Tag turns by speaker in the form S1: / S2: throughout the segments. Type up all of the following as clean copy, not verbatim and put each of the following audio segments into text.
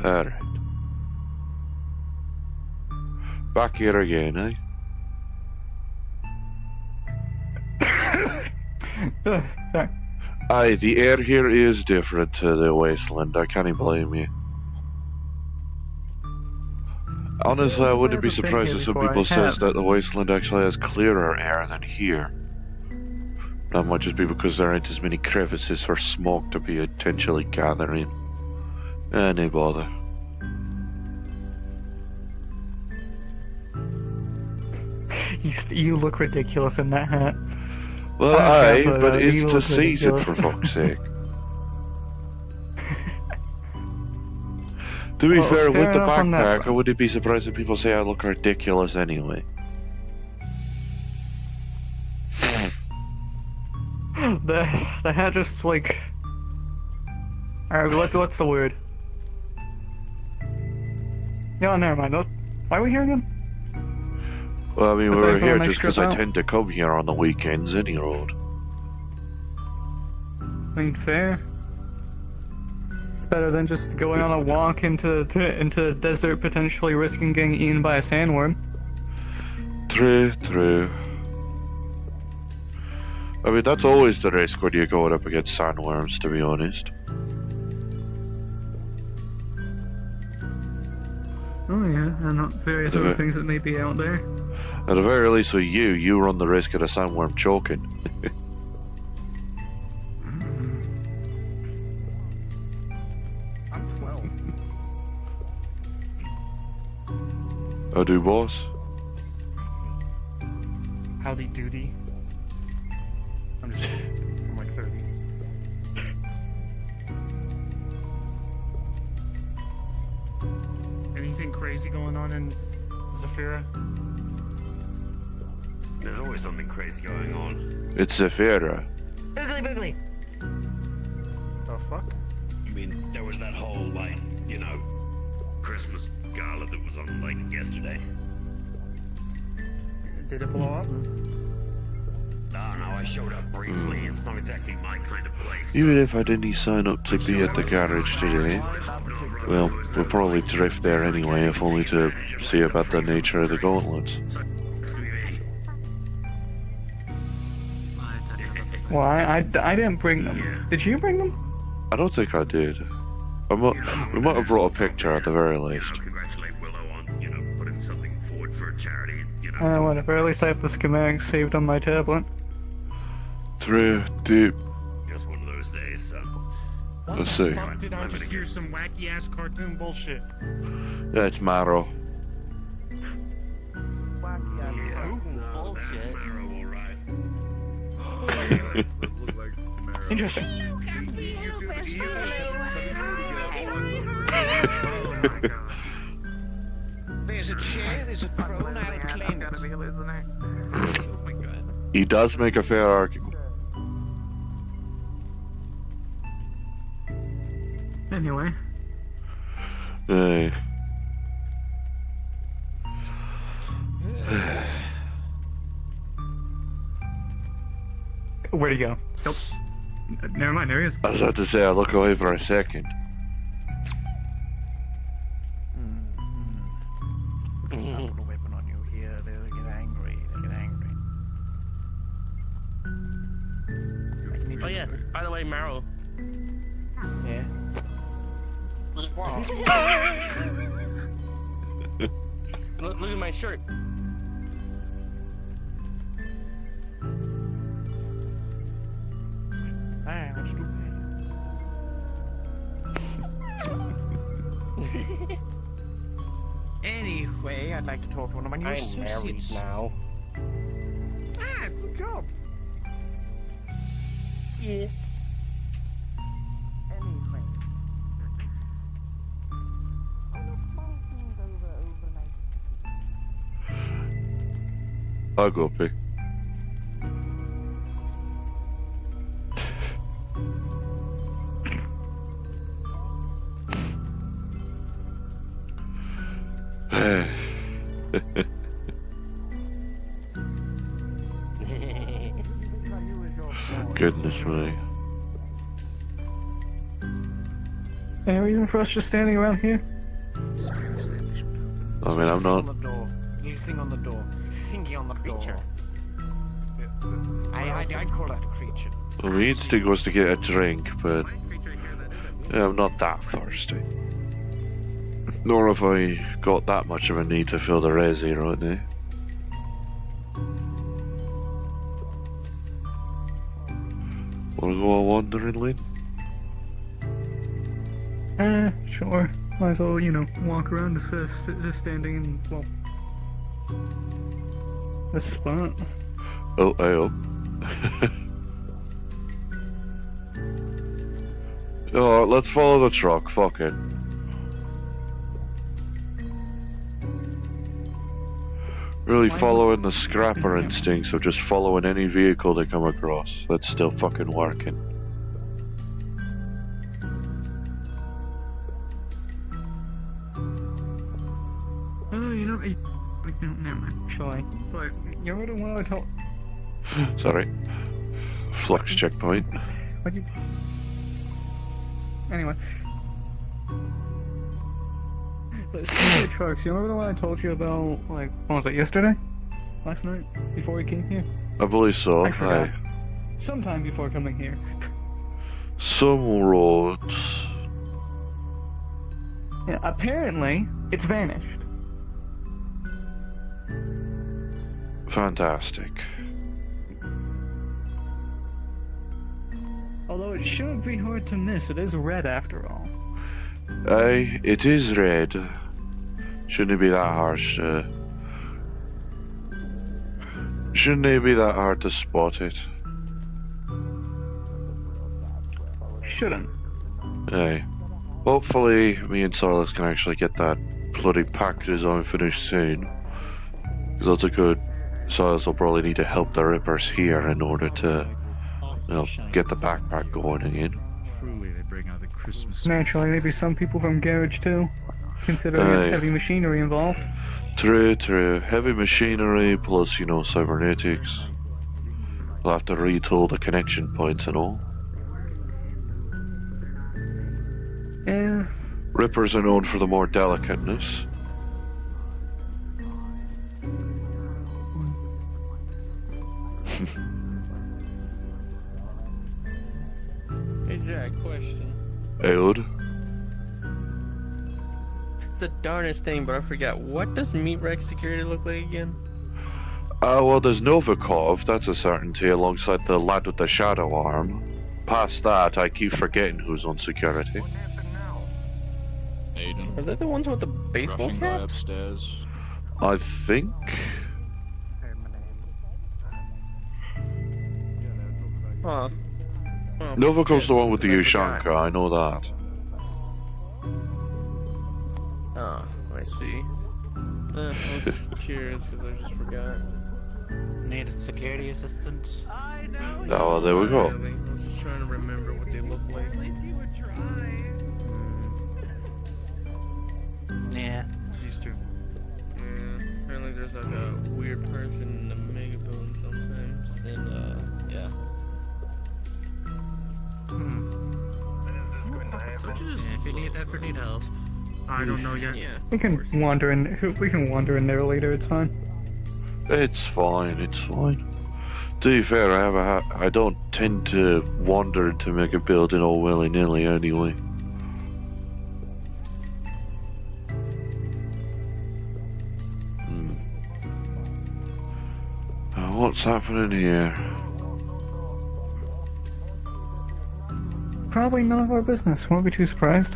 S1: Alright. Back here again, eh?
S2: Sorry.
S1: Aye, the air here is different to the wasteland. I can't blame you. Honestly, I wouldn't be surprised if some people says that the wasteland actually has clearer air than here. That might just be because there aren't as many crevices for smoke to be potentially gathering. No bother.
S2: You look ridiculous in that hat.
S1: Well, aye, but it's to season, for fuck's sake. To be fair, with the backpack, I wouldn't be surprised if people say I look ridiculous anyway.
S2: The hat just like... Alright, what's the word? Yeah, never mind. Why are we here again?
S1: Well, I mean, we were here just because I tend to come here on the weekends, any road.
S2: I mean, fair. It's better than just going on a walk into the desert, potentially risking getting eaten by a sandworm.
S1: True. I mean, that's always the risk when you're going up against sandworms, to be honest.
S2: Oh yeah, and various other things that may be out there.
S1: At the very least with you run the risk of a sandworm choking.
S3: I'm 12.
S1: I do, boss.
S3: Howdy doody. I'm just kidding. I'm like 30. Anything crazy going on in Zafira?
S4: There's always something crazy going on.
S1: It's Zafira.
S5: Boogly.
S3: The fuck?
S4: I mean, there was that whole, like, you know, Christmas gala that was on, like, yesterday.
S3: Did it blow up?
S4: No, I showed up briefly. It's not exactly my kind of place.
S1: Even if I didn't sign up to be at the garage today, well, we'll probably drift there anyway, if only to see about the nature of the gauntlets.
S2: Well, I didn't bring them. Did you bring them?
S1: I don't think I did. We might have brought a picture at the very least.
S4: Congratulate Willow on, you know, putting something forward for a charity, you know.
S2: Whatever, at least I have the schematics saved on my tablet.
S1: True, deep.
S4: Just one of those days, so.
S1: Let's see.
S3: Fuck, did I just hear some wacky ass cartoon bullshit?
S1: Yeah, it's Marrow.
S5: Wacky ass cartoon bullshit.
S2: Interesting.
S5: There's a chair, there's a throne, I'll claim it. Oh my god.
S1: He does make a fair argument.
S2: Anyway.
S1: Hey.
S2: Where'd he go? Nope. Never mind, there he is.
S1: I was about to say, I look away for a second.
S5: Put a weapon on you here, they'll get angry,
S6: Oh yeah, by the way, Marrow.
S5: Yeah.
S6: Look at my shirt.
S5: Alright, let's do it. Anyway, I'd like to talk to one of my new
S6: I'm married
S5: associates.
S6: now.
S5: Ah, good job.
S6: Yeah.
S5: Anyway.
S1: I'll go pick. Goodness me.
S2: Any reason for us just standing around here?
S1: I mean, I'm not.
S5: On the door. Anything on the door. Thingy on the door. I'd call that a creature.
S1: My instinct was to get a drink, but yeah, I'm not that thirsty. Nor have I got that much of a need to fill the resi right now. Wanna go on wandering, Lynn?
S2: Sure. Might as well, walk around just standing in, well, a spot.
S1: Oh, ayo. Oh, let's follow the truck, fuck it. Really following the scrapper instincts of just following any vehicle they come across. That's still fucking working.
S2: Oh, never mind. Shall I? But you remember the one I told?
S1: Sorry. Flux checkpoint.
S2: What'd you? Anyway. So, speaking of trucks, you remember the one I told you about, like, what was it, yesterday? Last night? Before we came here?
S1: I believe so.
S2: I forgot.
S1: Aye.
S2: Sometime before coming here.
S1: Some roads.
S2: Yeah, apparently, it's vanished.
S1: Fantastic.
S2: Although it shouldn't be hard to miss, it is red after all.
S1: Aye, it is red. Shouldn't it be that harsh to... Shouldn't it be that hard to spot it?
S2: Shouldn't.
S1: Aye. Hopefully, me and Silas can actually get that bloody pack design finished soon. Because that's a good... Silas will probably need to help the Rippers here in order to, get the backpack going again.
S7: Truly, they bring out the Christmas.
S2: Naturally, maybe some people from garage too, considering
S1: Aye.
S2: it's heavy machinery involved.
S1: True, true. Heavy machinery plus, cybernetics. We'll have to retool the connection points and all.
S2: Yeah.
S1: Rippers are known for the more delicateness.
S6: Hey Jack, question.
S1: Aod.
S6: It's the darnest thing, but I forgot. What does Meat Rex security look like again?
S1: Well, there's Novikov, that's a certainty, alongside the lad with the shadow arm. Past that, I keep forgetting who's on security.
S8: Aiden.
S6: Are they the ones with the baseball
S8: Rushing by
S6: caps?
S8: upstairs.
S1: I think...
S6: Huh. Oh,
S1: Novikov's
S6: shit,
S1: the one with the
S6: I forgot.
S1: Ushanka, I know that.
S6: Oh, I see. I was just curious because I just forgot.
S5: Needed security assistance.
S1: Oh, well, there we go.
S6: Really, I was just trying to remember what they look like.
S5: Yeah.
S3: These two.
S6: Yeah, apparently there's like a weird person in the mega building sometimes, and yeah.
S3: Don't you just...
S5: If you need help.
S3: I don't know yet.
S6: Yeah.
S2: We can wander in there later, it's fine.
S1: It's fine, it's fine. To be fair, I don't tend to wander into mega building all willy-nilly anyway. What's happening here?
S2: Probably none of our business, won't be too surprised.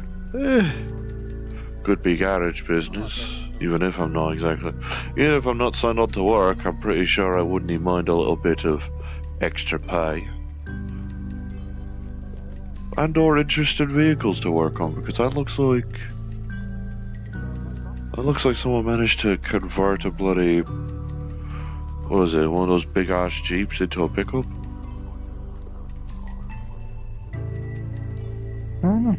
S1: Could be garage business, even if I'm not exactly. Even if I'm not signed on to work, I'm pretty sure I wouldn't even mind a little bit of extra pay. And or interesting vehicles to work on, because that looks like... That looks like someone managed to convert a bloody... What was it, one of those big ass Jeeps into a pickup?
S2: I don't know.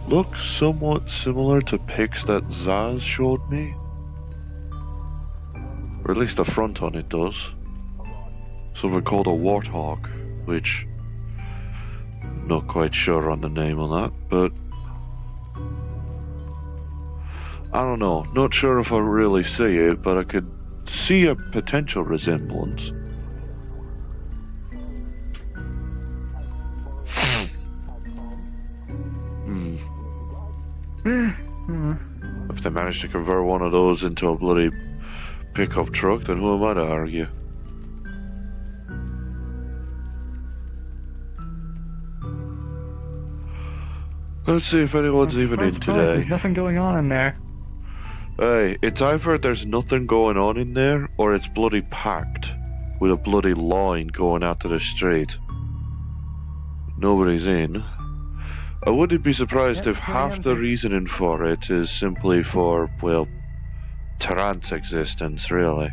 S1: Looks somewhat similar to pics that Zaz showed me. Or at least the front on it does. Something called a Warthog, which... I'm not quite sure on the name on that, but... I don't know. Not sure if I really see it, but I could see a potential resemblance. If they managed to convert one of those into a bloody pickup truck, then who am I to argue? Let's see if anyone's even in today.
S2: There's nothing going on in there.
S1: Hey, it's either there's nothing going on in there, or it's bloody packed with a bloody line going out to the street. Nobody's in. I wouldn't be surprised if half the reasoning for it is simply for, well, Tarrant's existence, really.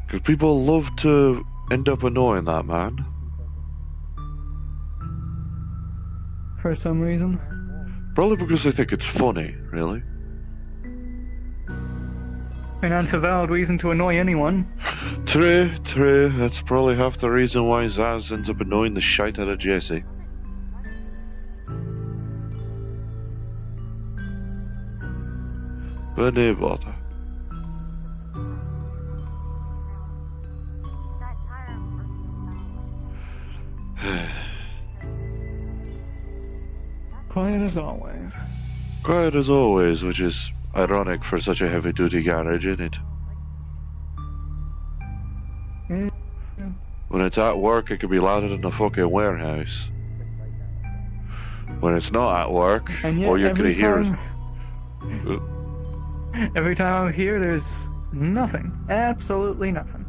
S1: Because people love to end up annoying that man.
S2: For some reason.
S1: Probably because they think it's funny, really.
S2: And that's a valid reason to annoy anyone.
S1: True. That's probably half the reason why Zaz ends up annoying the shite out of Jesse. But no bother.
S2: Quiet as always.
S1: Quiet as always, which is ironic for such a heavy-duty garage, isn't it?
S2: Yeah.
S1: When it's at work, it could be louder than a fucking warehouse. When it's not at work,
S2: And yet,
S1: all you can hear is...
S2: every time I'm here, there's nothing. Absolutely nothing.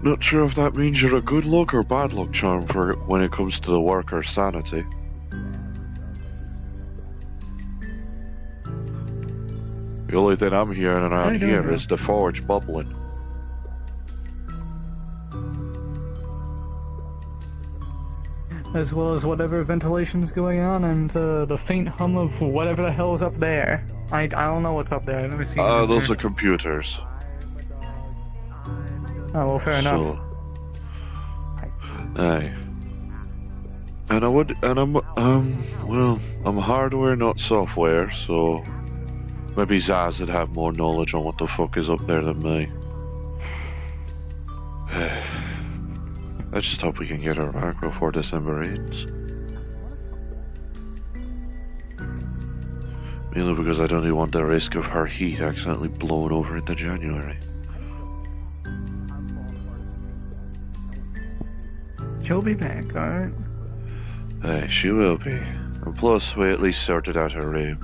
S1: Not sure if that means you're a good luck or bad luck charm for when it comes to the worker's sanity. The only thing I'm hearing around here is the forge bubbling.
S2: As well as whatever ventilation's going on and the faint hum of whatever the hell's up there. I don't know what's up there. I've never seen it.
S1: Those are computers.
S2: Oh, well, fair enough.
S1: Aye. And I'm hardware, not software, so maybe Zaz would have more knowledge on what the fuck is up there than me. I just hope we can get her back before December ends. Mainly because I don't even want the risk of her heat accidentally blowing over into January.
S2: She'll be back, alright?
S1: Hey, she will be. And plus, we at least sorted out her room.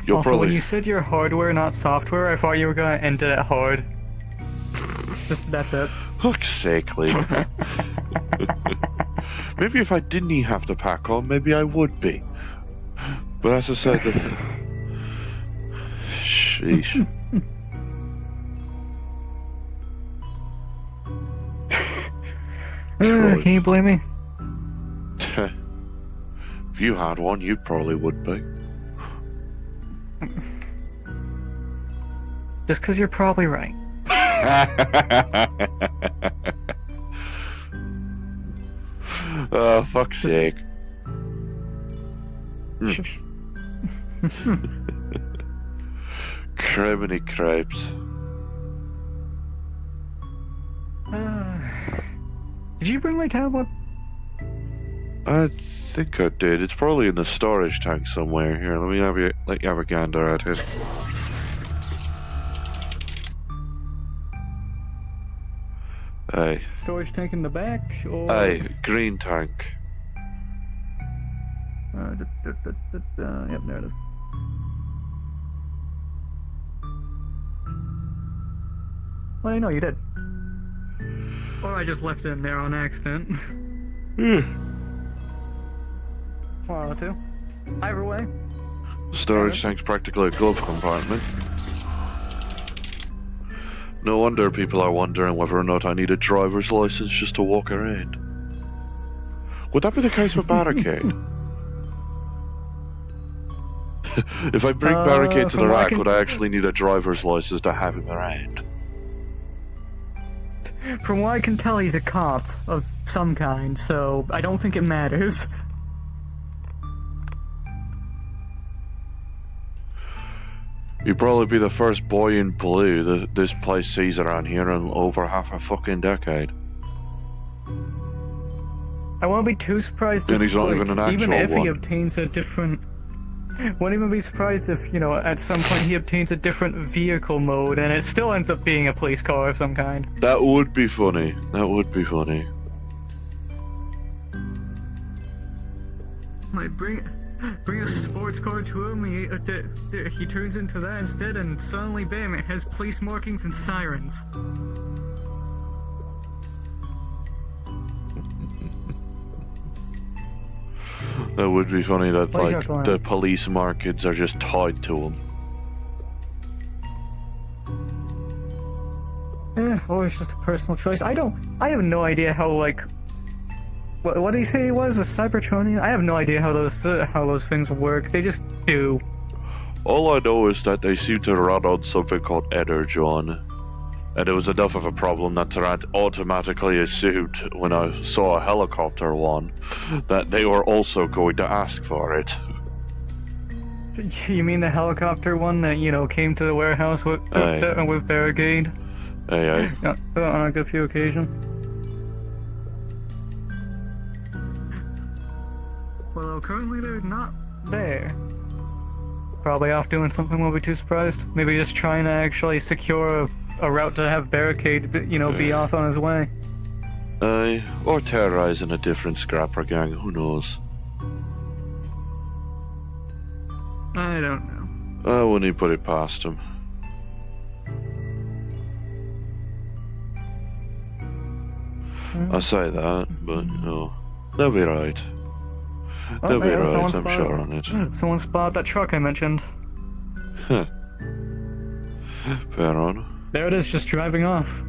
S1: You'll
S2: Also,
S1: probably...
S2: when you said you're hardware, not software, I thought you were gonna end it at hard. Just, that's it.
S1: Fuck's sake, Lee. Maybe if I didn't have to pack on, maybe I would be. But as I said, sheesh.
S2: Can you blame me?
S1: If you had one, you probably would be.
S2: Just because you're probably right.
S1: Oh, fuck's sake. Criminy cripes.
S2: Did you bring my tablet?
S1: I think I did. It's probably in the storage tank somewhere. Here, let you have a gander at it. Aye.
S2: Storage tank in the back, or?
S1: Aye, green tank.
S2: Yep, there it is. Well, I know you did. Or I just left it in there on accident. One or two. Either way.
S1: Storage tank's practically a glove compartment. No wonder people are wondering whether or not I need a driver's license just to walk around. Would that be the case with Barricade? If I bring Barricade to the rack, would I actually need a driver's license to have him around?
S2: From what I can tell, he's a cop of some kind, so I don't think it matters.
S1: You'd probably be the first boy in blue that this place sees around here in over half a fucking decade.
S2: I won't be too surprised
S1: And
S2: if,
S1: he's not
S2: like,
S1: even an
S2: even
S1: actual
S2: if
S1: one.
S2: he obtains a different... Won't even be surprised if, you know, at some point he obtains a different vehicle mode and it still ends up being a police car of some kind.
S1: That would be funny. That would be funny.
S2: Like, bring a sports car to him, he turns into that instead, and suddenly, bam, it has police markings and sirens.
S1: That would be funny that,
S2: Why is
S1: like,
S2: that going
S1: the
S2: on?
S1: police markings are just tied to him.
S2: Or it's just a personal choice. I have no idea how, like... What did he say he was? A Cybertronian? I have no idea how those things work. They just do.
S1: All I know is that they seem to run on something called Energon. And it was enough of a problem that Tarant automatically assumed when I saw a helicopter one that they were also going to ask for it.
S2: You mean the helicopter one that, you know, came to the warehouse with barricade?
S1: Aye.
S2: Yeah, on a good few occasions. Well, currently they're not there. Probably off doing something, won't be too surprised. Maybe just trying to actually secure a route to have barricade, you know, be off on his way.
S1: Aye, or terrorizing a different scrapper gang, who knows?
S2: I don't know.
S1: I wouldn't even put it past him. I say that, but, you know, they'll be right. They'll be right, I'm sure on it.
S2: Someone spotted that truck I mentioned.
S1: Huh. Fair on.
S2: There it is, just driving off.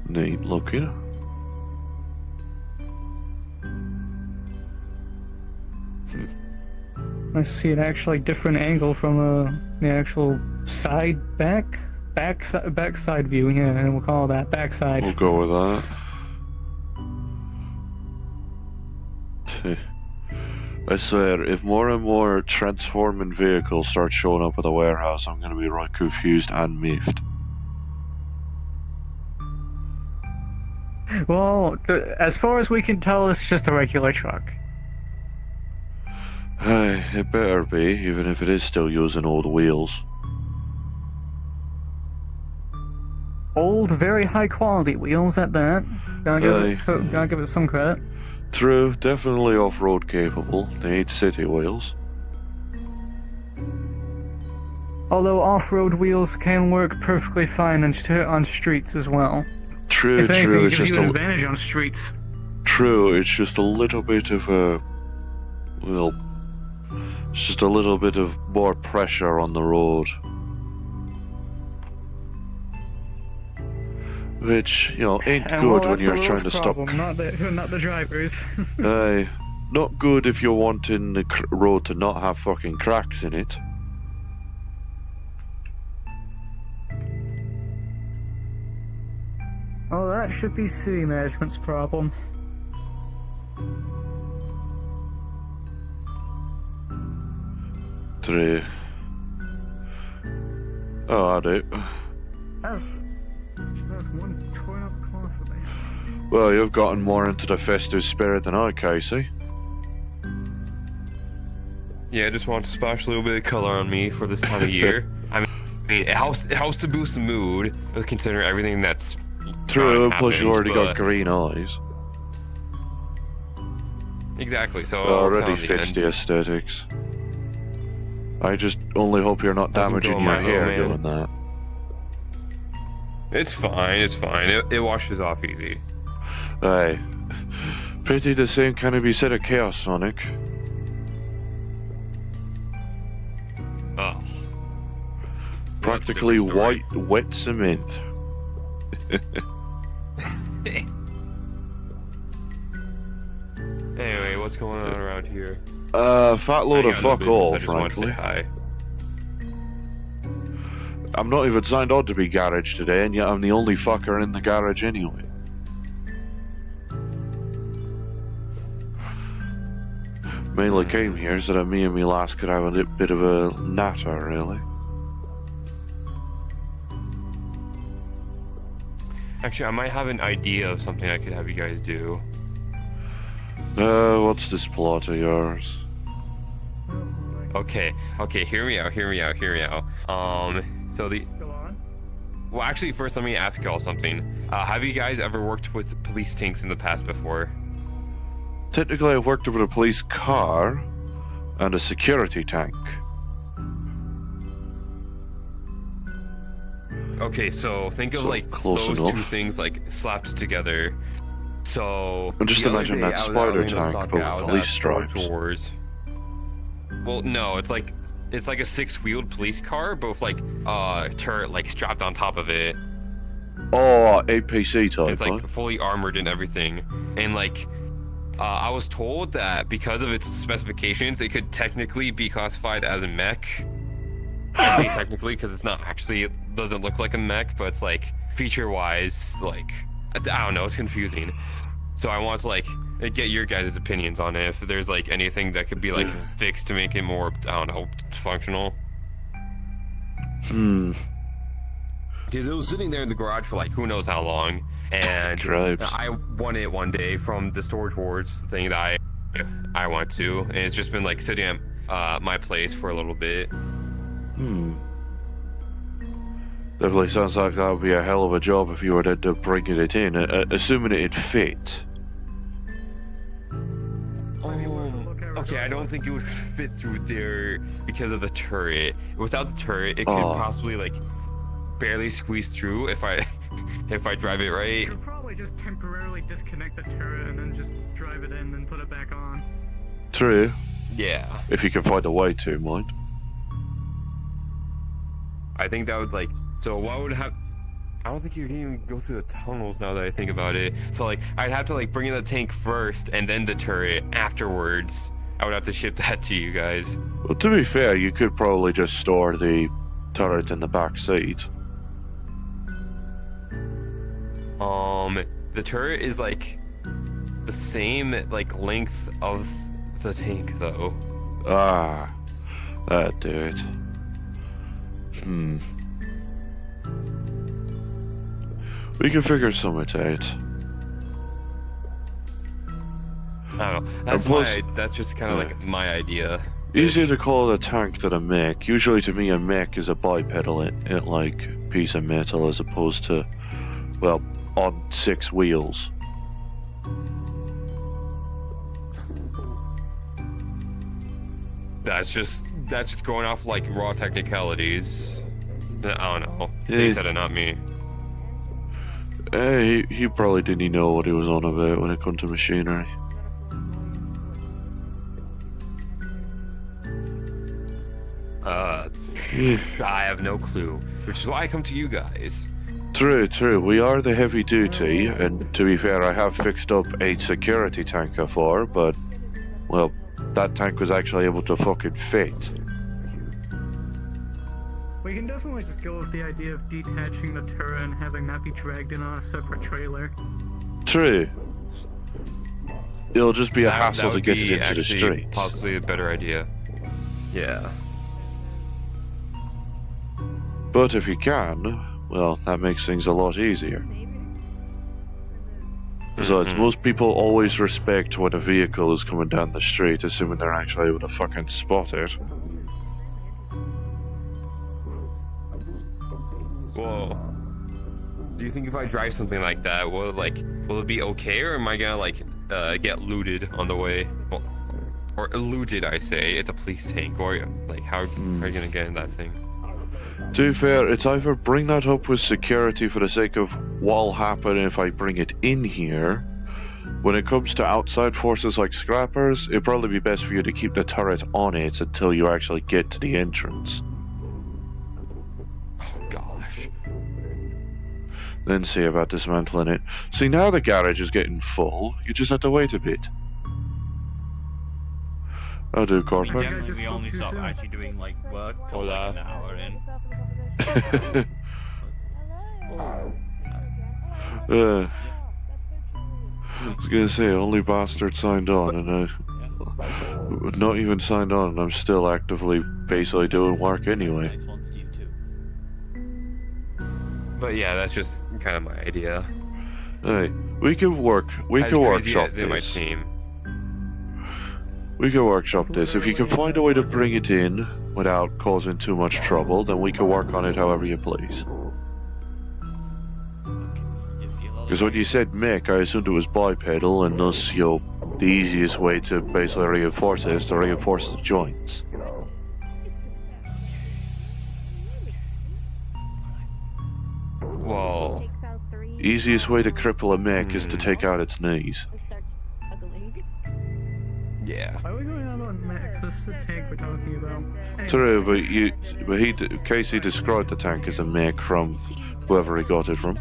S1: Neat looking.
S2: Nice to see an actually different angle from the actual backside view. Yeah, and we'll call that backside.
S1: We'll go with that. I swear, if more and more transforming vehicles start showing up at the warehouse, I'm gonna be right confused and miffed.
S2: Well, as far as we can tell, it's just a regular truck.
S1: It better be, even if it is still using old wheels.
S2: Old, very high quality wheels at that. Gotta give it some credit.
S1: True, definitely off-road capable. They ain't city wheels.
S2: Although off-road wheels can work perfectly fine on streets as well.
S1: True,
S2: If anything,
S1: true.
S2: it
S1: It's
S2: gives
S1: just
S2: you an
S1: a
S2: advantage on streets.
S1: true. It's just a little bit of a it's just a little bit of more pressure on the road. Which, you know, ain't
S2: And,
S1: good
S2: well,
S1: when
S2: that's
S1: you're
S2: the
S1: trying
S2: road's
S1: to
S2: problem,
S1: stop.
S2: not the drivers.
S1: Aye, not good if you're wanting the road to not have fucking cracks in it.
S2: Oh, that should be city management's problem.
S1: True. Oh, I do.
S2: That's one torn up car for me.
S1: Well, you've gotten more into the festive spirit than I, Casey.
S8: Yeah, I just want to splash a little bit of color on me for this time of year. I mean, it helps to boost the mood, considering everything that's
S1: True, plus you
S8: happens,
S1: already got
S8: but-
S1: green eyes.
S8: Exactly, so
S1: I
S8: it all works out
S1: already
S8: in the
S1: fixed
S8: end.
S1: the aesthetics. I just only hope you're not
S8: Doesn't
S1: damaging
S8: go
S1: your
S8: my way,
S1: hair
S8: man.
S1: doing that.
S8: It's fine, it's fine. It washes off easy.
S1: Aye. Pretty the same can be said of Chaos Sonic.
S8: Oh.
S1: Practically
S8: different story.
S1: white, wet cement.
S8: Anyway, what's going on around here?
S1: Fat load
S8: I
S1: of
S8: got no
S1: fuck
S8: business,
S1: all,
S8: I just wanted to say
S1: frankly.
S8: hi.
S1: I'm not even signed on to be garage today, and yet I'm the only fucker in the garage anyway. Mainly came here so that me and me lass could have a little bit of a natter, really.
S8: Actually, I might have an idea of something I could have you guys do.
S1: What's this plot of yours?
S8: Okay, hear me out. So the...
S2: Go on.
S8: Well, actually, first let me ask y'all something. Have you guys ever worked with police tanks in the past before?
S1: Technically, I've worked with a police car and a security tank.
S8: Okay, so think of
S1: So,
S8: like
S1: close
S8: those
S1: enough.
S8: two things like slapped together. So
S1: And just
S8: the other
S1: imagine
S8: day,
S1: that
S8: I was
S1: spider
S8: out in
S1: tank,
S8: Osaka,
S1: but
S8: I
S1: with
S8: was
S1: police
S8: at Storage
S1: stripes.
S8: Wars. Well, no, it's like a 6-wheeled police car, but with like turret like strapped on top of it.
S1: Oh, APC type,
S8: It's like
S1: huh?
S8: fully armored and everything, and like I was told that because of its specifications, it could technically be classified as a mech. I say technically because it's not actually. It doesn't look like a mech, but it's like feature-wise, like I don't know. It's confusing. So I want to like get your guys' opinions on it. If there's like anything that could be like fixed to make it more, I don't know, functional. Because it was sitting there in the garage for like who knows how long, and
S1: Cripes.
S8: I won it one day from the Storage Wars thing that I went to, and it's just been like sitting at my place for a little bit.
S1: Definitely sounds like that would be a hell of a job if you were to bringing it in, assuming it'd fit.
S8: Okay, I don't think it would fit through there because of the turret. Without the turret, it could
S1: Oh.
S8: possibly like barely squeeze through if I drive it right.
S2: You could probably just temporarily disconnect the turret and then just drive it in and put it back on.
S1: True,
S8: Yeah,
S1: if you can find a way to, mind.
S8: I think that would like. So what would have? I don't think you can even go through the tunnels now that I think about it. So like, I'd have to like bring in the tank first and then the turret afterwards. I would have to ship that to you guys.
S1: Well, to be fair, you could probably just store the turret in the back seat.
S8: The turret is like the same like length of the tank though.
S1: Ah, that do it. We can figure something out.
S8: I don't know. That's
S1: plus-
S8: that's just kind of
S1: yeah.
S8: like my idea.
S1: Easier to call it a tank than a mech. Usually to me a mech is a bipedal like piece of metal as opposed to, well, on 6 wheels.
S8: That's just going off like raw technicalities. I don't know. They
S1: Yeah.
S8: said it, not me.
S1: He probably didn't know what he was on about when it comes to machinery.
S8: I have no clue, which is why I come to you guys.
S1: True. We are the heavy duty, and to be fair, I have fixed up a security tank before, but, well, that tank was actually able to fucking fit.
S2: We can definitely just go with the idea of detaching the turret and having that be dragged in on a separate trailer.
S1: True. It'll just be a
S8: That
S1: hassle to
S8: would
S1: get it
S8: be
S1: into the
S8: actually
S1: streets.
S8: Possibly a better idea. Yeah.
S1: But if you can, well, that makes things a lot easier. Besides, most people always respect when a vehicle is coming down the street, assuming they're actually able to fucking spot it.
S8: Whoa. Do you think if I drive something like that, will it be okay, or am I gonna like get looted on the way? Well, or looted, I say. It's a police tank, or like how are you gonna get in that thing?
S1: To be fair, it's either bring that up with security for the sake of what'll happen if I bring it in here. When it comes to outside forces like scrappers, it'd probably be best for you to keep the turret on it until you actually get to the entrance.
S8: Oh gosh.
S1: Then see about dismantling it. See, now the garage is getting full, you just have to wait a bit. I'll do
S3: I mean,
S1: corporate.
S3: generally
S2: just
S3: we
S2: spoke
S3: only
S2: too
S3: stop
S2: soon.
S3: actually doing like work till
S8: Or
S3: like
S8: that.
S3: an hour in.
S1: I was gonna say, only bastard signed on, and not even signed on, and I'm still actively basically doing work anyway.
S3: Nice ones to you too.
S8: But yeah, that's just kind of my idea.
S1: Hey, we can
S8: As crazy
S1: workshop
S8: as it might
S1: this.
S8: seem.
S1: We can workshop this. If you can find a way to bring it in without causing too much trouble, then we can work on it however you please. Because when you said mech, I assumed it was bipedal, and thus, the easiest way to basically reinforce it is to reinforce the joints.
S8: Well,
S1: Easiest way to cripple a mech is to take out its knees.
S8: yeah.
S2: Why are we going on about mechs? This is a tank we're talking about. Anyway.
S1: True, Casey described the tank as a mech from whoever he got it from.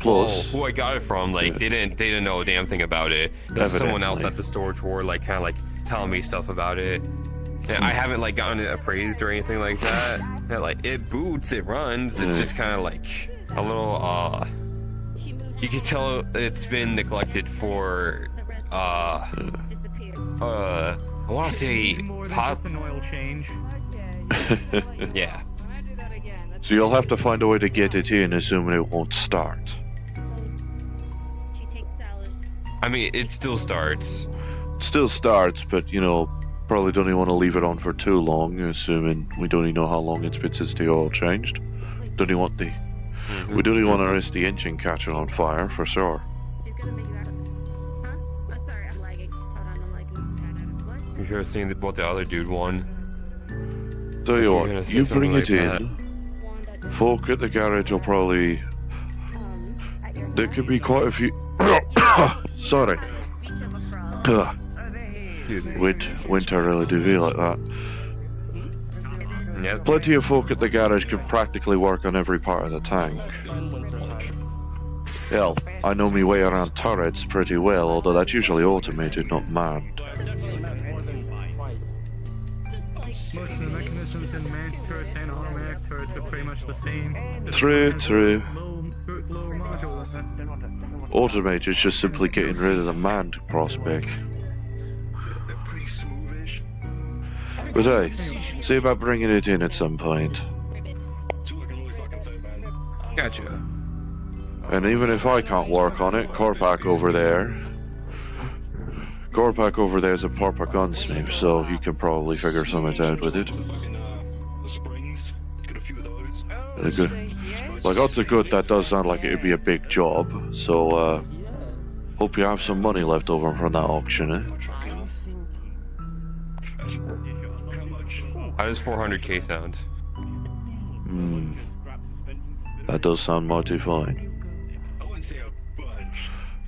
S1: Plus,
S8: Who I got it from, like,
S1: Yeah.
S8: they didn't know a damn thing about it. This is someone else
S1: Evidently.
S8: at the store tour, like, kind of like telling me stuff about it. And I haven't like gotten it appraised or anything like that. And, like, it boots, it runs. It's
S1: Yeah.
S8: just kind of like a little you can tell it's been neglected for I want to say
S2: Needs more than just an oil change.
S8: yeah.
S1: so you'll have to find a way to get it in, assuming it won't start.
S8: I mean, it still starts.
S1: It still starts, but probably don't even want to leave it on for too long, assuming we don't even know how long it's been since the oil changed. Don't even want we don't even want to risk the engine catching on fire for sure.
S8: You should have seen what the other dude won.
S1: Tell you
S8: You're
S1: what,
S8: gonna say
S1: you bring
S8: something
S1: it
S8: like
S1: in. Folk at the garage will probably. There could be quite a few. Sorry. Ugh. Winter really do feel like that.
S8: Yep.
S1: Plenty of folk at the garage could practically work on every part of the tank. Hell, I know me way around turrets pretty well, although that's usually automated, not manned.
S2: Most of the mechanisms in manned turrets and automatic turrets are pretty much the same. Just
S1: True,
S2: one has a
S1: true.
S2: Low module in it.
S1: Automated is just simply getting rid of the manned prospect. But hey, see about bringing it in at some point.
S8: Gotcha.
S1: And even if I can't work on it, Corpac over there's a proper gunsmith, so he can probably figure something out with it. Like, odds are good that does sound like it'd be a big job, so hope you have some money left over from that auction, eh?
S8: How does 400k sound?
S1: That does sound mighty fine.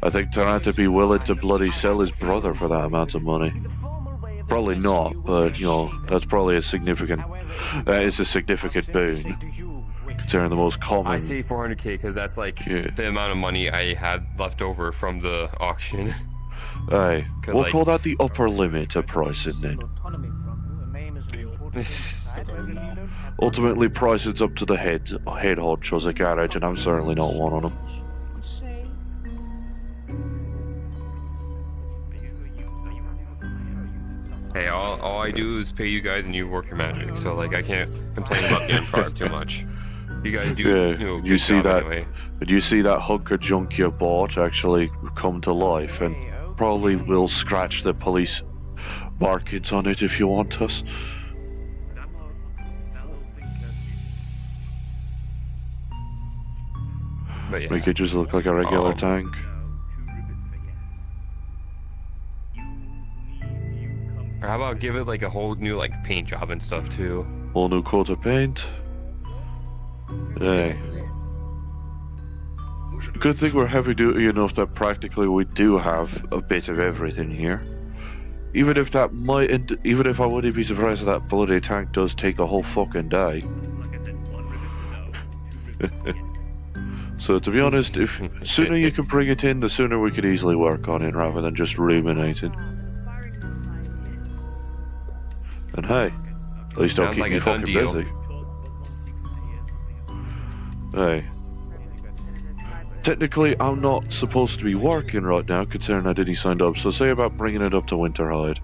S1: I think Tarant would be willing to bloody sell his brother for that amount of money. Probably not, but that's probably a significant boon. Considering the most common.
S8: I say 400k because that's like the amount of money I had left over from the auction.
S1: Aye,
S8: 'Cause,
S1: we'll
S8: like-
S1: call that the upper limit of pricing then. Ultimately, pricing's up to the head honchos at garage, and I'm certainly not one of them.
S8: Hey, all I do is pay you guys and you work your magic, so like I can't complain about the end product too much. You guys do,
S1: Yeah,
S8: good
S1: you see
S8: job
S1: that?
S8: anyway.
S1: But you see that hunk of junk you bought actually come to life, and probably will scratch the police markings on it if you want us.
S8: But yeah.
S1: Make it just look like a regular tank.
S8: Or how about give it like a whole new like paint job and stuff too?
S1: Whole new coat of paint. Hey. Good thing we're heavy duty enough that practically we do have a bit of everything here. Even if I wouldn't be surprised if that bloody tank does take the whole fucking day. So to be honest, if sooner you can bring it in, the sooner we could easily work on it rather than just ruminating. And hey, at least don't
S8: Sounds
S1: keep
S8: like
S1: me
S8: a done
S1: fucking
S8: deal.
S1: busy. Hey. Technically, I'm not supposed to be working right now, considering I didn't sign up, so say about bringing it up to Winterhide.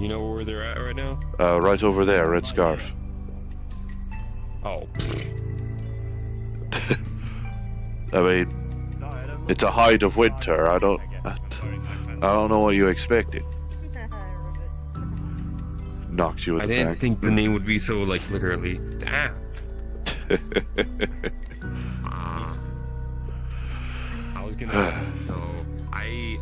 S8: You know where they're at right now?
S1: Right over there, Red Scarf.
S8: Oh.
S1: I mean, it's a hide of winter, I don't know what you expected. Knocked you in
S8: I
S1: the
S8: didn't
S1: back.
S8: think the name would be so, like, literally. Damn. I was gonna. So, I,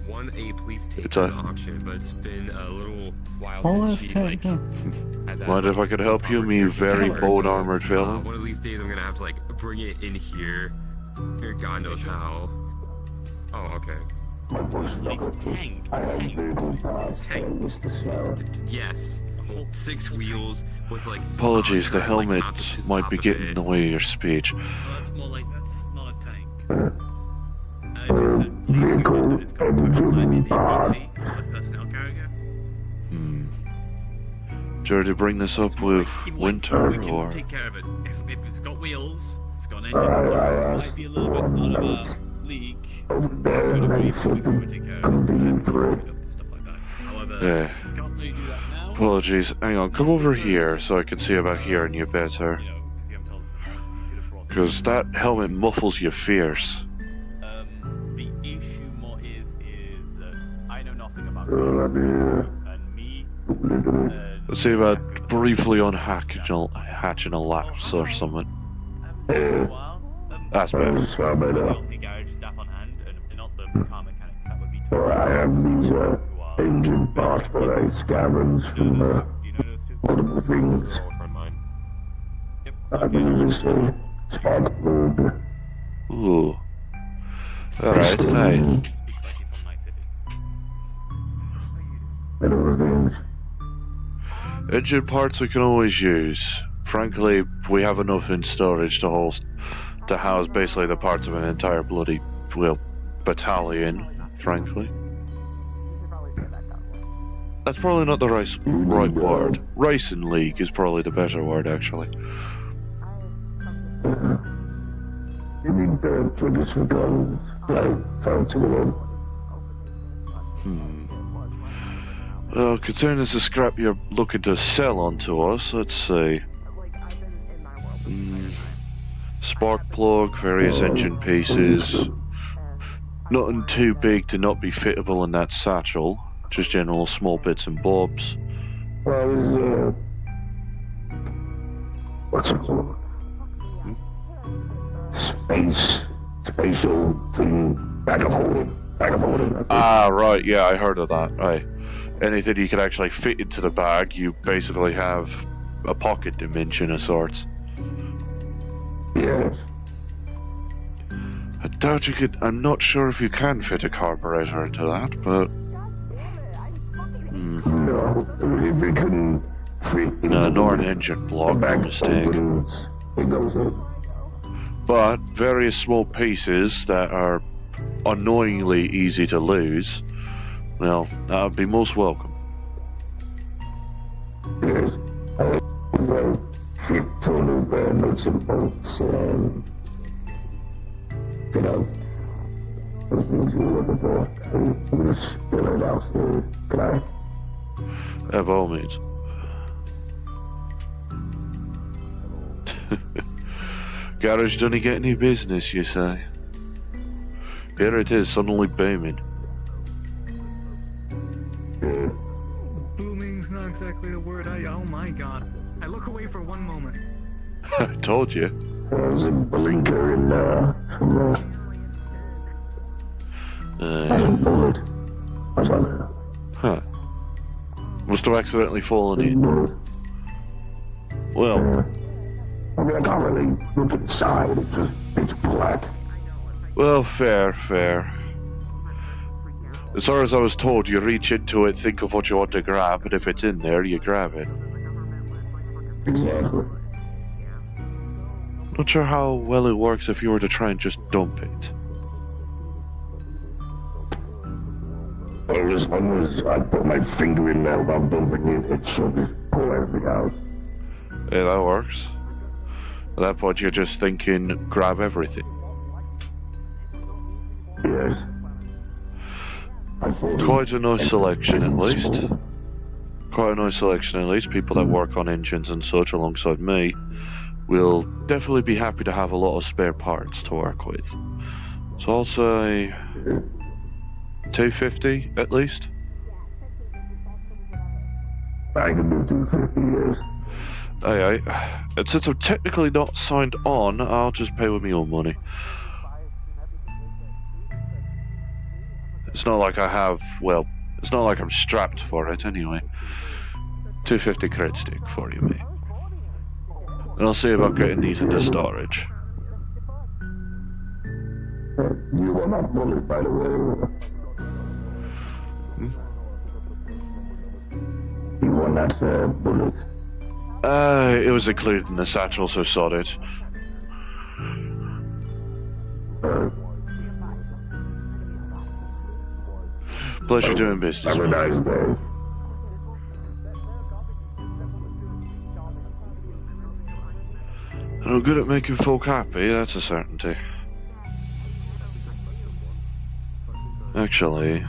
S8: won a police tape
S1: It's a-
S8: auction, but it's been a little while
S2: Oh,
S8: since
S2: that's
S8: she,
S2: tight,
S8: like.
S2: yeah.
S8: had that,
S1: Mind if I could help you, me very
S8: power,
S1: bold
S8: so,
S1: armored villain?
S8: one of these days I'm gonna have to, like, bring it in here. Or God knows how. Oh, okay. Yes. 6 wheels with like.
S1: Apologies, the
S8: turn, like,
S1: helmet
S8: mounted to the
S1: might
S8: top
S1: be
S8: of
S1: getting in
S8: it.
S1: the way of your speech.
S9: That's more like, that's not a tank. If it's a vehicle, it's got engine, a personnel carrier.
S1: Do you already bring this up with Winter,
S9: We can
S1: or?
S9: take care of it. If it's got wheels, it's got an engine, so it might be a little bit out of our league. We can take care of it. Stuff like that. However,
S1: Yeah.
S9: can't really do that now.
S1: Apologies. Hang on, come over here so I can see about hearing you better. Because that helmet muffles you fierce.
S3: The issue more is that I know nothing about and me.
S1: Let's see about briefly on hatching a lapse or something. That's better.
S3: The garage staff on hand, and not the car mechanics. That would be.
S10: I have these engine parts that I scavenge from multiple things.
S8: They're all from mine.
S10: I believe this spark plug.
S1: Ooh. Alright, hey.
S10: And other things.
S1: Engine parts we can always use. Frankly, we have enough in storage to house basically the parts of an entire bloody, well, battalion, frankly. That's probably not the right word. Racing League is probably the better word, actually.
S10: You need triggers for guns. I found two of them.
S1: Well, considering it's a scrap you're looking to sell onto us, let's see. Spark plug, various engine pieces. Nothing too big to not be fittable in that satchel. Just general small bits and bobs.
S10: What's it called? Spatial thing. Bag of holding.
S1: Ah, right, yeah, I heard of that. Right. Anything you can actually fit into the bag, you basically have a pocket dimension of sorts.
S10: Yes.
S1: I doubt you could. I'm not sure if you can fit a carburetor into that, but.
S10: No, if it can fit
S1: No, nor an engine block, no mistake.
S10: It goes in.
S1: But various small pieces that are annoyingly easy to lose, well, that would be most welcome.
S10: Yes. I have a ship ton of nuts and bolts, the things you're looking for. I'm gonna spill it out here. Can I?
S1: By all means. Garage don't get any business, you say? Here it is, suddenly booming.
S2: Booming's not exactly the word oh my god. I look away for one moment.
S1: I told you.
S10: There's a blinker in somewhere. Bullet. What's on there?
S1: Huh. Must have accidentally fallen in.
S10: Bullet.
S1: Well,
S10: I mean, I can't really look inside. It's just pitch black.
S1: well, fair. As far as I was told, you reach into it, think of what you want to grab, and if it's in there, you grab it.
S10: Exactly.
S1: Not sure how well it works if you were to try and just dump it.
S10: Well, as long as I put my finger in there while dumping it should just pull everything out.
S1: Yeah, that works. At that point, you're just thinking, grab everything.
S10: Yes. I thought
S1: Quite a nice selection, at least.
S10: small.
S1: Quite a nice selection, at least. People that work on engines and such alongside me will definitely be happy to have a lot of spare parts to work with. So I'll say 250 at least.
S10: I can do 250 years.
S1: Aye, aye. And since I'm technically not signed on, I'll just pay with my own money. It's not like I have, well, it's not like I'm strapped for it anyway. 250 credit stick for you, mate. And I'll see about getting these into storage.
S10: You want that bullet, by the way? You want that bullet?
S1: It was included in the satchel, so sod it. Pleasure doing business.
S10: Have a nice day.
S1: And I'm good at making folk happy, that's a certainty. Actually...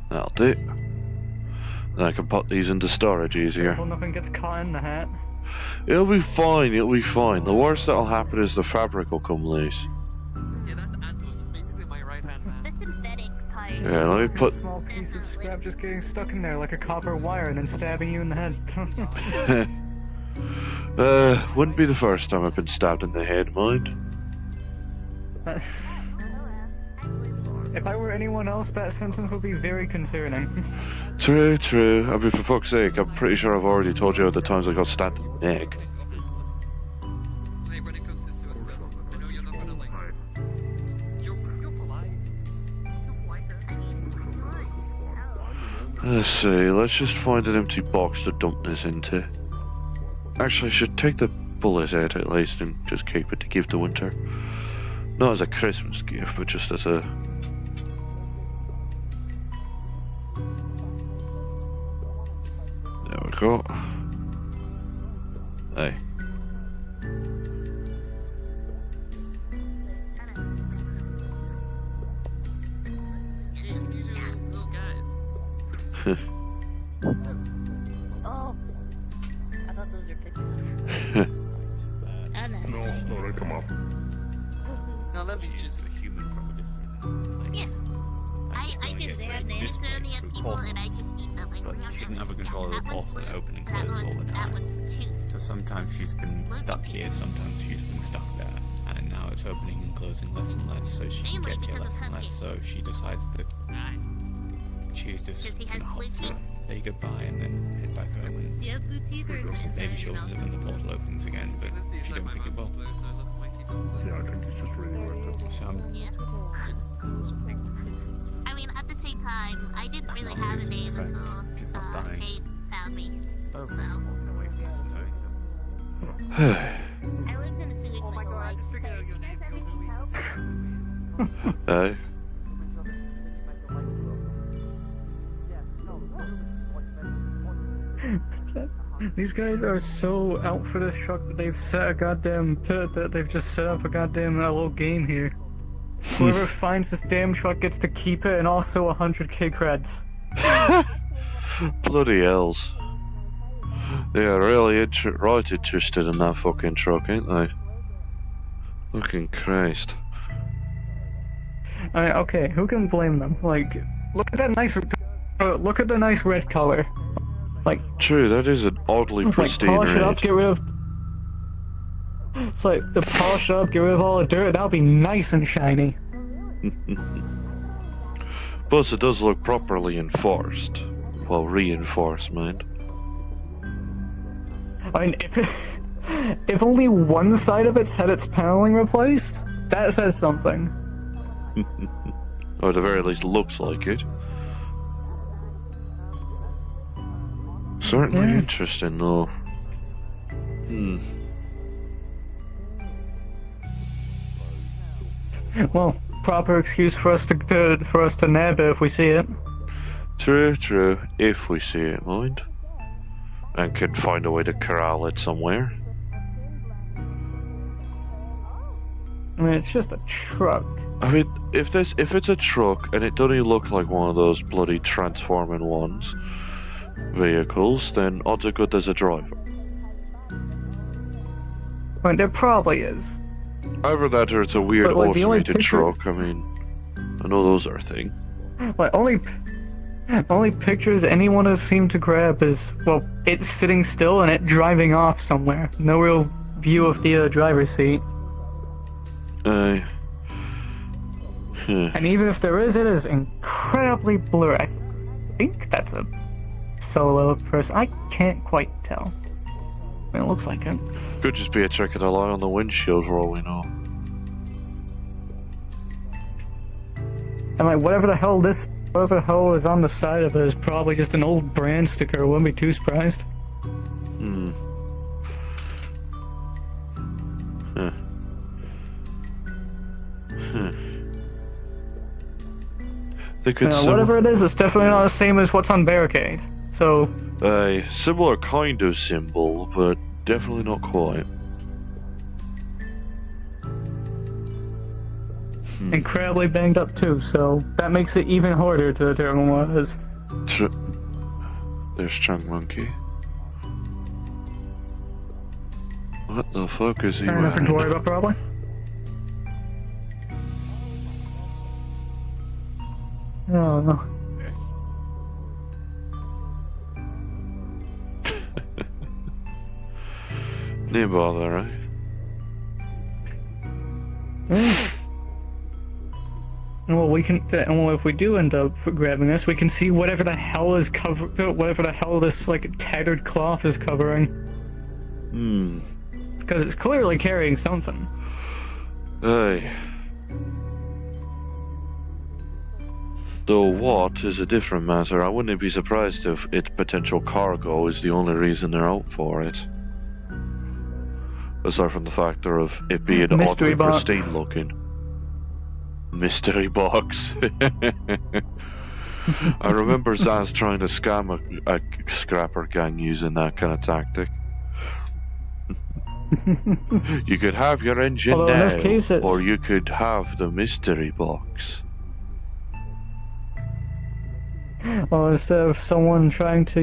S1: That'll do. Then I can put these into storage easier.
S2: Well, nothing gets caught in the hat.
S1: It'll be fine, it'll be fine. The worst that'll happen is the fabric will come loose.
S5: Yeah, that's basically my right hand man.
S11: The synthetic part.
S1: Yeah, let me put...
S2: A small piece of scrap just getting stuck in there like a copper wire and then stabbing you in the head.
S1: Wouldn't be the first time I've been stabbed in the head, mind.
S2: If I were anyone else, that sentence would be very concerning.
S1: True, true. I mean, for fuck's sake, I'm pretty sure I've already told you the times I got stabbed in the neck.
S5: Like when it comes to suicide, I know you're not gonna like. You're polite.
S1: Let's see, let's just find an empty box to dump this into. Actually, I should take the bullet out at least and just keep it to give to Winter. Not as a Christmas gift, but just as a... There we go. Hey.
S5: Little guys.
S11: Oh. I thought those were pictures.
S10: No, come up.
S5: No, let me just.
S9: A human from a different place.
S11: Yes. I just live near so many
S9: through
S11: people
S9: portal.
S11: and I just eat them.
S9: But you shouldn't have a control of the portal that open and
S11: That
S9: close all the
S11: one, that
S9: time.
S11: one's tooth.
S9: So sometimes she's been stuck here, sometimes she's been stuck there, and now it's opening and closing less and less, so she can
S11: Mainly
S9: get here
S11: because
S9: less
S11: of
S9: and less.
S11: Hunky.
S9: So she decided that she's just
S11: Because he has
S9: gonna hop
S11: blue
S9: through,
S11: teeth.
S9: say goodbye, and then head back home. And
S11: Do you have blue teeth or is it?
S9: maybe she'll visit when the portal opens again, but she don't think it will.
S10: Yeah, I think it's just really worth it.
S9: So
S11: Yeah. I mean, at the same time, I didn't really have a name until
S9: She's not dying.
S11: Kate found me.
S9: oh,
S11: So,
S9: walking away from this,
S11: I lived in a sewage my whole life.
S1: Hey.
S2: These guys are so out for this truck that they've set a goddamn pit, that they've just set up a goddamn little game here. Whoever finds this damn truck gets to keep it and also 100k creds.
S1: Bloody hells. They are really right interested in that fucking truck, ain't they? Fucking Christ.
S2: I mean, okay, who can blame them? Like, look at that nice, look at the nice red color. Like,
S1: True, that is an oddly
S2: like
S1: pristine
S2: polish it up,
S1: red.
S2: get rid of. It's like the polish it up, get rid of all the dirt. That'll be nice and shiny.
S1: Plus, it does look properly enforced. Well, reinforced, mind.
S2: I mean, if only one side of it's had its paneling replaced, that says something.
S1: Or at the very least looks like it. Certainly
S2: Yeah.
S1: interesting, though.
S2: Well, proper excuse for us to nab it if we see it.
S1: True, true. If we see it, mind. And can find a way to corral it somewhere.
S2: I mean, it's just a truck.
S1: I mean, if it's a truck and it doesn't look like one of those bloody transforming ones vehicles, then odds are good there's a driver.
S2: I mean, there probably is.
S1: Either that or it's a weird
S2: But, like, the only
S1: automated
S2: picture-
S1: truck. I mean, I know those are a thing.
S2: Like, only pictures anyone has seemed to grab is, well, it sitting still and it driving off somewhere. No real view of the driver's seat. And even if there is, it is incredibly blurry. I think that's a solo person. I can't quite tell. I mean, it looks like it.
S1: Could just be a trick of the eye on the windshield for all we know.
S2: And like, whatever the hell is on the side of it is probably just an old brand sticker. I wouldn't be too surprised.
S1: Huh. They could
S2: Whatever it is, it's definitely not the same as what's on Barricade. So,
S1: a similar kind of symbol, but definitely not quite.
S2: incredibly banged up too, so that makes it even harder to determine what it is.
S1: There's Chunk Monkey. What the fuck is he wearing?
S2: Nothing to worry about, probably. Oh no.
S1: No bother, right?
S2: Well, we can. Well, if we do end up grabbing this, we can see whatever the hell is whatever the hell this like tattered cloth is covering. Because it's clearly carrying something.
S1: Aye. Though what is a different matter. I wouldn't be surprised if its potential cargo is the only reason they're out for it. Aside from the factor of it being
S2: Mystery
S1: oddly
S2: box.
S1: pristine looking. Mystery box. I remember Zaz trying to scam a scrapper gang using that kind of tactic. You could have your engine
S2: Although in
S1: now,
S2: this case it's-
S1: or you could have the mystery box.
S2: Well, instead of someone trying to,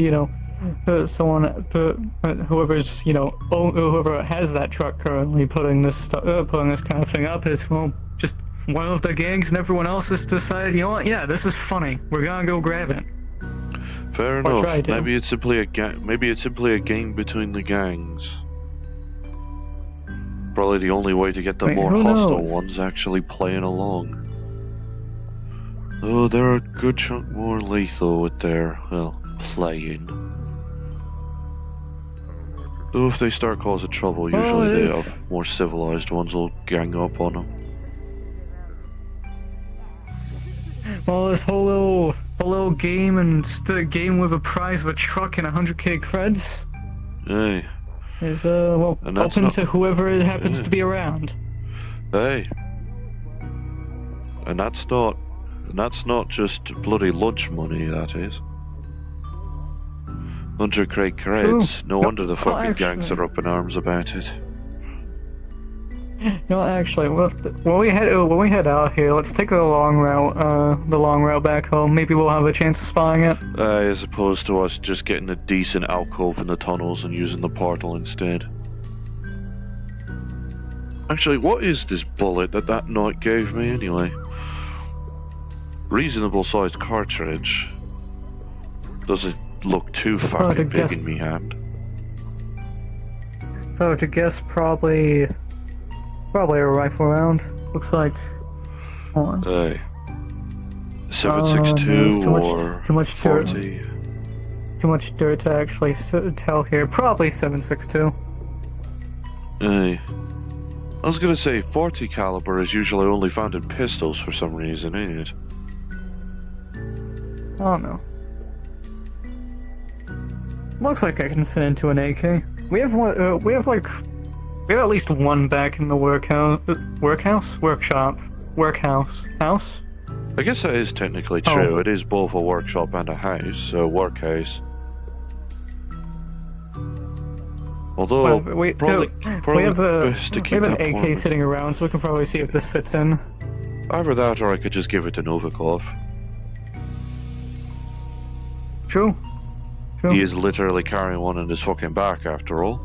S2: whoever's, whoever has that truck currently putting this kind of thing up, it's, well, just one of the gangs and everyone else has decided, you know what, yeah, this is funny, we're gonna go grab it.
S1: Fair
S2: Or
S1: enough.
S2: try to.
S1: Maybe it's simply a game between the gangs. Probably the only way to get the
S2: Wait,
S1: more
S2: who
S1: hostile
S2: knows?
S1: ones actually playing along. Though they're a good chunk more lethal with their, well, playing. Though if they start causing trouble,
S2: Well,
S1: usually
S2: it
S1: they
S2: is-
S1: have more civilized ones will gang up on them.
S2: Well, this whole little game and game with a prize of a truck and 100k creds
S1: Hey,
S2: is,
S1: And that's
S2: open
S1: not-
S2: to whoever happens
S1: Yeah.
S2: to be around.
S1: hey. And that's not just bloody lunch money, that is. 100 crate creds. No wonder the fucking gangs
S2: actually-
S1: are up in arms about it.
S2: No, actually, when we head out here, let's take the long route back home. Maybe we'll have a chance of spying it.
S1: As opposed to us just getting a decent alcove in the tunnels and using the portal instead. Actually, what is this bullet that knight gave me anyway? Reasonable sized cartridge. Doesn't look too fucking big
S2: guess-
S1: in me hand.
S2: If I were to guess, probably a rifle round. Looks like. Hold on.
S1: Hey. 7.62
S2: no,
S1: or
S2: too much dirt.
S1: 40.
S2: Too much dirt to actually tell here. Probably 7.62.
S1: Hey. I was gonna say 40 caliber is usually only found in pistols for some reason, ain't it?
S2: I don't know. Looks like I can fit into an AK. We have one. We have at least one back in the workhouse. House.
S1: I guess that is technically
S2: Oh.
S1: true. It is both a workshop and a house, a workhouse. Although,
S2: Well, we
S1: probably
S2: have
S1: best to
S2: we
S1: keep
S2: have an
S1: that
S2: AK
S1: one.
S2: sitting around, so we can probably see if this fits in.
S1: Either that, or I could just give it to Novikov.
S2: True. True.
S1: He is literally carrying one in his fucking back, after all.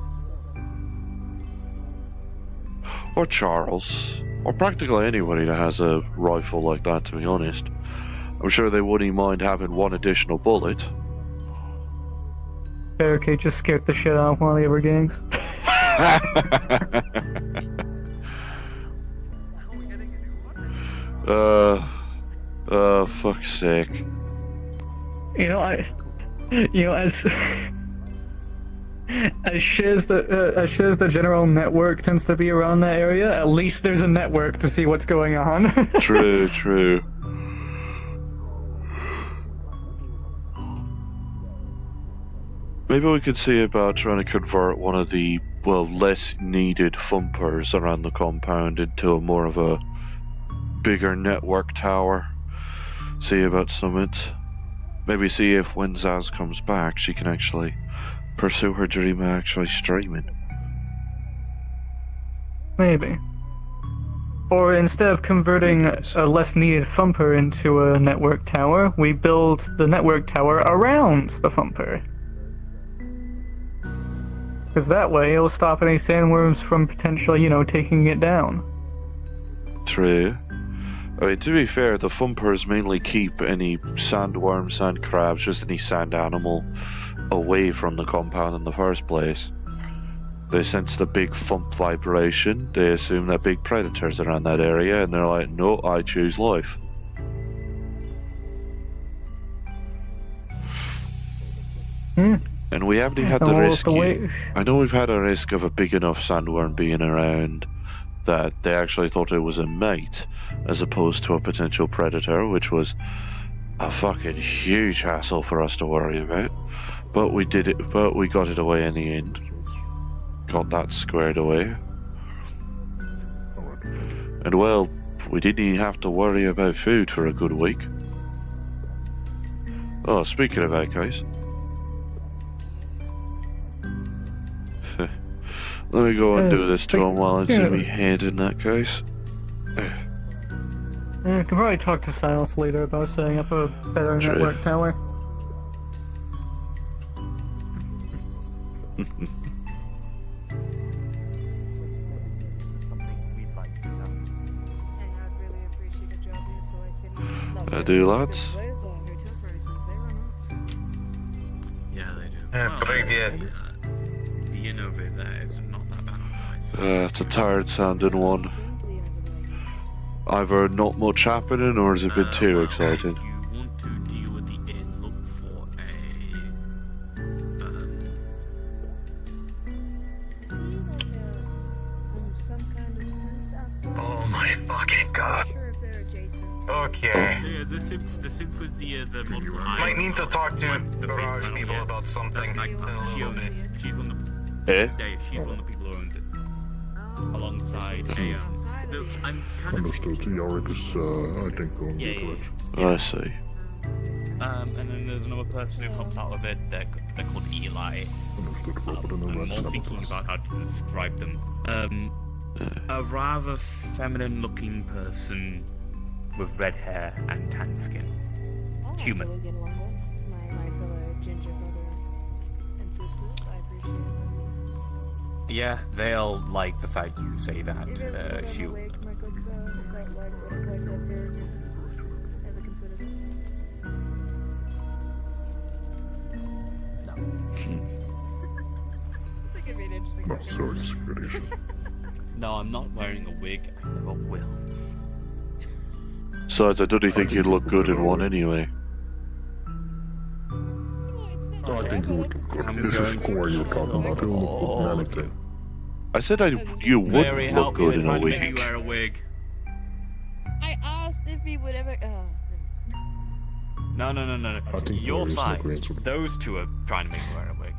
S1: Or Charles. Or practically anybody that has a rifle like that, to be honest. I'm sure they wouldn't mind having one additional bullet.
S2: Barricade just scared the shit out of one of the other gangs.
S1: Fuck's sake.
S2: As shit as the general network tends to be around that area, at least there's a network to see what's going on.
S1: True, true. Maybe we could see about trying to convert one of the, well, less needed thumpers around the compound into a more of a bigger network tower. See about Summit. Maybe see if when Zaz comes back, she can actually pursue her dream of actually streaming.
S2: Maybe. Or instead of converting a less needed thumper into a network tower, we build the network tower around the thumper. Because that way it'll stop any sandworms from potentially, taking it down.
S1: True. I mean, to be fair, the thumpers mainly keep any sandworms, sand crabs, just any sand animal away from the compound in the first place. They sense the big thump vibration, they assume that big predators are around that area, and they're like, no, I choose life. And we haven't had the risk yet. I know we've had a risk of a big enough sandworm being around that they actually thought it was a mate as opposed to a potential predator, which was a fucking huge hassle for us to worry about. But we got it away in the end. Got that squared away. And well, we didn't even have to worry about food for a good week. Oh, speaking of that, guys. Let me go and do this to him while it's in my head in that case.
S2: I can probably talk to Silas later about setting up a better network tower.
S1: Do lads?
S9: Yeah, they do.
S12: Привет.
S9: The inn over there is not that bad of a place.
S1: It's a tired sounding one. Either not much happening or has it been too exciting?
S9: If you want to deal with the inn, look for
S12: Oh my fucking god. Okay.
S9: Yeah, the synth with the multiple eyes.
S12: Might need to talk to
S9: the
S12: garage
S9: face
S12: people
S9: panel,
S12: about something.
S9: That's like, she owns it. She's one of the she's one of the people who owns it. Alongside I'm kind of
S10: Understood. Yorick is, I think, going
S9: yeah,
S10: to
S9: yeah,
S10: yeah.
S1: I see.
S3: And then there's another person who comes out of it. They're called Eli.
S10: Understood.
S3: I'm more thinking about how to describe them. A rather feminine-looking person with red hair and tan skin. Human. Yeah, they'll like the fact you say that. She.
S10: No, sorry, security issue.
S3: No, I'm not wearing a wig. I never will.
S1: Besides, I don't think you'd look good in one anyway.
S10: No, I think you would look good. This is core you're talking about. You look good in anything.
S1: I said you would look good in a wig.
S9: wear a wig.
S13: I asked if he would ever.
S3: No.
S10: I think
S3: You're
S10: there is no
S3: fine.
S10: great sort of-
S3: Those two are trying to make me wear a wig.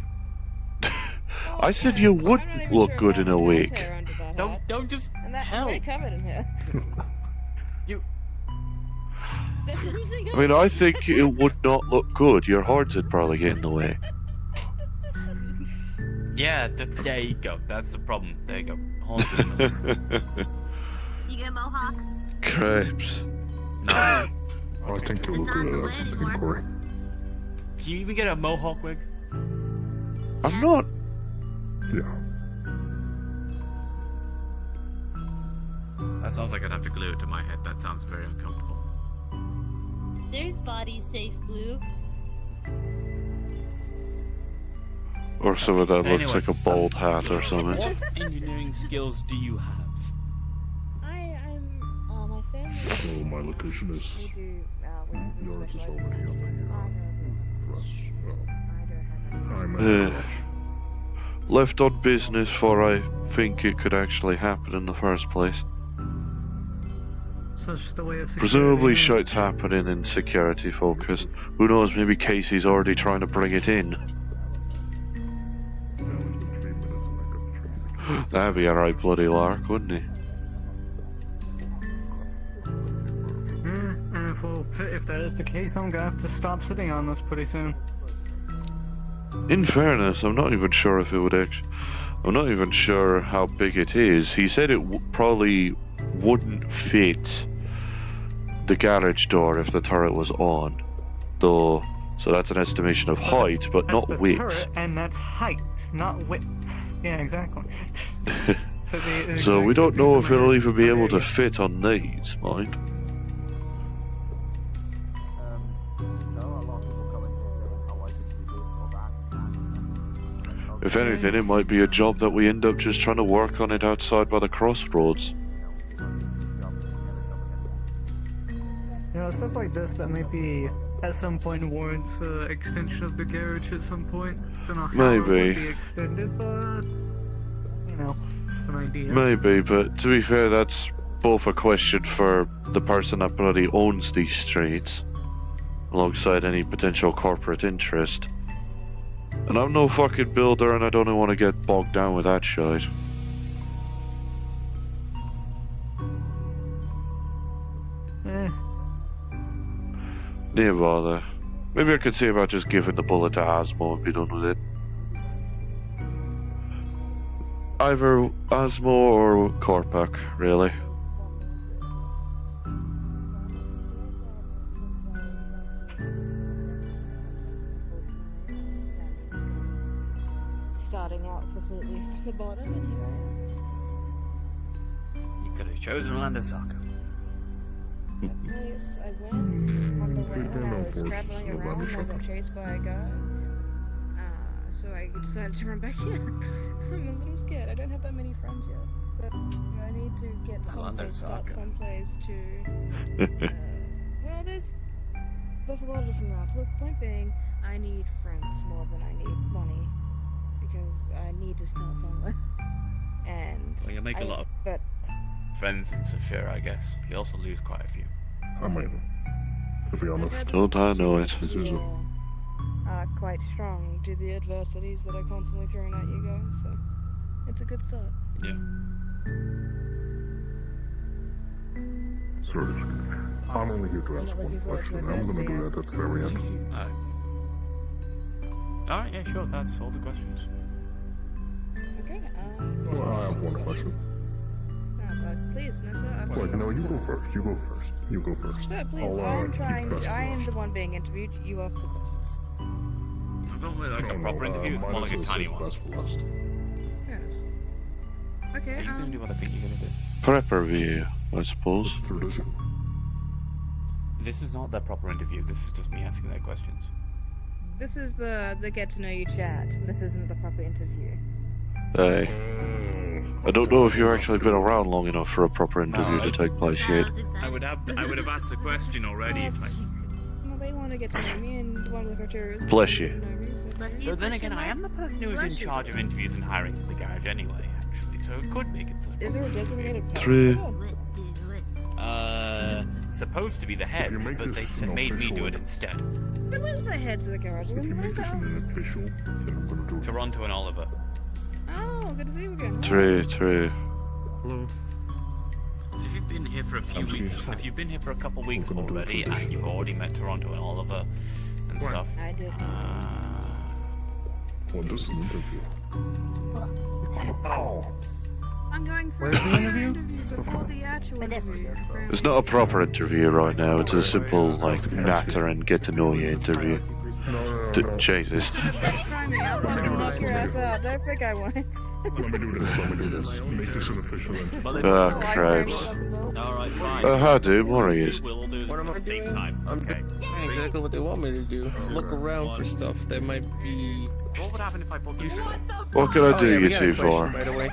S1: I said you wouldn't look good in a wig.
S3: Don't just
S13: And that's
S3: help.
S13: very covered in here.
S3: You.
S1: I mean, I think it would not look good. Your horns would probably get in the way.
S3: Yeah, there you go. That's the problem. There you go. Horns in the way.
S11: You get a mohawk?
S1: Crepes.
S3: No.
S10: I think you'll look good at that, Corey.
S3: Can you even get a mohawk wig?
S1: I'm not.
S10: Yeah.
S9: That sounds like I'd have to glue it to my head. That sounds very uncomfortable.
S11: There's body safe blue.
S1: Or some of that looks
S3: Anyway,
S1: like a bald hat or something.
S3: What engineering skills do you have?
S13: My family.
S10: So my location is.
S13: We do. We
S10: Yours is
S13: specialize
S10: already
S13: in-
S10: up here. Russ.
S13: I don't have
S10: I'm
S1: Uh,
S10: at the rush.
S1: Left on business for I think it could actually happen in the first place.
S2: So it's just a way of security.
S1: Presumably shit's happening in security focus. Who knows, maybe Casey's already trying to bring it in. That'd be a right bloody lark, wouldn't he?
S2: Yeah, and if that is the case, I'm gonna have to stop sitting on this pretty soon.
S1: In fairness, I'm not even sure if it would actually... I'm not even sure how big it is. He said it probably wouldn't fit the garage door if the turret was on. Though, so that's an estimation of height, but
S2: That's
S1: not
S2: the
S1: width.
S2: turret, and that's height, not width. Yeah, exactly.
S1: So we don't know if it'll even be able to
S2: Yeah.
S1: fit on these, mind. If anything, it might be a job that we end up just trying to work on it outside by the crossroads.
S2: You know, stuff like this that might be at some point warrants extension of the garage at some point. Don't know how it would
S1: Maybe.
S2: be extended, but you know, an idea.
S1: Maybe, but to be fair, that's both a question for the person that bloody owns these streets, alongside any potential corporate interest. And I'm no fucking builder, and I don't want to get bogged down with that shit.
S2: Eh,
S1: Near bother. Maybe I could see about just giving the bullet to Asmo and be done with it. Either Asmo or Korpak, really.
S13: starting out completely from the bottom, and here I am.
S3: You could have chosen Landasaka.
S13: That place I went on the way when I was traveling around. I got chased by a guy. So I decided to run back here. I'm a little scared. I don't have that many friends yet. But I need to get someplace to. Well, there's a lot of different routes. Look, point being, I need friends more than I need money. Because I need to start somewhere. And
S9: Well, you make a lot of
S13: but
S3: Friends in Saphira, I guess. You also lose quite a few.
S10: I mean, to be honest,
S1: Don't I know it?
S10: this is a
S13: quite strong to the adversities that are constantly thrown at you guys, so it's a good start.
S9: yeah.
S10: surge. I'm only here to ask one question. I'm gonna do that at the very end.
S3: Alright, yeah, sure, that's all the questions.
S13: Okay,
S10: Well, I have one question.
S13: please, no sir.
S10: Wait, no, you go first. You go first. You go first.
S13: Sir, please,
S10: I'll,
S13: I'm
S10: keep
S13: trying.
S10: best
S13: I am
S10: last.
S13: the one being interviewed. You ask the questions.
S3: It's not really like a proper interview, it's
S10: mine
S3: more like a
S10: is
S3: tiny
S10: safe
S3: one.
S10: best for last.
S13: Yes.
S3: Are
S13: Okay.
S3: you gonna do what I think you're gonna do?
S1: Prepper view, I suppose.
S10: Tradition.
S3: This is not the proper interview, this is just me asking their questions.
S13: This is the get to know you chat. This isn't the proper interview.
S1: Aye. I don't know if you've actually been around long enough for a proper interview to take place yet.
S9: I would have asked the question already if I.
S13: Well, they want to get to know me, and one of the criteria is
S1: Bless
S13: to
S1: you.
S13: get to know me, so-
S11: Bless you.
S3: But then again, I am the person who's in charge of interviews and hiring for the garage anyway, actually, so it could make it.
S13: Is there a designated person?
S1: True.
S13: for that?
S3: supposed to be the heads, but they made me do it instead.
S13: Who was the heads of the garage?
S10: If you make this an official, then I'm gonna do it.
S3: Toronto and Oliver.
S13: Oh, good to see you again.
S1: True.
S7: Hello.
S3: So if you've been here for a few weeks, if you've been here for a couple weeks already, and you've already met Toronto and Oliver and stuff.
S13: I did.
S10: What is an interview?
S13: I'm going for
S2: Where's the interview?
S13: before the actual interview.
S1: It's not a proper interview right now. It's a simple, like, natter and get to know you interview. Jesus.
S13: Try me, I'll fucking knock your ass out. Don't think I won't.
S10: Let me do this. Make this an official interview.
S1: Oh, cripes.
S9: Alright, fine.
S1: How do? What are you?
S9: We'll all do it
S6: What am
S9: at
S6: I
S9: the same
S6: doing?
S9: time.
S6: I'm
S9: Okay.
S6: doing exactly what they want me to do. Look around for stuff that might be
S3: What would happen if I pulled useful?
S1: What can I do
S6: yeah, we
S1: you
S6: got a
S1: two
S6: question,
S1: for?
S6: by the way.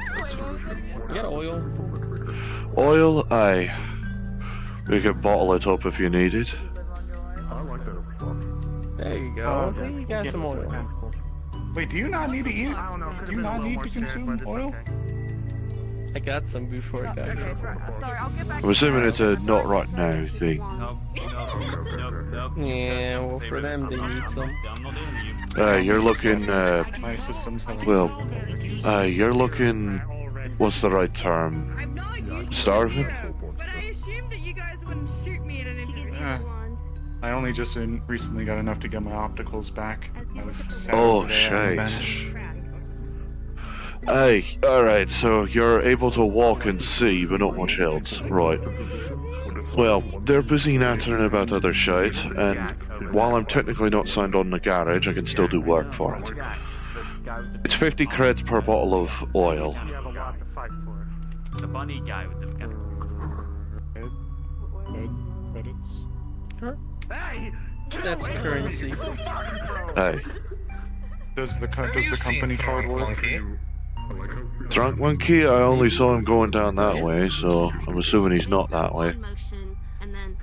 S6: You got oil?
S1: Oil? Aye. We can bottle it up if you need it.
S10: I like that.
S6: There you go.
S2: Oh,
S6: See, you got some oil.
S2: Wait, do you not need to eat? Do you not need to consume oil?
S6: I got some before I got here.
S13: Sorry, I'll get back.
S1: I'm assuming it's a not right now thing.
S9: Nope.
S6: Yeah, well, for them, they need some.
S9: I'm not doing you.
S1: You're looking,
S2: My system's having
S1: well, you're looking, what's the right term?
S13: I'm not used to
S1: Starving?
S13: zero, but I assumed that you guys wouldn't shoot me at an interview.
S2: I only just recently got enough to get my opticals back. I was sat
S1: Oh,
S2: over there on the
S1: shite.
S2: bench.
S1: Aye, alright, so you're able to walk and see, but not much else. Right. Well, they're busy nattering about other shite, and while I'm technically not signed on the garage, I can still do work for it. It's 50 creds per bottle of oil.
S3: The bunny guy with the
S2: Credits.
S6: That's currency.
S1: Hey,
S2: Does the company card work?
S1: Drunk Monkey, I only saw him going down that way, so I'm assuming he's not that way.
S11: Motion and then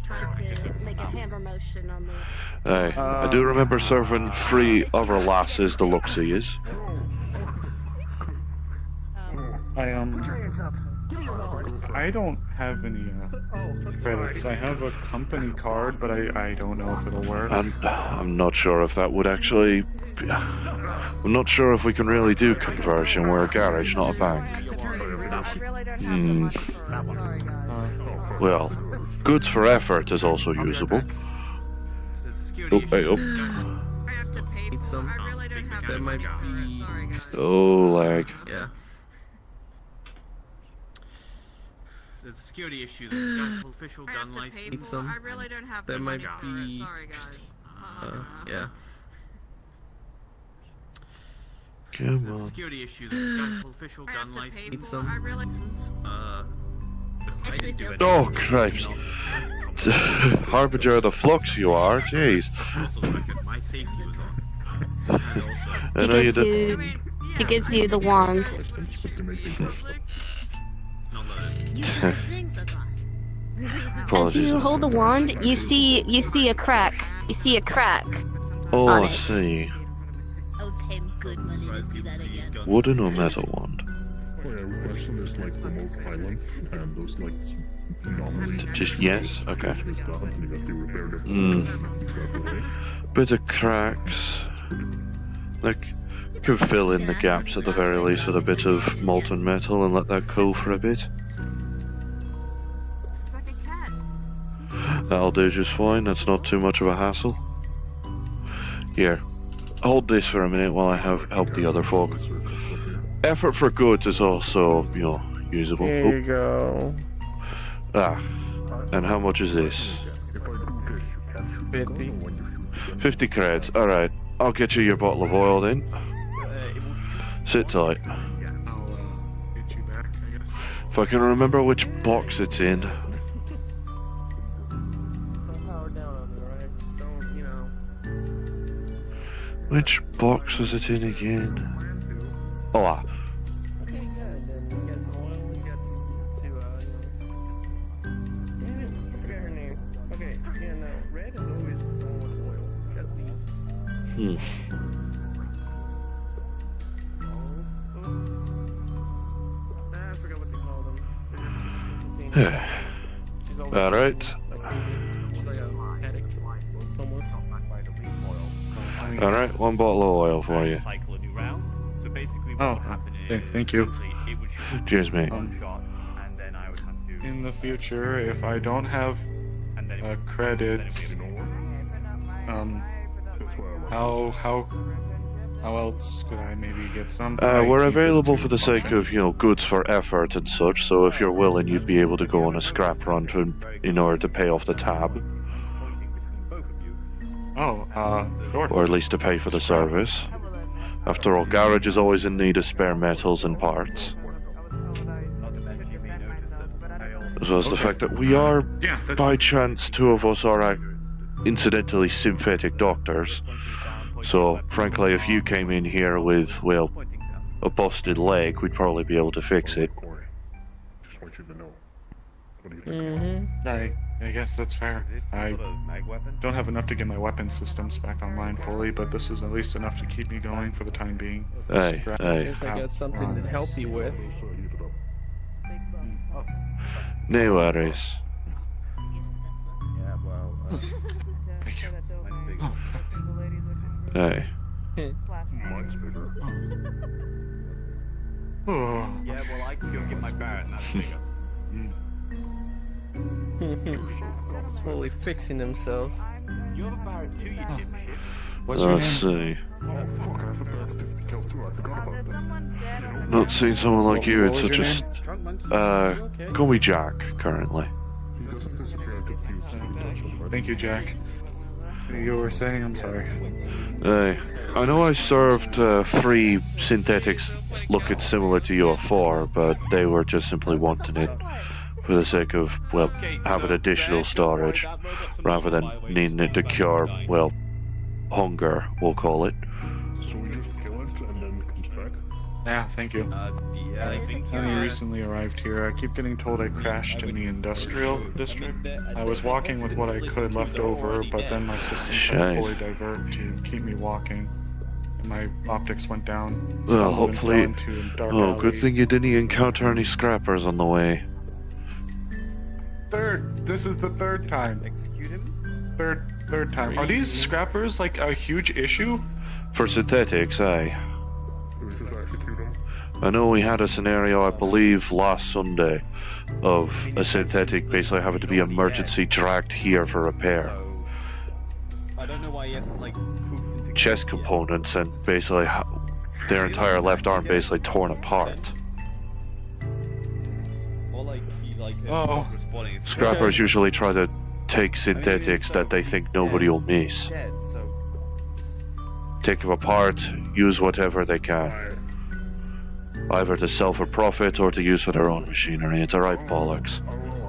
S11: tries to make a hammer motion on the.
S1: Hey, I do remember serving 3 other lasses the looks-y is.
S2: I don't have any credits. I have a company card, but I don't know if it'll work.
S1: I'm not sure if that would actually... I'm not sure if we can really do conversion. We're a garage, not a bank. Well, goods for effort is also usable. Oh, hey, oh.
S6: Need some. That might be.
S1: Oh, lag.
S6: Yeah.
S3: There's security issues with the official gun license.
S6: Need some.
S13: I really don't have
S6: That
S13: the
S6: might
S13: money for it.
S6: be.
S13: Sorry, guys.
S6: Yeah.
S1: Come
S3: There's
S1: on.
S3: security issues with the official gun license.
S6: Need some.
S3: I didn't do it.
S1: Oh, Christ. Harbinger of the flux you are, jeez.
S3: Also, the record, my safety was on. And also,
S1: I know you did.
S11: He gives you the wand.
S3: not loaded.
S11: As
S1: Apologies.
S11: you hold the wand, you see a crack. You see a crack.
S1: Oh,
S11: on
S1: I
S11: it.
S1: see.
S11: I would pay him good money to see that again.
S1: Wooden or metal wand?
S10: Oh yeah, reversion is like remote island, and those like normally.
S1: Just yes? Okay.
S10: You got to repair the
S1: Bit of cracks. Like, you can fill in the gaps at the very least with a bit of molten metal and let that cool for a bit.
S13: It's like a cat.
S1: That'll do just fine, that's not too much of a hassle. Here, hold this for a minute while I help the other folk. Effort for goods is also, usable.
S6: There you go.
S1: Ah, and how much is this?
S6: 50.
S1: 50 creds, alright. I'll get you your bottle of oil then. Sit tight.
S7: I'll get you back, I guess.
S1: If I can remember which box it's in.
S6: Power down on me, right? Don't,
S1: Which box was it in again? Oh,
S6: Okay, good. Then we got some oil. We got Damn it, I forgot her name. Okay, yeah, no. Red is always going with oil. Got these. I forgot what they call them.
S1: Alright.
S6: Just like a headache, almost.
S1: Alright, 1 bottle of oil for you.
S9: Cycle a new round. So basically, what
S7: Oh,
S9: would happen
S7: thank you.
S9: it would shoot
S1: Cheers, mate.
S9: one shot, and then I would have to.
S7: In the future, if I don't have
S9: And then
S7: credits, how else could I maybe get some?
S1: We're available for the sake of, goods for effort and such, so if you're willing, you'd be able to go on a scrap run in order to pay off the tab.
S7: Sure.
S1: Or at least to pay for the service. After all, garage is always in need of spare metals and parts. As well as the fact that we are, by chance, 2 of us are incidentally synthetic doctors. So, frankly, if you came in here with, well, a busted leg, we'd probably be able to fix it.
S7: I guess that's fair. I don't have enough to get my weapon systems back online fully, but this is at least enough to keep me going for the time being.
S1: Aye.
S6: Guess I got something to help you with.
S1: No worries.
S7: Thank you.
S1: Aye.
S7: Oh.
S9: Yeah, well, I can go get my Barrett, and that's bigger.
S6: Fully fixing themselves.
S9: You have a Barrett too, you dipshit.
S7: What's your
S1: Let's
S7: name?
S1: see. Not seeing someone like you,
S7: What
S1: it's
S7: was your
S1: just, call me Jack, currently.
S7: Thank you, Jack. You were saying, I'm sorry.
S1: I know I served 3 synthetics looking similar to your 4, but they were just simply wanting it for the sake of, well, having additional storage, rather than needing it to cure, well, hunger, we'll call it.
S10: So we just kill it and then it comes back?
S7: Yeah, thank you.
S9: Yeah, I think
S7: I only recently arrived here. I keep getting told I crashed in the industrial district. I was walking with what I could left over, but then my systems had fully divert to keep me walking. And my optics went down.
S1: Well,
S7: stumbled and
S1: hopefully...
S7: fell into a dark
S1: Oh, good
S7: alley.
S1: thing you didn't encounter any scrappers on the way.
S7: This is the 3rd time.
S9: execute him.
S7: Third time. Are these scrappers like a huge issue?
S1: For synthetics, aye.
S10: We just execute them?
S1: I know we had a scenario, I believe, last Sunday, of a synthetic basically having to be emergency dragged here for repair.
S9: I don't know why he hasn't, like, poofed into
S1: Chest components and basically their entire left arm basically torn apart.
S9: Or, like, he, like,
S7: Oh.
S9: responding.
S1: Scrappers usually try to take synthetics that they think nobody will miss.
S9: Dead, so...
S1: Take them apart, use whatever they can. Either to sell for profit or to use for their own machinery. It's a right bollocks.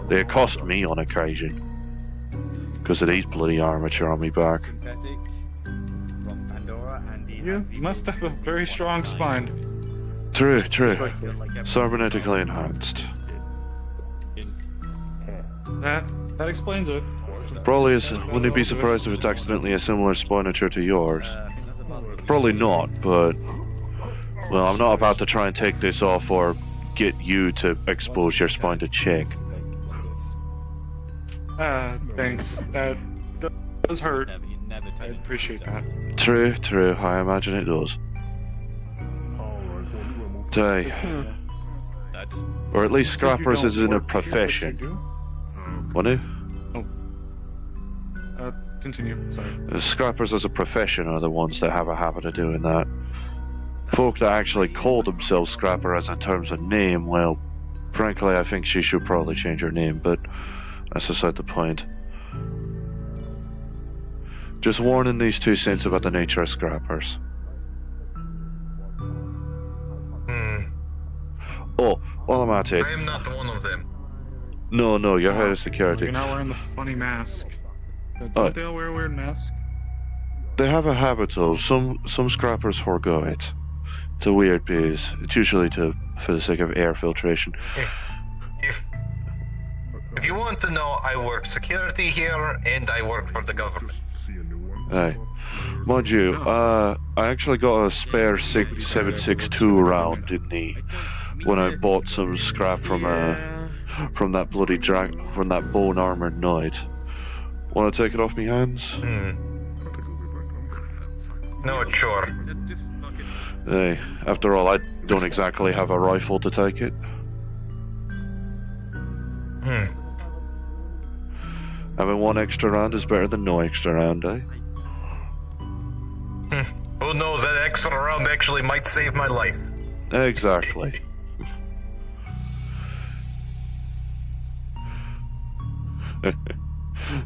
S1: They accost me on occasion. Because of these bloody armature on me back.
S9: Synthetic from Pandora, and he
S7: You must have a very strong spine.
S1: True. Cybernetically enhanced.
S7: That explains it.
S1: Probably is. Wouldn't you be surprised if it's accidentally a similar spinature to yours? Probably not, but... Well, I'm not about to try and take this off or get you to expose your spine to check.
S7: Thanks. That does hurt. I appreciate that.
S1: True. I imagine it does. Day. Or at least scrappers is in a profession. What do?
S7: Continue. Sorry.
S1: Scrappers as a profession are the ones that have a habit of doing that. Folk that actually call themselves scrapper as in terms of name, well, frankly, I think she should probably change her name, but that's aside the point. Just warning these 2 cents about the nature of scrappers. Oh, while I'm at it.
S12: I am not one of them.
S1: No, you're head of security.
S7: You're not wearing the funny mask. Don't they all wear a weird mask?
S1: They have a habit of, some scrappers forego it. It's a weird biz. It's usually for the sake of air filtration.
S12: If you want to know, I work security here and I work for the government.
S1: Aye. Mind you, I actually got a spare 7.62 round, didn't he? When I bought some scrap from from that bloody from that bone armored knight. Want to take it off me hands?
S12: No, sure.
S1: Hey, after all, I don't exactly have a rifle to take it. Having one extra round is better than no extra round, eh?
S12: Who knows, that extra round actually might save my life.
S1: Exactly.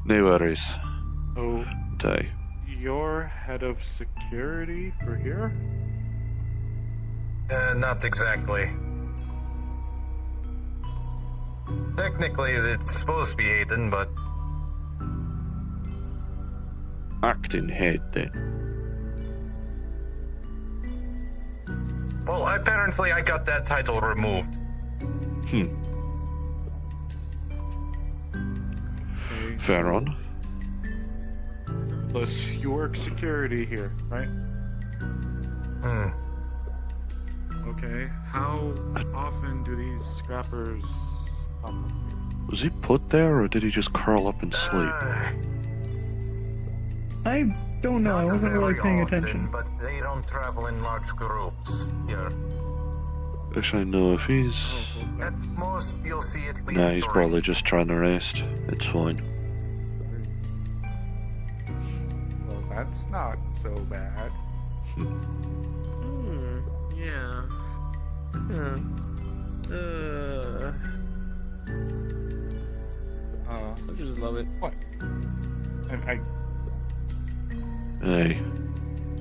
S1: No worries.
S7: Oh,
S1: Day.
S7: you're head of security for here?
S12: Not exactly. Technically, it's supposed to be Aiden, but...
S1: Acting head, then.
S12: Well, apparently I got that title removed.
S7: Okay,
S1: Fair on.
S7: Plus, you work security here, right? Okay, how often do these scrappers pop up here?
S1: Was he put there, or did he just curl up and sleep?
S2: I don't know. I wasn't really paying attention.
S12: But they don't travel in large groups here.
S1: Actually, no, if he's...
S12: At most, you'll see at least
S1: Nah, he's
S12: 3.
S1: probably just trying to rest. It's fine.
S7: Well, that's not so bad.
S6: Yeah. I just love it.
S7: What? I
S1: Hey.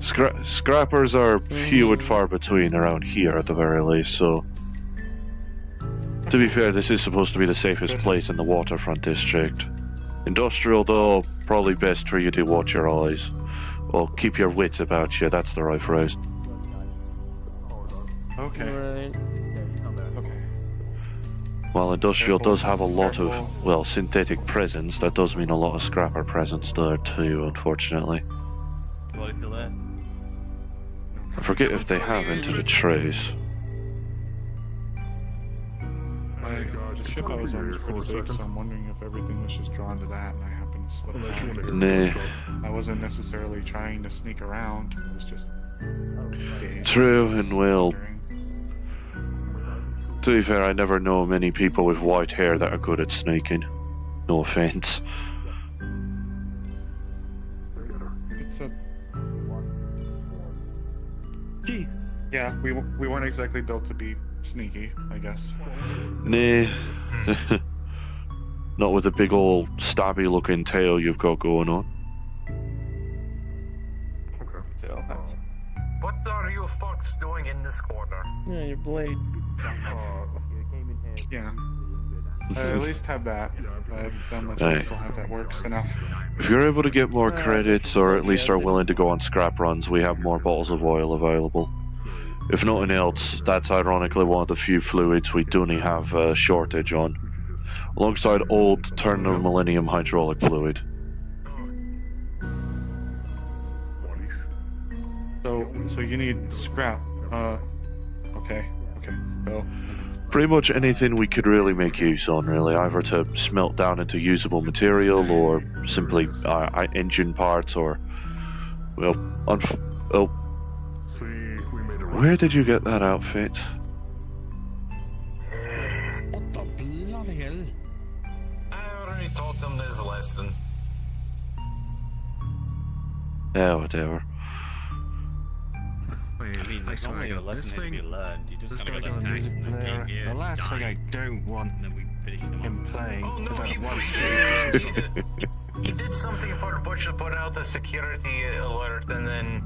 S1: Scrappers are few and far between around here at the very least, so... To be fair, this is supposed to be the safest place in the waterfront district. Industrial, though, probably best for you to watch your eyes. Or keep your wits about you, that's the right phrase.
S7: Okay.
S6: Right.
S7: Okay.
S1: While Industrial
S7: Careful,
S1: does have a lot
S7: careful.
S1: of, well, synthetic presence, that does mean a lot of scrapper presence there too, unfortunately.
S9: Body's still there.
S1: I forget if they have into the trays.
S7: The ship I was on was pretty big, so I'm wondering if everything was just drawn to that and I happened to slip by.
S1: Nah.
S7: I wasn't necessarily trying to sneak around, it was just...
S1: True, and well... To be fair, I never know many people with white hair that are good at sneaking. No offense.
S7: It's a...
S2: Jesus.
S7: Yeah, we weren't exactly built to be sneaky, I guess.
S1: Nah. Not with the big old stabby looking tail you've got going on.
S12: What are you fucks doing in this corner?
S6: Yeah, your blade.
S7: Yeah. At least have that. That much
S1: Hey.
S7: still have that works enough.
S1: If you're able to get more credits, or at least are willing to go on scrap runs, we have more bottles of oil available. If nothing else, that's ironically one of the few fluids we don't have a shortage on. Alongside old turn of millennium hydraulic fluid.
S7: So you need scrap. Okay. So,
S1: Pretty much anything we could really make use on, really, either to smelt down into usable material, or simply engine parts, or, well, where did you get that outfit?
S4: What the bloody hell?
S12: I already taught them this lesson.
S1: Yeah, whatever.
S9: I mean,
S4: I swear,
S9: normally a
S4: this
S9: lesson
S4: thing,
S9: had to be learned. You just
S4: this
S9: kind of
S4: guy
S9: got
S4: got
S9: the
S4: music
S9: tanks and
S4: player.
S9: came here,
S4: The last thing I
S9: died,
S4: don't want
S9: and then we finished them
S4: him
S9: off.
S4: playing
S12: Oh no,
S4: is
S12: he
S4: that one
S12: he did something for Butch to put out the security alert and then...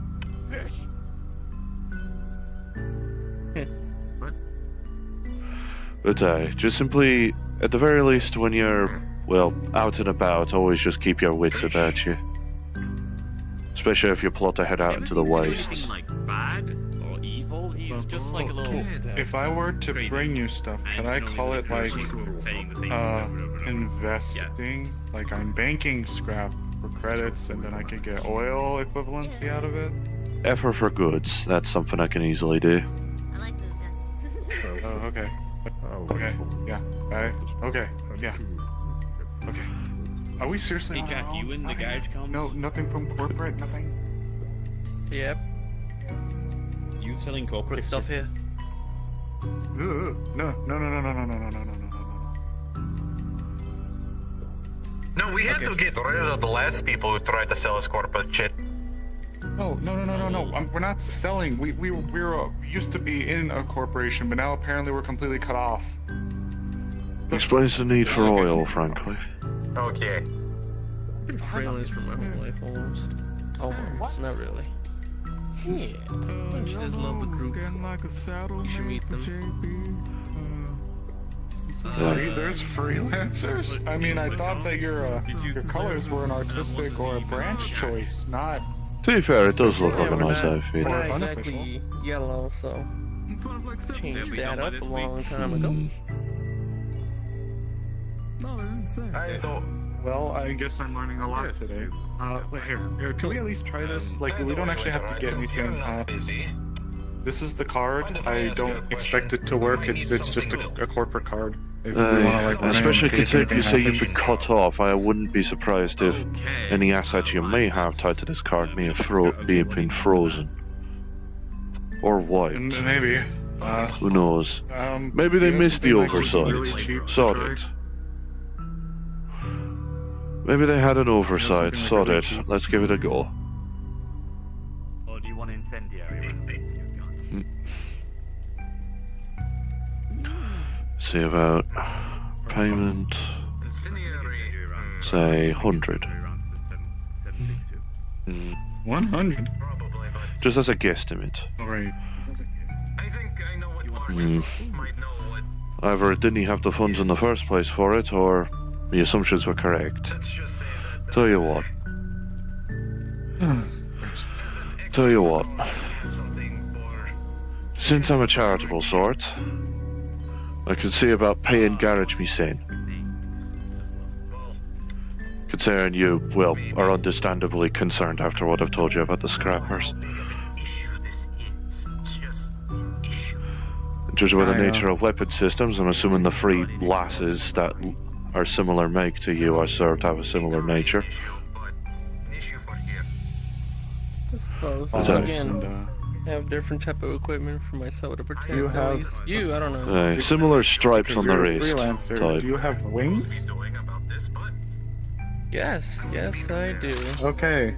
S1: But just simply, at the very least, when you're, well, out and about, always just keep your wits about you. Especially if you plot to head out into the wastes.
S3: Anything like bad or evil, he's just like a little.
S7: if I were to
S3: Crazy.
S7: bring you stuff, could I call it like
S3: saying the same things over and over.
S7: investing? Like I'm banking scrap for credits, and then I could get oil equivalency out of it.
S1: Effort for goods, that's something I can easily do.
S11: I like those guys.
S7: Oh, okay. Okay, yeah. Okay, yeah. Okay. Are we seriously
S9: Hey
S7: on
S9: Jack,
S7: our
S9: you
S7: own?
S9: in the garage comms?
S7: No, nothing from corporate, nothing?
S6: Yep.
S9: You selling corporate stuff here?
S7: No.
S12: No, we had
S6: Okay.
S12: to get rid of the last people who tried to sell us corporate shit.
S7: No. We're not selling. We used to be in a corporation, but now apparently we're completely cut off.
S1: Explains the need for oil, frankly.
S12: Okay.
S6: I've been freelance for my whole life almost. Almost, not really. Yeah. Don't you just love the group? You should meet them.
S7: There's freelancers? I mean, I thought that your colors were an artistic or a branch choice, not...
S1: To be fair, it does look like a
S6: we're
S1: nice
S6: not-
S1: outfit.
S6: We're not
S7: Unofficial.
S6: exactly yellow, so changed
S9: we
S6: that
S9: done by
S6: up
S9: this
S6: a
S9: week?
S6: long time ago.
S12: I don't.
S7: Well, I guess I'm learning a lot today. Wait, here, can we at least try this? Like, we don't actually have to get anything. This is the card. I don't expect it to work. It's just a corporate card. If you wanna, like, run in
S1: Especially
S7: and see if
S1: considering you say
S7: anything
S1: you've been
S7: happens.
S1: cut off, I wouldn't be surprised if any assets you may have tied to this card may have been frozen. Or wiped.
S7: Maybe.
S1: Who knows? Maybe they
S7: you have
S1: missed the
S7: something, like, just really
S1: oversight.
S7: cheap to
S1: Sod
S7: try?
S1: it. Maybe they had an oversight.
S7: something, like,
S1: Sod
S7: really
S1: it.
S7: cheap?
S1: Let's give it a go.
S3: Or do you want incendiary rounds?
S1: See about payment. Say 100.
S7: 100?
S1: Just as a guesstimate.
S7: Alright.
S1: Either didn't he have the funds in the first place for it, or the assumptions were correct. Tell you what. Since I'm a charitable sort, I can see about paying garage me sin. Considering you, well, are understandably concerned after what I've told you about the scrappers. Judging by the nature of weapon systems, I'm assuming the three lasses that are similar make to you are served have a similar nature.
S6: I suppose.
S1: Nice.
S6: Again, I have different type of equipment for myself to protect.
S7: You
S6: at
S7: have-
S6: least. You, I don't know.
S1: Similar stripes
S7: Because
S1: on the
S7: you're a
S1: wrist.
S7: freelancer.
S1: Type.
S7: Do you have wings?
S6: Yes, I do.
S7: Okay,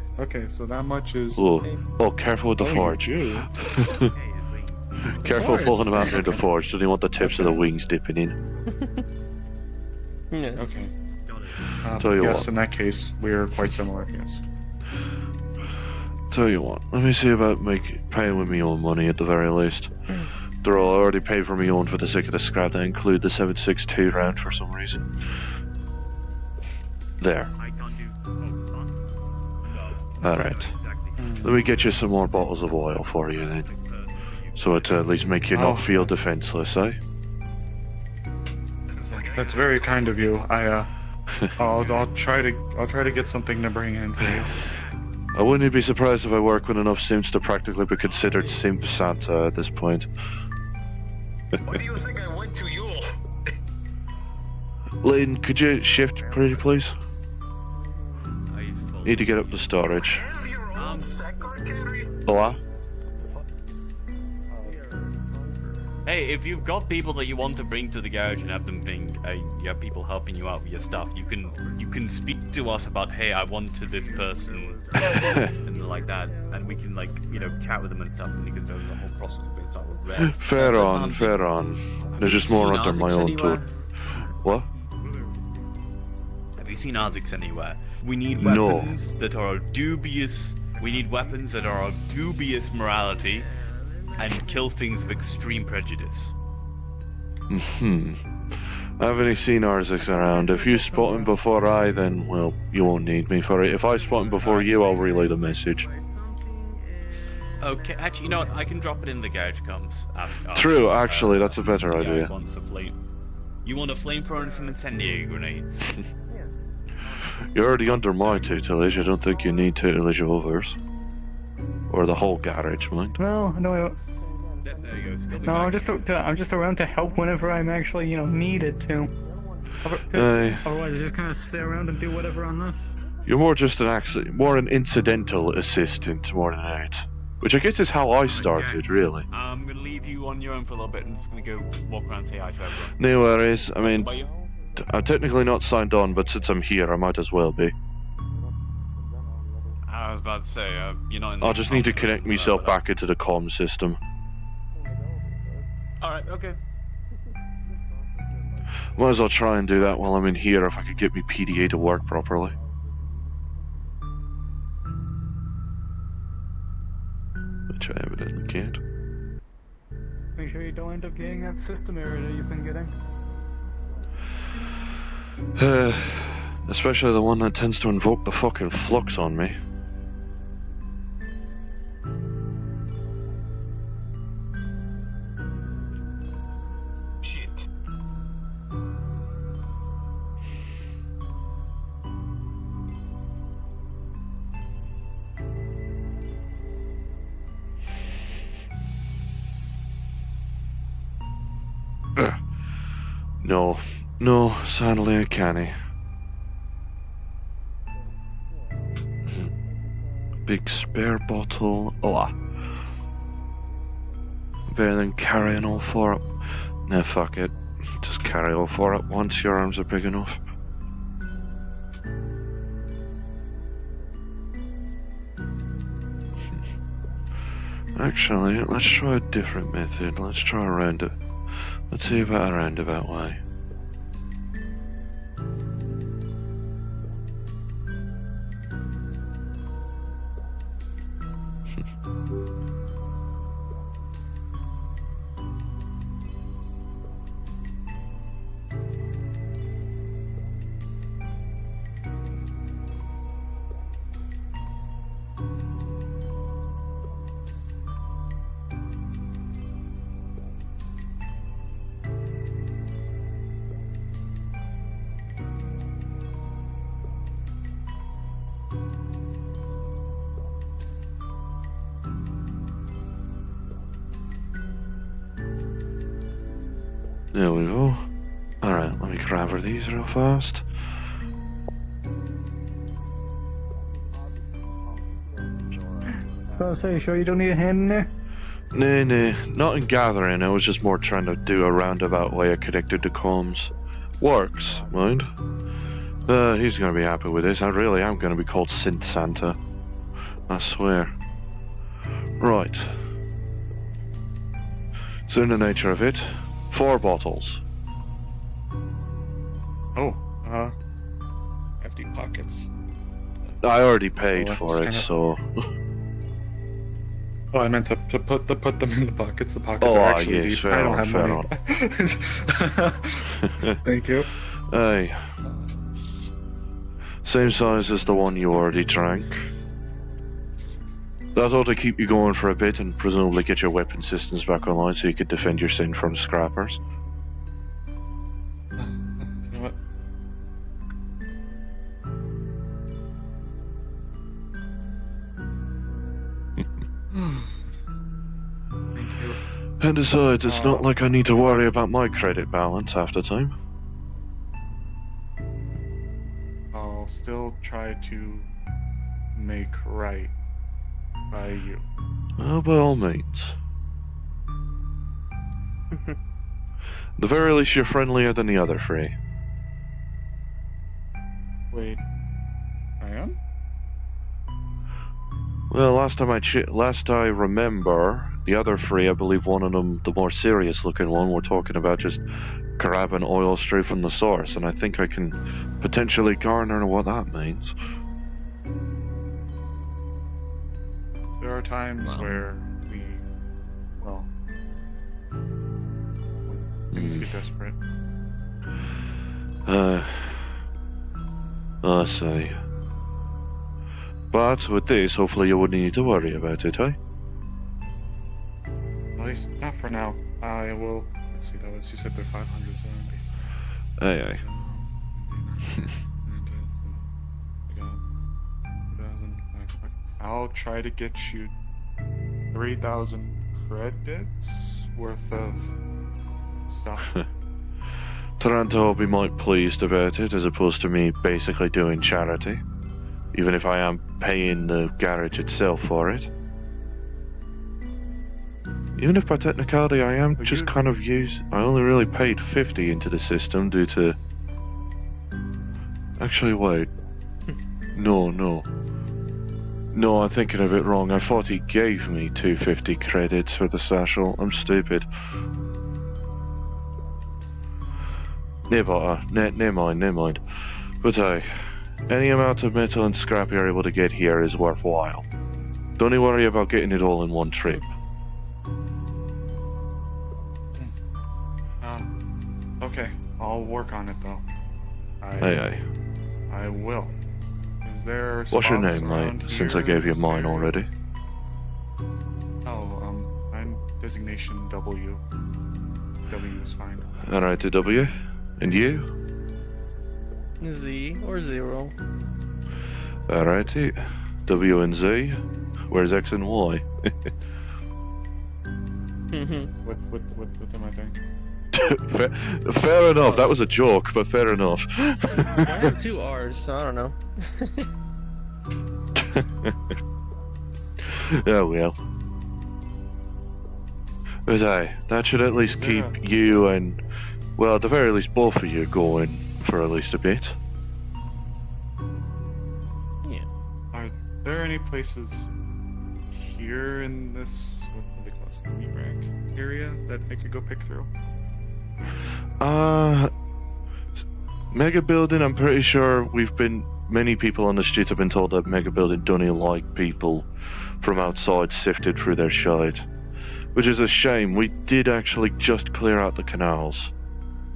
S7: so that much is...
S1: Oh, careful with the
S7: Oh, you
S1: forge.
S7: do?
S1: Careful
S6: Of course.
S1: pulling them out into the forge. Do they want the tips of the wings dipping in?
S6: Yes.
S7: Okay.
S1: Tell you
S7: yes,
S1: what.
S7: in that case, we're quite similar, yes.
S1: Tell you what. Let me see about paying with my own money at the very least. They're all already paid for my own for the sake of the scrap. They include the 7.62 round for some reason. There. Alright. Let me get you some more bottles of oil for you then. So it at least make you
S7: Oh.
S1: not feel defenseless, eh?
S7: That's very kind of you. I'll try to get something to bring in for you.
S1: I wouldn't be surprised if I work with enough Sims to practically be considered Simp Santa at this point.
S12: What do you think I went to you?
S1: Layden, could you shift pretty please? Need to get up the storage. What?
S3: Hey, if you've got people that you want to bring to the garage and have them think you have people helping you out with your stuff, you can speak to us about, hey, I want to this person and like that, and we can chat with them and stuff, and we can go through the whole process of it. Start with Red.
S1: Fair on. There's just more under my own too. What?
S3: Have you seen Azix anywhere? We need
S1: No.
S3: weapons that are of dubious. We need weapons that are of dubious morality, and kill things of extreme prejudice.
S1: I haven't seen Arzix around. If you spot him before I, then, well, you won't need me for it. If I spot him before you, I'll relay the message.
S3: Okay, actually, you know what? I can drop it in the garage comms.
S1: True, actually, that's a better
S3: the guy
S1: idea.
S3: wants a flame. You want a flamethrower and some incendiary grenades?
S1: You're already under my tutelage. I don't think you need tutelage of others. Or the whole garage, mind.
S2: Well, I know
S9: There he goes. He'll be
S2: No,
S9: back.
S2: I'm just around to help whenever I'm actually, needed to. Otherwise, I just kind of sit around and do whatever on this.
S1: You're more just more an incidental assistant more than it. Which I guess is how I started, really.
S3: I'm gonna leave you on your own for a little bit and just gonna go walk around and say hi to everyone.
S1: No worries. I mean,
S3: What about you?
S1: I'm technically not signed on, but since I'm here, I might as well be.
S3: I was about to say, you're not in the
S1: I'll just need to
S3: office,
S1: connect myself back into the comm system.
S3: Alright, okay.
S1: Might as well try and do that while I'm in here if I could get my PDA to work properly. Which I evidently can't.
S2: Make sure you don't end up getting that system error that you've been getting.
S1: Especially the one that tends to invoke the fucking flux on me.
S12: Shit.
S1: No, sadly I can't. Big spare bottle. Better than carrying all four up. Nah, fuck it. Just carry all four up once your arms are big enough. Actually, let's try a different method. Let's try a roundabout. Let's see about a roundabout way. There we go. Alright, let me grab her these real fast.
S2: I was gonna say, sure you don't need a hand in there?
S1: Nah, not in gathering. I was just more trying to do a roundabout way of connected to comms. Works, mind. He's gonna be happy with this. I really am gonna be called Synth Santa. I swear. Right. So in the nature of it, 4 bottles.
S7: Oh,
S14: Empty pockets.
S1: I already paid
S7: Oh,
S1: for it,
S7: kinda-
S1: so.
S7: Oh, I meant to put them in the pockets. The pockets
S1: Oh,
S7: are actually
S1: yes,
S7: deep.
S1: fair
S7: I don't
S1: on,
S7: have money. Thank you.
S1: Aye. Same size as the one you already drank. That ought to keep you going for a bit and presumably get your weapon systems back online so you could defend your sin from scrappers.
S7: You know what? Thank you.
S1: And besides, it's not like I need to worry about my credit balance half the time.
S7: I'll still try to make right by you.
S1: Well, by all means. The very least, you're friendlier than the other 3.
S7: Wait, I am?
S1: Well, last I remember, the other 3, I believe one of them, the more serious-looking one, we're talking about just grabbing oil straight from the source, and I think I can potentially garner what that means.
S7: There are times where we, when things get desperate.
S1: I see. But with this, hopefully you wouldn't need to worry about it, eh?
S7: At least not for now. I will. Let's see. That was, you said they're 500, so
S1: Aye, aye.
S7: I'll try to get you 3,000 credits worth of stuff.
S1: Toronto will be might pleased about it, as opposed to me basically doing charity. Even if I am paying the garage itself for it. Even if by technicality I am just kind of I only really paid 50 into the system due to... Actually, wait. No, I'm thinking of it wrong. I thought he gave me 250 credits for the satchel. I'm stupid. Never mind. But any amount of metal and scrap you're able to get here is worthwhile. Don't you worry about getting it all in one trip.
S7: Okay, I'll work on it though.
S1: Aye.
S7: I will. Is there
S1: What's your
S7: spots
S1: name,
S7: around
S1: mate? Since
S7: here
S1: I gave you
S7: in this
S1: mine
S7: area?
S1: already.
S7: Oh, I'm designation W. W is fine.
S1: Alright, to W. And you?
S6: Z or 0.
S1: Alrighty. W and Z. Where's X and Y?
S7: What am I thinking?
S1: fair enough, that was a joke, but fair enough.
S6: I have 2 R's, so I don't know.
S1: Oh well. But that should at least keep you and, well, at the very least both of you going for at least a bit.
S6: Yeah.
S7: Are there any places here in this, what do they call this, the meat rack area that I could go pick through?
S1: Mega Building, I'm pretty sure many people on the streets have been told that Mega Building don't like people from outside sifted through their shite. Which is a shame. We did actually just clear out the canals.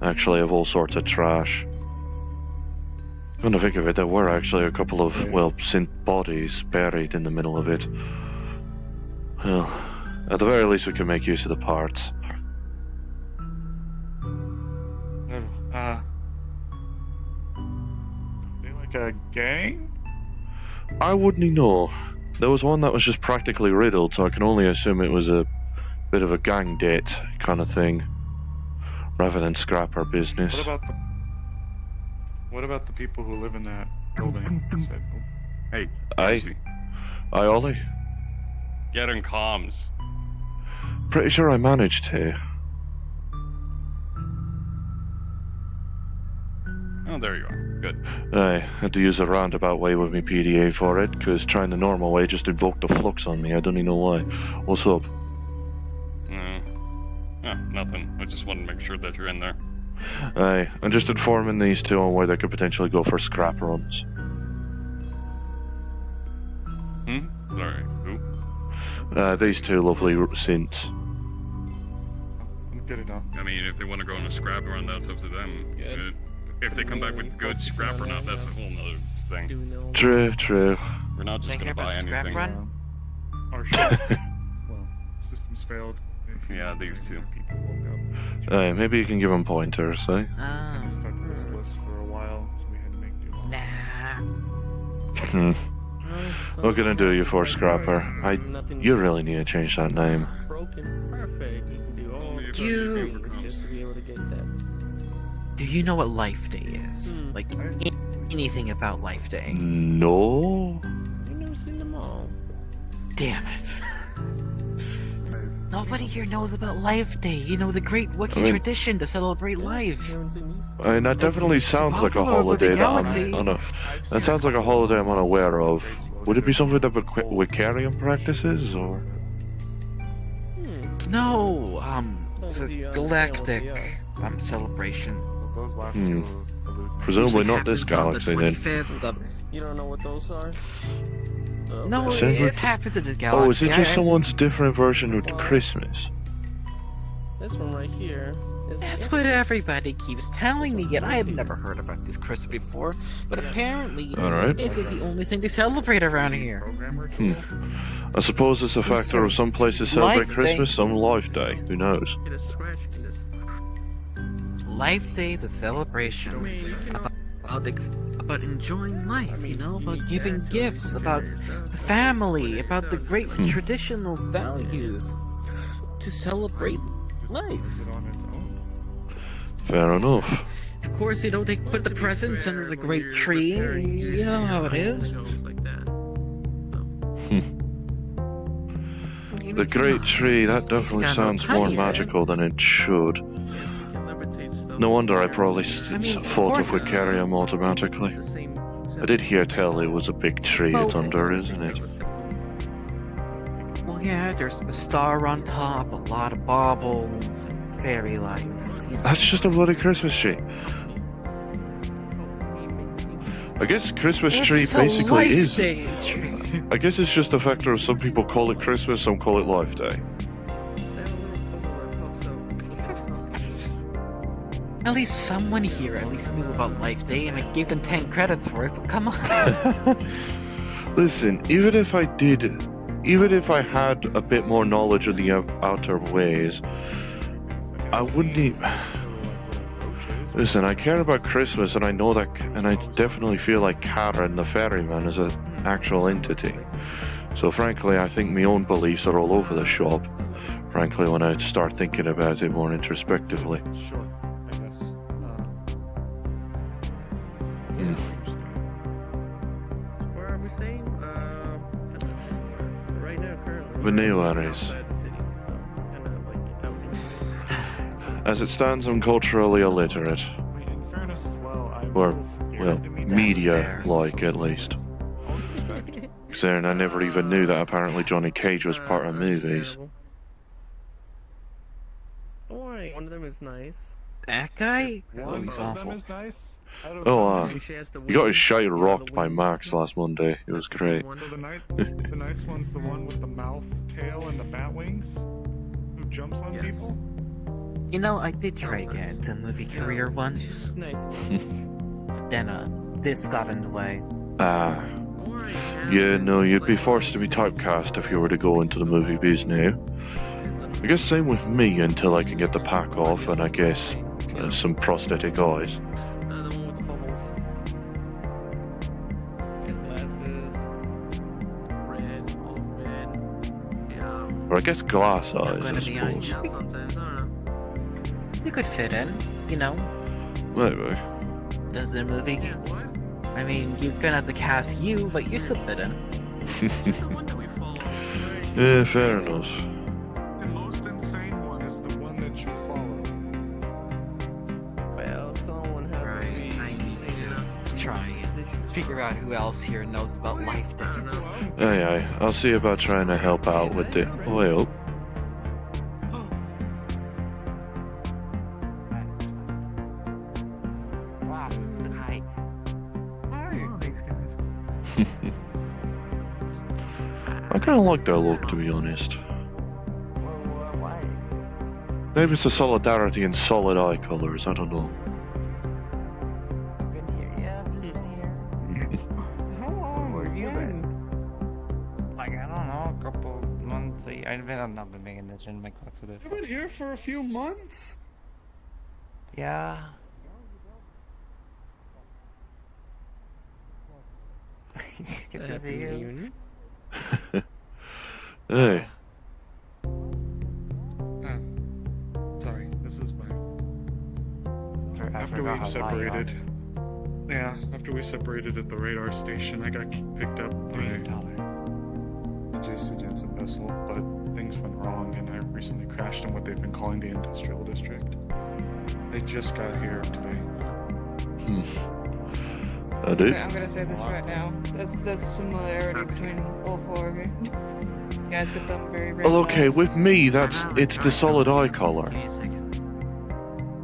S1: Actually, of all sorts of trash. Come to think of it, there were actually a couple of, synth bodies buried in the middle of it. Well, at the very least we can make use of the parts.
S7: They like a gang?
S1: I wouldn't know. There was one that was just practically riddled, so I can only assume it was a bit of a gang debt kind of thing, rather than scrapper business.
S7: What about the people who live in that building?
S3: Hey,
S1: Aye, Ollie.
S8: Get in comms.
S1: Pretty sure I managed to.
S8: Oh, there you are. Good.
S1: I had to use a roundabout way with me PDA for it, because trying the normal way just invoked the flux on me. I don't even know why. What's up?
S8: Nothing. I just wanted to make sure that you're in there.
S1: Aye, I'm just informing these two on where they could potentially go for scrap runs.
S8: Sorry, who?
S1: These two lovely synths.
S7: Get it done.
S3: I mean, if they want to go on a scrap run, that's up to them. If they come back with good scrap or not, that's a whole nother thing.
S1: True.
S3: We're not just gonna buy anything.
S7: Our ship, well, systems failed.
S3: Yeah, these two.
S7: People woke up.
S1: Aye, maybe you can give them pointers, eh?
S7: Kind of stuck to this list for a while, so we had to make do.
S1: What can I do you for, Scrapper? You really need to change that name.
S6: Broken, perfect. You can do all
S15: You...
S6: just to be able to get that.
S15: Do you know what Life Day is? Like, anything about Life Day?
S1: No?
S6: You've never seen them all.
S15: Damn it. Nobody here knows about Life Day. You know, the great Wiccan tradition to celebrate life.
S1: I mean, that definitely sounds like a holiday that sounds like a holiday I'm unaware of. Would it be something that Wicarium practices, or?
S15: No, it's a galactic celebration.
S1: Presumably not this galaxy, then.
S6: You don't know what those are?
S15: No, it happens in the galaxy.
S1: Oh, is it just someone's different version of Christmas?
S6: This one right here.
S15: That's what everybody keeps telling me, yet I have never heard about this Christmas before. But apparently, this is the only thing they celebrate around here.
S1: I suppose it's a factor of some places celebrate Christmas, some Life Day. Who knows?
S15: Life Day is a celebration about enjoying life, you know, about giving gifts, about family, about the great traditional values. to celebrate life.
S1: Fair enough.
S15: Of course, they put the presents under the great tree. You know how it is.
S1: The great tree, that definitely sounds more magical than it should. No wonder I probably thought it would carry him automatically. I did hear tell it was a big tree it's under, isn't it?
S15: Well, yeah, there's a star on top, a lot of baubles, and fairy lights.
S1: That's just a bloody Christmas tree. I guess Christmas tree basically is. I guess it's just a factor of some people call it Christmas, some call it Life Day.
S15: At least someone here at least knew about Life Day, and I gave them 10 credits for it, but come on.
S1: Listen, even if I had a bit more knowledge of the outer ways, I wouldn't even... Listen, I care about Christmas, and I know that, and I definitely feel like Karen, the ferryman, is an actual entity. So frankly, I think my own beliefs are all over the shop, frankly, when I start thinking about it more introspectively.
S7: Sure, I guess.
S6: Where are we staying? Right now, currently.
S1: Venewares. As it stands, I'm culturally illiterate.
S7: In fairness as well,
S1: Or, well, media-like at least. Considering I never even knew that apparently Johnny Cage was part of movies.
S6: Don't worry, one of them is nice.
S15: That guy?
S7: One
S15: He's
S7: of
S15: awful.
S7: them is nice.
S1: Oh, he got his shite rocked by Max last Monday. It was great.
S7: So the nice one's the one with the mouth, tail, and the bat wings, who jumps on people.
S15: You know, I did try to get into movie career once.
S6: Nice.
S15: But then, this got in the way.
S1: Ah. Yeah, no, you'd be forced to be typecast if you were to go into the movie biz now. I guess same with me until I can get the pack off and I guess some prosthetic eyes.
S6: The one with the bubbles. His glasses. Red, all red. Yeah.
S1: Or I guess glass eyes, I
S15: gonna be honest.
S1: suppose.
S6: Sometimes, I don't know.
S15: You could fit in, you know.
S1: Maybe.
S15: Does the movie? I mean, you're gonna have to cast you, but you still fit in.
S1: Yeah, fair enough.
S7: The most insane one is the one that you follow.
S6: Well, someone has to be
S15: I need
S6: insane enough
S15: to try and figure out who else here knows about Life Day.
S1: Aye, aye. I'll see about trying to help out with the... Well... I kind of like their look, to be honest. Maybe it's a solidarity in solid eye colors, I don't know.
S16: How long have you been? Like, I don't know, a couple months. I've not been paying attention to my clocks a bit.
S14: You've been here for a few months?
S16: Yeah. Good to see you.
S1: Hey.
S7: Sorry, this is my...
S16: I
S7: After
S16: forgot
S7: we
S16: how
S7: separated... Yeah, after we separated at the radar station, I got picked up by a JC Jensen vessel, but things went wrong and I recently crashed in what they've been calling the industrial district. They just got here today.
S1: I do?
S13: I'm gonna say this right now. There's a similarity between all four of you. You guys get them very, very
S1: Well, okay,
S13: close.
S1: with me, it's the solid eye color.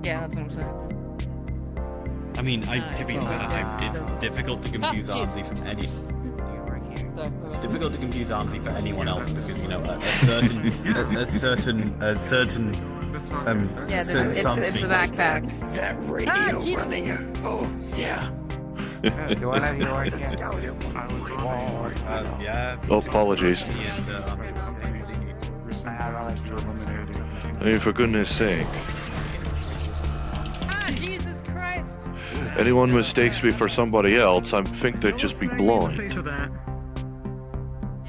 S13: Yeah, that's what I'm saying.
S3: I mean, to be fair, it's difficult to confuse Armsy from any. It's difficult to confuse Armsy for anyone else because, you know, a certain
S13: Yeah,
S3: certain
S13: it's the backpack.
S10: That radio running. Oh, yeah.
S16: Do one of you work here?
S3: yeah.
S1: Oh, apologies.
S16: I have to eliminate it.
S1: I mean, for goodness sake.
S13: Ah, Jesus Christ!
S1: Anyone mistakes me for somebody else, I think they'd just be blind.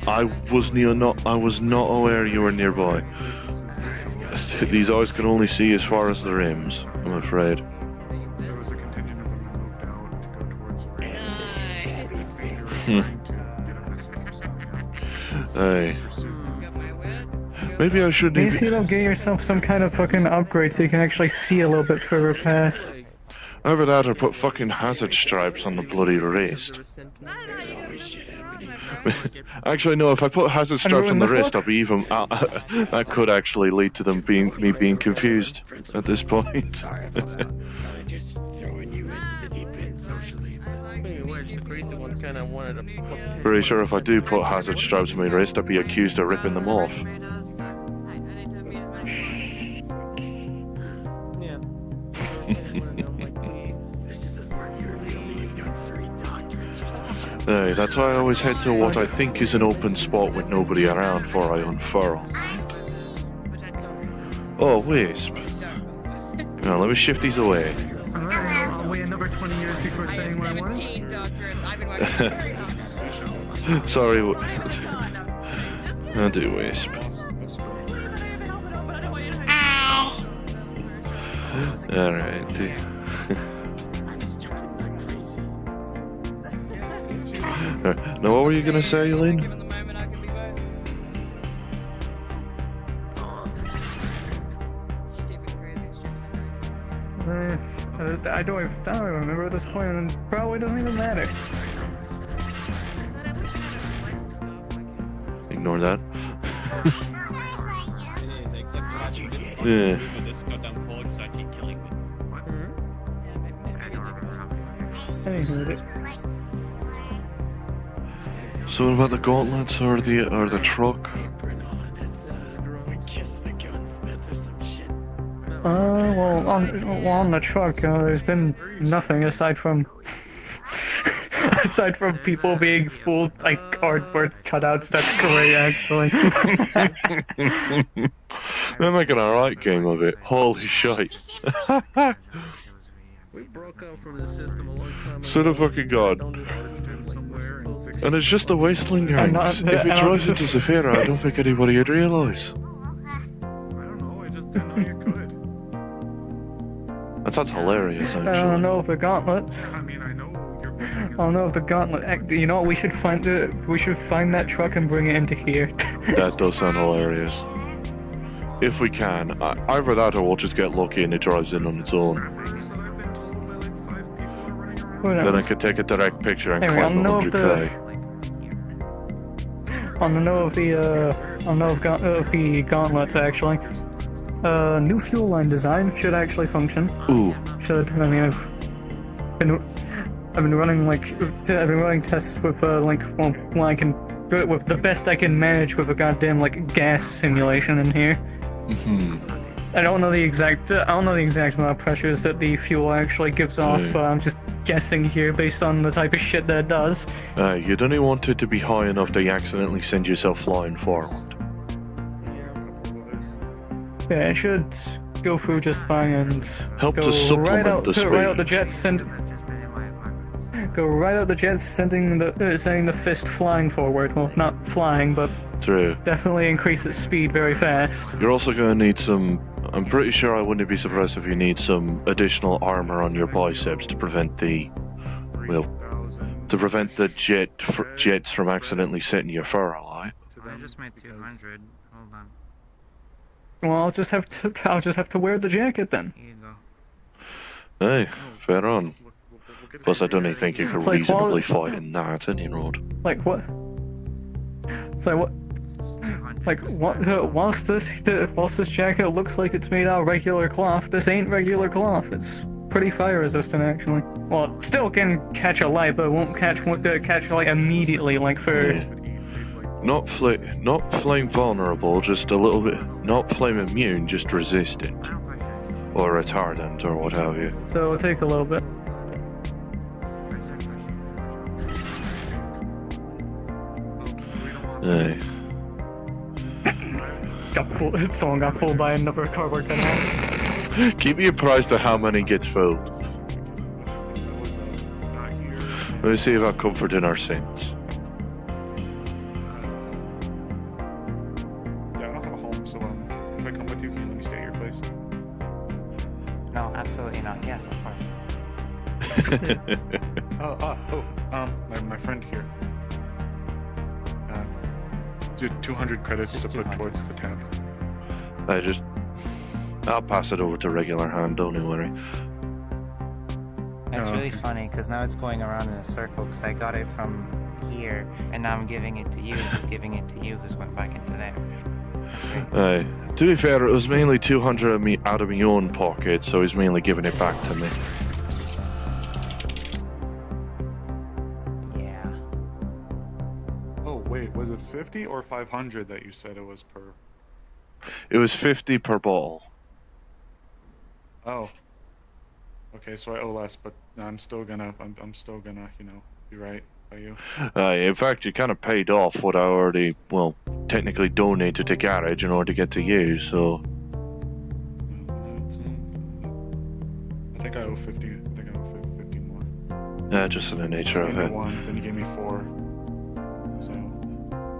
S1: I was not aware you were nearby. These eyes can only see as far as the rims, I'm afraid.
S7: There was a contingent of them that moved out to go towards the ring.
S1: Hey. Maybe I shouldn't
S2: Maybe
S1: even...
S2: you don't get yourself some kind of fucking upgrade so you can actually see a little bit further past.
S1: Either that or put fucking hazard stripes on the bloody wrist. Actually, no, if I put hazard stripes on the wrist, I'll be even... that could actually lead to them being confused at this point.
S10: Just throwing you into the deep end socially.
S6: The crazy one kind of wanted to.
S1: Pretty sure if I do put hazard stripes on my wrist, I'd be accused of ripping them off. Hey, that's why I always head to what I think is an open spot with nobody around before I unfurl. Oh, Wisp. Now, let me shift these away.
S2: Alright, I'll wait another 20 years before saying what I wanted.
S1: Sorry, I'll do Wisp. Alright. Now, what were you gonna say, Lynn?
S2: I don't remember at this point, and probably doesn't even matter.
S1: Ignore that. Yeah.
S2: I heard it.
S1: So what about the gauntlets or the truck?
S2: Well, on the truck, there's been nothing aside from people being fooled like cardboard cutouts. That's great, actually.
S1: They're making a right game of it. Holy shite.
S6: We broke out from the system a long time ago.
S1: So the fucking god. And it's just the Wasteland gangs. If it drives into Zafira, I don't think anybody would realise. That sounds hilarious, actually.
S2: I don't know if the gauntlets. I don't know if the gauntlet. You know what? We should find that truck and bring it into here.
S1: That does sound hilarious. If we can, either that or we'll just get lucky and it drives in on its own. Then I could take a direct picture and
S2: Anyway,
S1: claim 100k.
S2: I don't know of the gauntlets actually. New fuel line design should actually function.
S1: Ooh.
S2: Should. I mean, I've been running tests with I can do it with the best I can manage with a goddamn gas simulation in here. I don't know the exact amount of pressures that the fuel actually gives off, but I'm just guessing here based on the type of shit that it does.
S1: You'd only want it to be high enough that you accidentally send yourself flying forward.
S2: Yeah, it should go through just fine and
S1: help
S2: go
S1: to supplement the speed.
S2: Right out the jets, go right out the jets, sending the fist flying forward. Well, not flying, but
S1: true.
S2: Definitely increase its speed very fast.
S1: You're also going to need some. I'm pretty sure I wouldn't be surprised if you need some additional armor on your biceps to prevent the jets from accidentally setting your fur alight.
S16: I just made 200. Hold on.
S2: Well, I'll just have to wear the jacket then.
S16: Here you go.
S1: Hey, fair on. Plus, I don't even think you could reasonably fight in that any road.
S2: Like what? So what? Like what? Whilst this jacket looks like it's made out of regular cloth, this ain't regular cloth. It's pretty fire resistant actually. Well, it still can catch a light, but it won't catch light immediately like for.
S1: Yeah. Not flame vulnerable, just a little bit. Not flame immune, just resistant. Or retardant, or what have you.
S2: So it'll take a little bit.
S1: Hey.
S2: Someone got fooled by another cardboard cutout.
S1: Keep me apprised of how many gets fooled. Let me see if I'm comforting our saints.
S7: Yeah, I don't have a home, so if I come with you, can you let me stay here? My friend here. Do 200 credits to put towards the tab.
S1: I'll pass it over to regular hand, don't you worry.
S16: It's really funny because now it's going around in a circle because I got it from here and now I'm giving it to you who's giving it to you who's went back into there.
S1: To be fair, it was mainly 200 of me out of my own pocket, so he's mainly giving it back to me.
S16: Yeah.
S7: Oh wait, was it 50 or 500 that you said it was per?
S1: It was 50 per bottle.
S7: Oh. Okay, so I owe less, but I'm still gonna, you know, be right by you.
S1: In fact, you kind of paid off what I already, well, technically donated to garage in order to get to you, so...
S7: I think I owe 50, I think I owe 50 more.
S1: Just in the nature of it.
S7: One, then you gave me 4. So...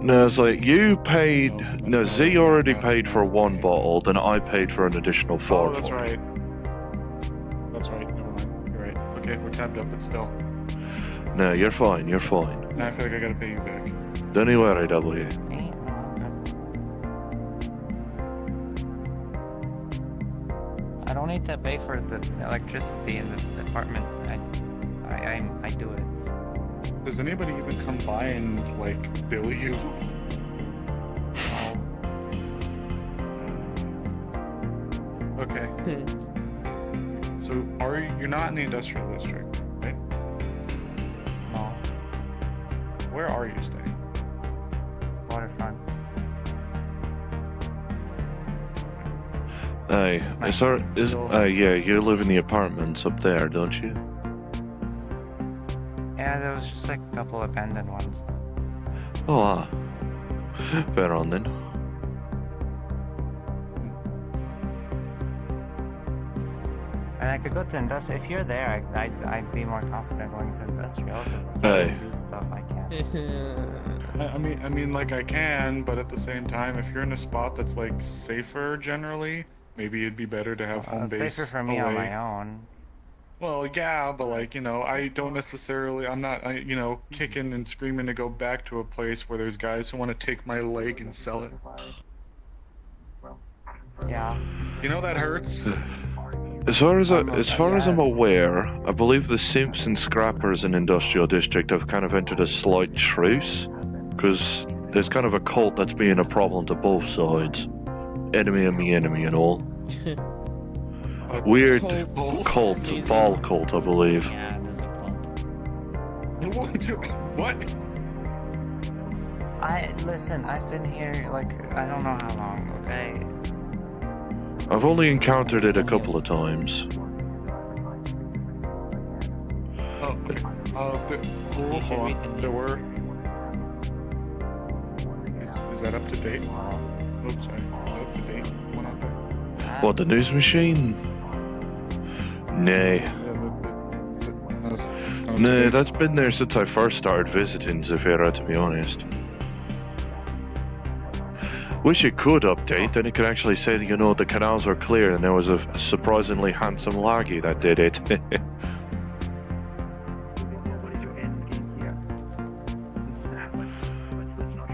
S1: No, it's like, you paid... No, Z already paid for 1 bottle, then I paid for an additional 4.
S7: Oh, that's right. That's right, never mind. You're right. Okay, we're tabbed up, but still.
S1: No, you're fine, you're fine.
S7: Now I feel like I gotta pay you back.
S1: Don't you worry, W.
S16: I don't need to pay for the electricity in the apartment. I do it.
S7: Does anybody even come by and, like, bill you? Okay. So, you're not in the industrial district, right?
S16: No.
S7: Where are you staying?
S16: Waterfront.
S1: Yeah, you live in the apartments up there, don't you?
S16: Yeah, there was just like a couple abandoned ones.
S1: Oh, fair on then.
S16: And I could go to industrial. If you're there, I'd be more confident going to industrial because I can do stuff I can't.
S7: I mean, like I can, but at the same time, if you're in a spot that's like safer generally, maybe it'd be better to have home base.
S16: It's safer for me on my own.
S7: Well, yeah, but like, you know, I don't necessarily, I'm not, you know, kicking and screaming to go back to a place where there's guys who want to take my leg and sell it.
S16: Yeah.
S7: You know that hurts.
S1: As far as I'm aware, I believe the synths and scrappers in Industrial District have kind of entered a slight truce, because there's kind of a cult that's being a problem to both sides. Enemy of me enemy and all. Weird cult, ball cult, I believe.
S16: Yeah, there's a cult.
S7: What?
S16: Listen, I've been here, like, I don't know how long, okay?
S1: I've only encountered it a couple of times.
S7: Oh, okay. Hold on. There were... Is that up to date? Oops, sorry. Is that up to date? One out there?
S1: What, the news machine? Nay. Nah, that's been there since I first started visiting Zafira, to be honest. Wish it could update, then it could actually say that, you know, the canals are clear and there was a surprisingly handsome laggy that did it.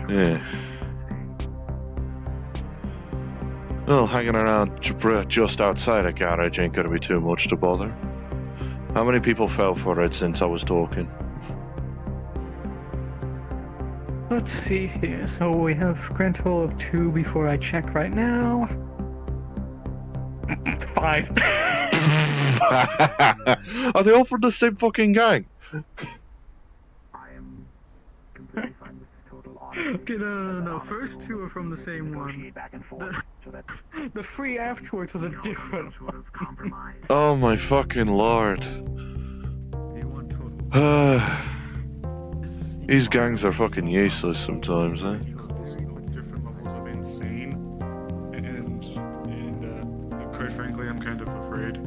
S1: Yeah. Well, hanging around just outside a garage ain't gonna be too much to bother. How many people fell for it since I was talking?
S2: Let's see here. So we have grand total of 2 before I check right now. 5.
S1: Are they all from the same fucking gang?
S2: Okay, no. First 2 are from the same one. The 3 afterwards was a different one.
S1: Oh my fucking lord. These gangs are fucking useless sometimes, eh?
S7: Different levels of insane, and quite frankly, I'm kind of afraid.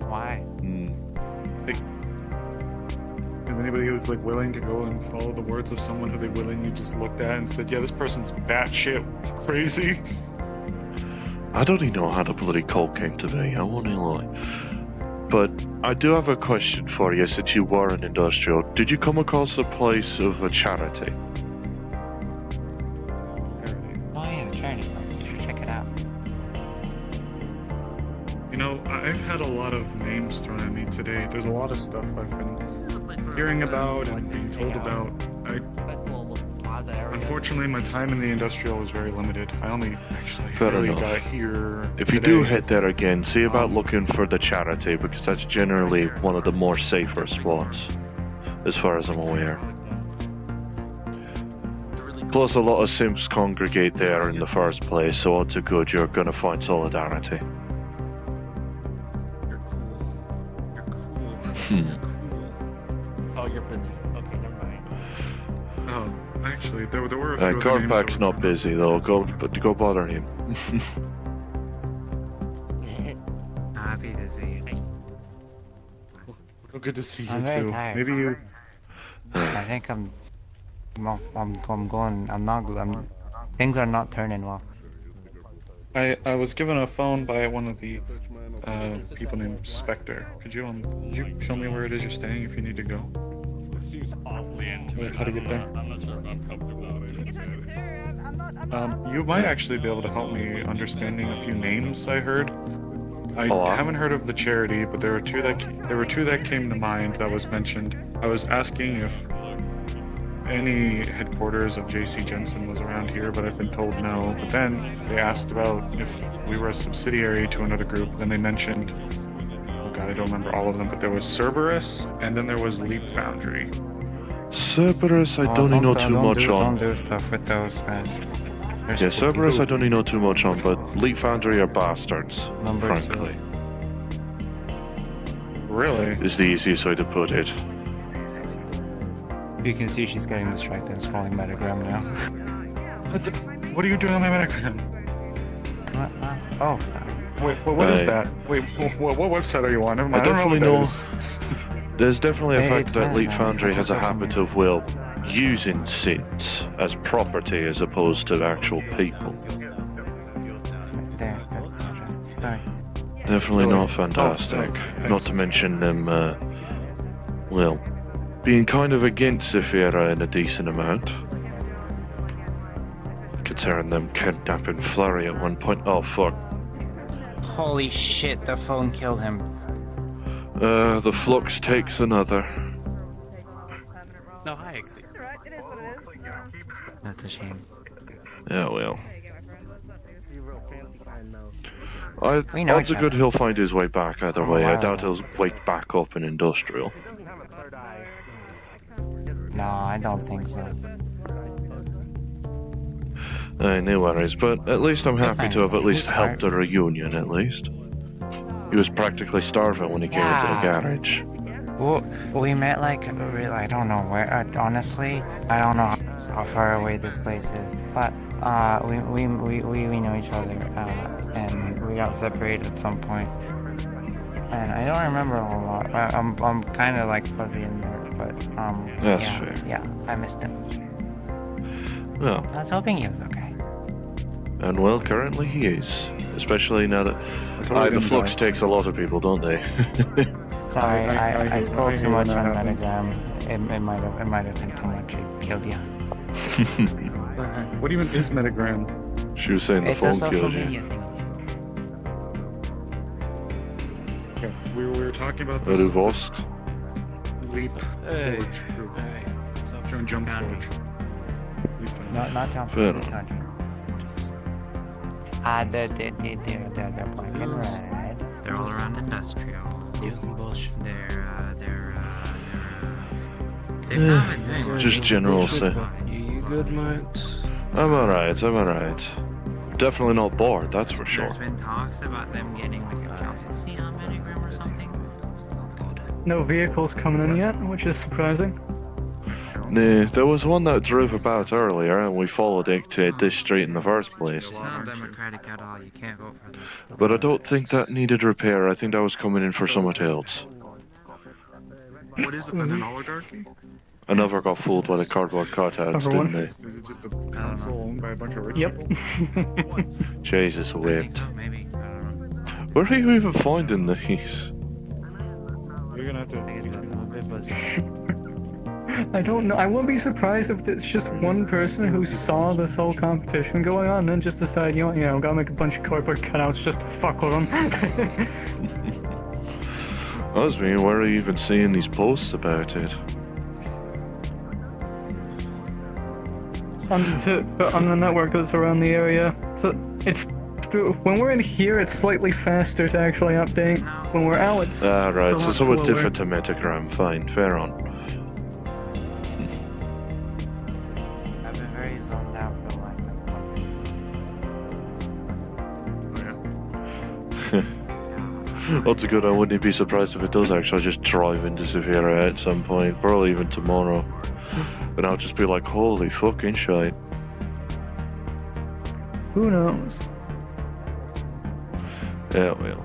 S16: Why?
S7: Is anybody who's like willing to go and follow the words of someone who they willingly just looked at and said, yeah, this person's batshit crazy?
S1: I don't even know how the bloody cult came to be, I won't lie. But I do have a question for you, since you were an industrial. Did you come across a place of a charity?
S16: Oh yeah, the charity club. You should check it out.
S7: You know, I've had a lot of names thrown at me today. There's a lot of stuff I've been hearing about and being told about. Unfortunately, my time in the industrial was very limited. I only actually
S1: Fair
S7: really
S1: enough.
S7: got here
S1: If you do head there again, see about looking for the charity, because that's generally one of the more safer spots, as far as I'm aware. Plus, a lot of simps congregate there in the first place, so odds are good you're gonna find solidarity.
S16: Oh, you're busy. Okay, never mind.
S7: Oh, actually, there were a few other names.
S1: Cardback's not busy though. Go bother him.
S16: Happy to see you.
S7: Oh, good to see you
S16: I'm very
S7: too.
S16: tired.
S7: Maybe you.
S16: I think I'm going. Things are not turning well.
S7: I was given a phone by one of the people named Spectre. Could you show me where it is you're staying if you need to go?
S9: This seems awfully intimate.
S7: Like how to get there?
S9: I'm not sure if I'm comfortable with it.
S7: You might actually be able to help me understanding a few names I heard. I haven't heard of the charity, but there were two that came to mind that was mentioned. I was asking if any headquarters of JC Jensen was around here, but I've been told no. But then they asked about if we were a subsidiary to another group. Then they mentioned, oh god, I don't remember all of them, but there was Cerberus, and then there was Leap Foundry.
S1: Cerberus, I don't know too much on.
S16: Don't do stuff with those guys.
S1: Yeah, Cerberus, I don't know too much on, but Leap Foundry are bastards, frankly.
S7: Really?
S1: Is the easiest way to put it.
S16: You can see she's getting distracted and scrolling Metagram now.
S7: What are you doing on my Metagram?
S16: Oh, sorry.
S7: Wait, what is that? Wait, what website are you on? I don't know what that is.
S1: There's definitely a
S16: Hey,
S1: fact
S16: it's
S1: that Leap
S16: Metagram,
S1: Foundry
S16: it's
S1: has a
S16: like
S1: habit of, well, using synths as property as opposed to actual people.
S16: There, that's the address. Sorry.
S1: Definitely
S7: Really?
S1: not fantastic.
S7: Oh,
S1: Not to mention them, well, being kind of against Zephyra in a decent amount. Considering them kidnapping Flurry at one point. Oh, fuck.
S16: Holy shit, the phone killed him.
S1: The Flux takes another.
S3: No, hi, Exie.
S16: That's a shame.
S1: Yeah, well.
S16: We know
S1: Odds
S16: each
S1: are good
S16: other.
S1: he'll find his way back either way. I doubt he'll wake back up in Industrial.
S16: No, I don't think so.
S1: No worries, but at least I'm happy to have at least
S16: He's
S1: helped a reunion, at least. He was practically starving when he came into the garage.
S16: Well, we met like, really, I don't know where, honestly, I don't know how far away this place is, but we know each other, and we got separated at some point. And I don't remember a whole lot. I'm kind of like fuzzy in there, but
S1: That's
S16: yeah,
S1: fair.
S16: yeah, I missed him.
S1: Well,
S16: I was hoping he was okay.
S1: and well, currently he is. Especially now that the Flux takes a lot of people, don't they?
S16: Sorry, I scrolled too much
S7: when
S16: on
S7: that
S16: Metagram. It might have been too much. It killed you.
S7: What even is Metagram?
S1: She was saying the
S16: It's a
S1: phone
S16: social
S1: killed you.
S16: media thing.
S7: Okay, we were talking about
S1: Are
S7: this.
S1: du Vosk?
S7: Leap
S6: Hey.
S7: Forge group. Join Jump Forge. Leap Foundry.
S16: Not Jump
S1: Fair
S16: Forge.
S1: enough.
S16: They're black and red.
S17: They're all around industrial.
S6: Using bullshit.
S17: They've not been doing much.
S1: Just general say.
S6: You good, mate?
S1: I'm alright, Definitely not bored, that's for sure.
S17: There's been talks about them getting like a council seat on Metagram or something. That's good.
S2: No vehicles coming in yet, which is surprising.
S1: Nah, there was one that drove about earlier and we followed it to this street in the first place.
S17: It's not democratic at all. You can't vote for them.
S1: But I don't think that needed repair, I think that was coming in for someone else.
S7: What is it then, an oligarchy?
S1: Another got fooled by the cardboard cutouts,
S2: Everyone?
S1: didn't
S7: Is it just a council owned by a bunch of rich
S2: Yep.
S7: people?
S1: they? Jesus
S17: I think
S1: whipped.
S17: so, maybe. I don't know.
S1: Where are you even finding these?
S7: You're gonna have to.
S2: I don't know. I wouldn't be surprised if it's just one person who saw this whole competition going on and then just decided, you know, gotta make a bunch of cardboard cutouts just to fuck with them.
S1: I was mean, where are you even seeing these posts about it?
S2: On the network that's around the area. So it's when we're in here, it's slightly faster to actually update. When we're out, it's
S1: right,
S2: a
S1: so
S2: lot
S1: somewhat
S2: slower.
S1: different to Metagram. Fine, fair on.
S16: I've been very zoned out for the last like
S1: That's good. I wouldn't be surprised if it does actually just drive into Severa at some point, probably even tomorrow. And I'll just be like, holy fucking shit.
S2: Who knows?
S1: Yeah, well.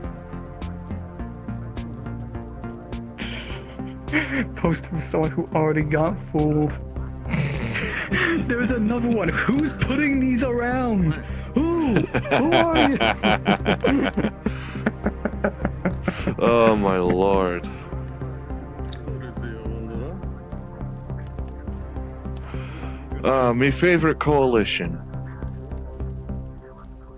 S2: Post from someone who already got fooled. There's another one. Who's putting these around? Who? Who are you?
S1: Oh my lord. My favorite coalition.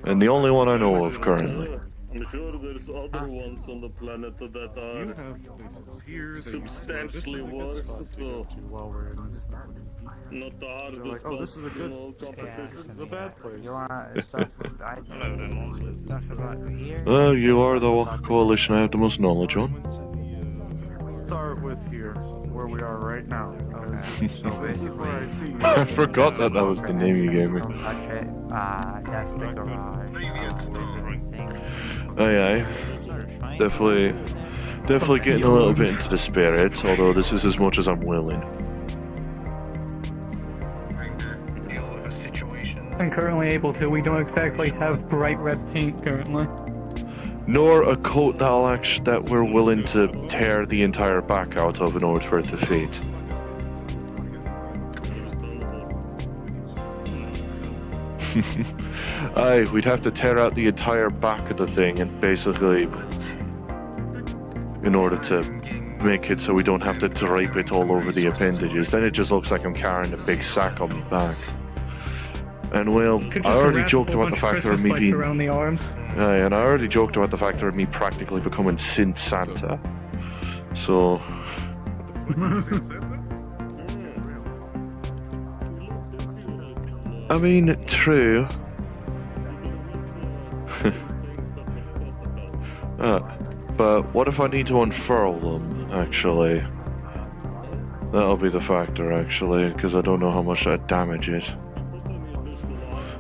S1: And the only one I know of currently.
S10: I'm sure there's other ones on the planet that are substantially worse, so not the hardest
S7: this is a good
S10: competition.
S7: This is a bad place.
S16: You want stuff about here?
S1: Well, you are the coalition I have the most knowledge on.
S7: Start with here, where we are right now. So this is where I see you.
S1: I forgot that was the name you gave me.
S16: That's the garage.
S1: Aye. Definitely getting a little bit into the spirit, although this is as much as I'm willing.
S2: I'm currently able to. We don't exactly have bright red paint currently.
S1: Nor a coat that we're willing to tear the entire back out of in order for it to fit. Aye, we'd have to tear out the entire back of the thing and basically in order to make it so we don't have to drape it all over the appendages. Then it just looks like I'm carrying a big sack on my back. And well,
S2: Could
S1: I
S2: just
S1: already
S2: wrap
S1: joked
S2: a whole
S1: about the
S2: bunch
S1: fact
S2: of
S1: of me
S2: Christmas lights
S1: being...
S2: around the arms.
S1: Aye, and I already joked about the fact of me practically becoming synth Santa. So... I mean, true. But what if I need to unfurl them, actually? That'll be the factor, actually, because I don't know how much that'd damage it.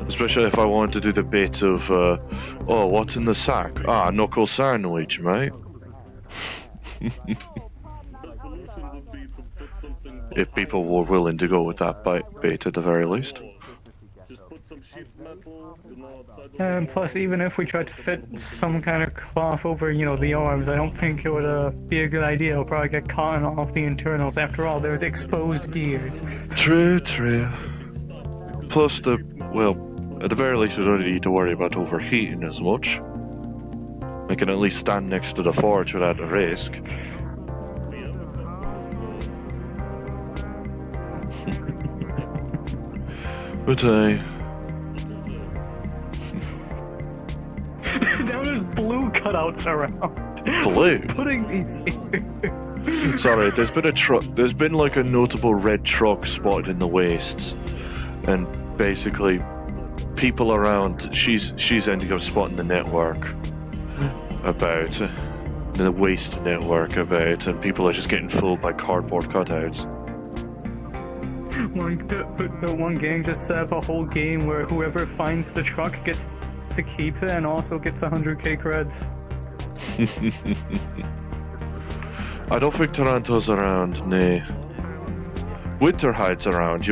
S1: Especially if I wanted to do the bit of, oh, what's in the sack? Ah, knuckle sandwich, mate. If people were willing to go with that bait at the very least.
S2: And plus, even if we tried to fit some kind of cloth over, you know, the arms, I don't think it would be a good idea. It'll probably get cotton off the internals. After all, there's exposed gears.
S1: True. Plus well, at the very least we don't need to worry about overheating as much. I can at least stand next to the forge without a risk. But
S2: Now there's blue cutouts around.
S1: Blue?
S2: Putting these here.
S1: Sorry, there's been like a notable red truck spotted in the wastes. And basically people around, she's ending up spotting the network about, the waste network about, and people are just getting fooled by cardboard cutouts.
S2: One game just set up a whole game where whoever finds the truck gets to keep it and also gets 100k creds.
S1: I don't think Taranto's around, nay. Winterhide's around.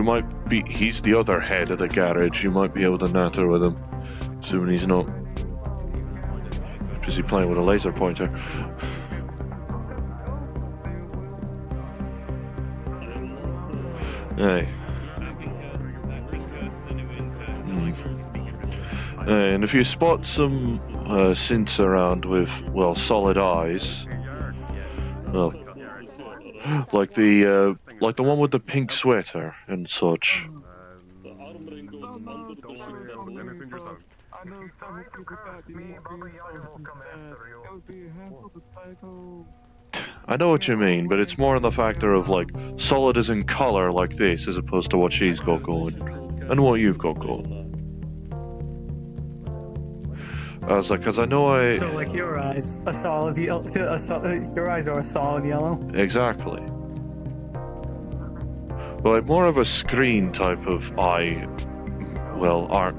S1: He's the other head of the garage. You might be able to natter with him. Assuming he's not busy playing with a laser pointer. Aye. And if you spot some synths around with, well, solid eyes, well, like the one with the pink sweater and such.
S9: The arm ring goes under the ship and over.
S2: I know some people got me will come after you. It would be a handful of psycho.
S1: I know what you mean, but it's more in the factor of like solid as in color like this, as opposed to what she's got going and what you've got going. I was like, because I know I.
S2: So like your eyes, a solid yellow. Your eyes are a solid yellow.
S1: Exactly. But like more of a screen type of eye. Well, are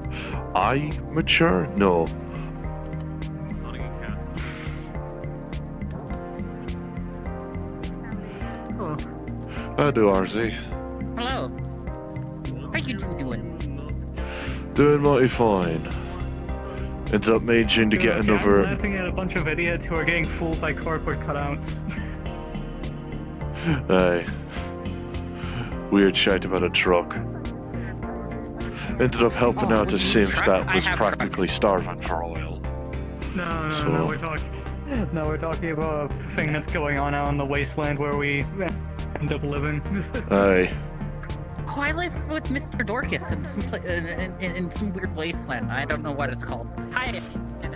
S1: eye mature? No.
S2: Oh.
S1: I do, RZ.
S18: Hello. How you doing?
S1: Doing mighty fine. Ended up managing to get
S2: I'm
S1: another.
S2: laughing at a bunch of idiots who are getting fooled by cardboard cutouts.
S1: Aye. Weird shite about a truck. Ended up helping out a synth that was practically starving for oil.
S2: No, we're talking about a thing that's going on out in the wasteland where we end up living.
S1: Aye.
S18: Oh, I live with Mr. Dorcas in some weird wasteland. I don't know what it's called. Hi.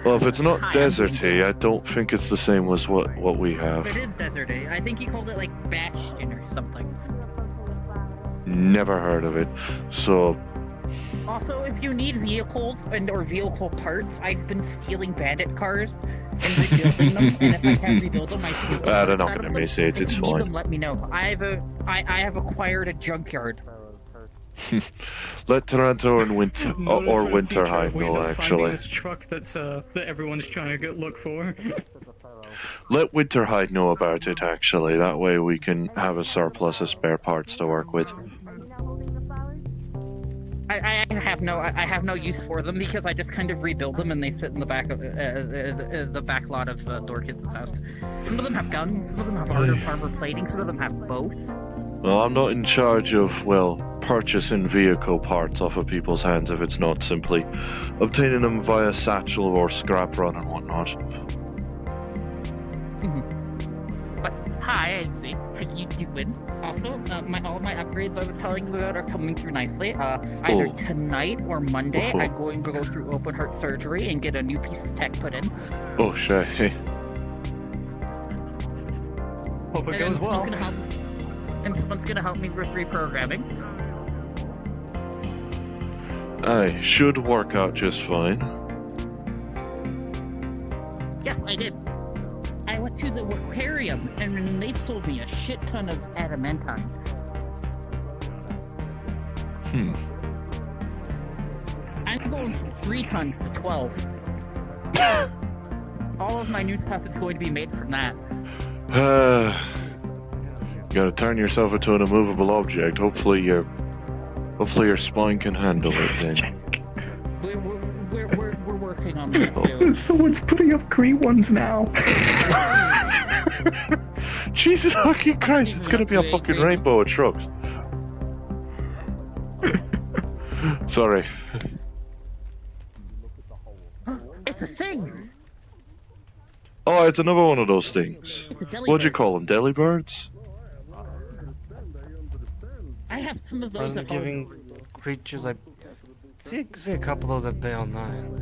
S1: Well, if it's not
S18: Hi,
S1: deserty, I don't think it's the same as what we have.
S18: It is deserty. I think he called it like Bastion or something.
S1: Never heard of it. So.
S18: Also, if you need vehicles or vehicle parts, I've been stealing bandit cars and rebuilding them. And if I can't rebuild them, I steal them.
S1: They're not gonna miss it. It's
S18: if you need them,
S1: fine.
S18: let me know. I have acquired a junkyard.
S1: Let Toronto and Winter or Winterheim
S2: We
S1: know.
S2: end up finding
S1: Actually,
S2: this truck that everyone's trying to look for.
S1: let Winterheim know about it. Actually, that way we can have a surplus of spare parts to work with.
S18: I have no use for them because I just kind of rebuild them and they sit in the back of the back lot of Dorcas' house. Some of them have guns, some of them have armor plating, some of them have both.
S1: Well, I'm not in charge of, well, purchasing vehicle parts off of people's hands if it's not simply obtaining them via satchel or scrap run and whatnot.
S18: But hi, Izzy. How you doing? Also, all my upgrades I was telling you about are coming through nicely. Either tonight or Monday, I'm going to go through open heart surgery and get a new piece of tech put in.
S1: Oh shit.
S2: Hope it goes well.
S18: And someone's gonna help me with reprogramming.
S1: Aye, should work out just fine.
S18: Yes, I did. I went to the aquarium and they sold me a shit ton of adamantine. I'm going from 3 tons to 12. All of my new stuff is going to be made from that.
S1: You gotta turn yourself into an immovable object. Hopefully your spine can handle it then.
S18: We're working on that too.
S2: Someone's putting up green ones now.
S1: Jesus fucking Christ, it's gonna be a fucking rainbow of trucks. Sorry.
S18: It's a thing!
S1: Oh, it's another one of those things. What'd you call them? Deli birds?
S18: I have some of those at home.
S6: Giving creatures like see a couple of those at Bale 9.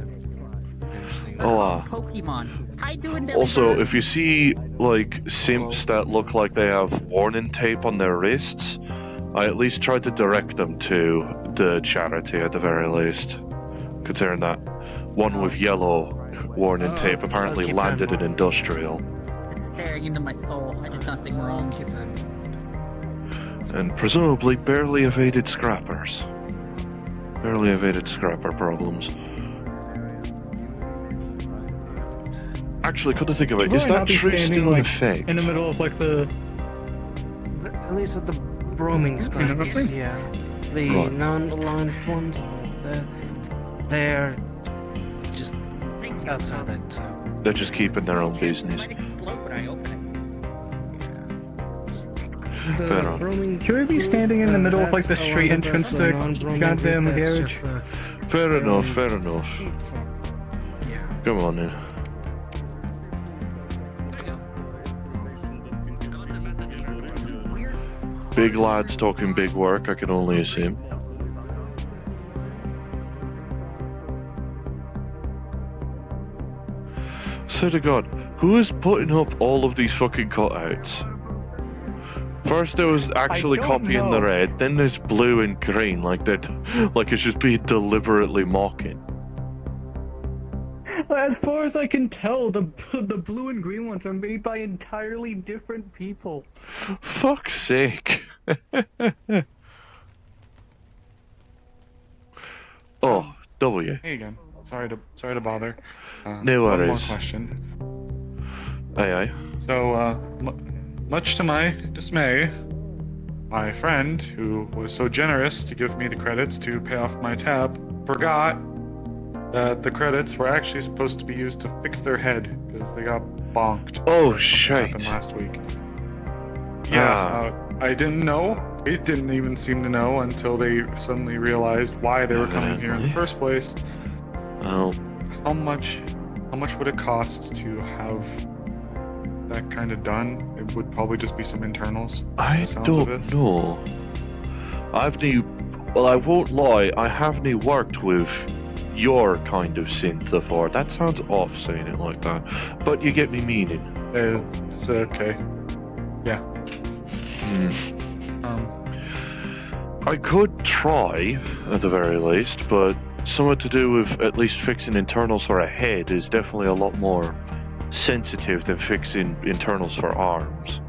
S18: Pokemon. How you doing,
S1: Also, if you see like simps that look like they have warning tape on their wrists, I at least try to direct them to the charity at the very least. Considering that one with yellow warning tape apparently landed in industrial.
S18: It's staring into my soul. I did nothing wrong.
S1: And presumably barely evaded scrappers. Barely evaded scrapper problems. Actually, couldn't think of it. Is that tree still in effect?
S2: In the middle of like the.
S6: At least with the roaming scrappers, yeah. The non-aligned ones, they're just outside that.
S1: They're just keeping their own business. Fair enough.
S2: Should we be standing in the middle of like the street entrance to goddamn garage?
S1: Fair enough, fair enough. Come on then. Big lads talking big work, I can only assume. Swear to God, who is putting up all of these fucking cutouts? First there was actually copying the red, then there's blue and green, like that, like it's just being deliberately mocking.
S2: As far as I can tell, the blue and green ones are made by entirely different people.
S1: Fuck's sake. Oh, W.
S7: Hey again. Sorry to bother.
S1: No
S7: One more
S1: worries.
S7: question.
S1: Aye.
S7: So, much to my dismay, my friend, who was so generous to give me the credits to pay off my tab, forgot that the credits were actually supposed to be used to fix their head because they got bonked.
S1: Oh,
S7: shit. Happened last week. Yeah, I didn't know. They didn't even seem to know until they suddenly realized why they were coming here in the first place.
S1: Well,
S7: how much would it cost to have that kind of done? It would probably just be some internals.
S1: I don't know. Well, I won't lie, I haven't worked with your kind of synth before. That sounds off saying it like that, but you get me meaning.
S7: It's okay. Yeah.
S1: I could try, at the very least, but something to do with at least fixing internals for a head is definitely a lot more sensitive than fixing internals for arms.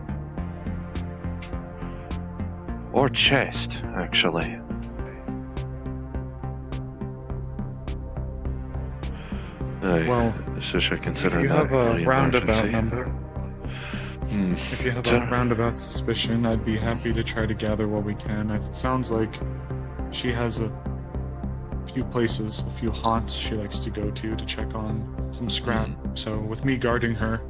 S1: Or chest, actually.
S7: Well,
S1: so should I consider
S7: if you
S1: that
S7: have a
S1: an
S7: roundabout
S1: emergency?
S7: number, if you have a roundabout suspicion, I'd be happy to try to gather what we can. It sounds like she has a few places, a few haunts she likes to go to check on some scrap. So with me guarding her,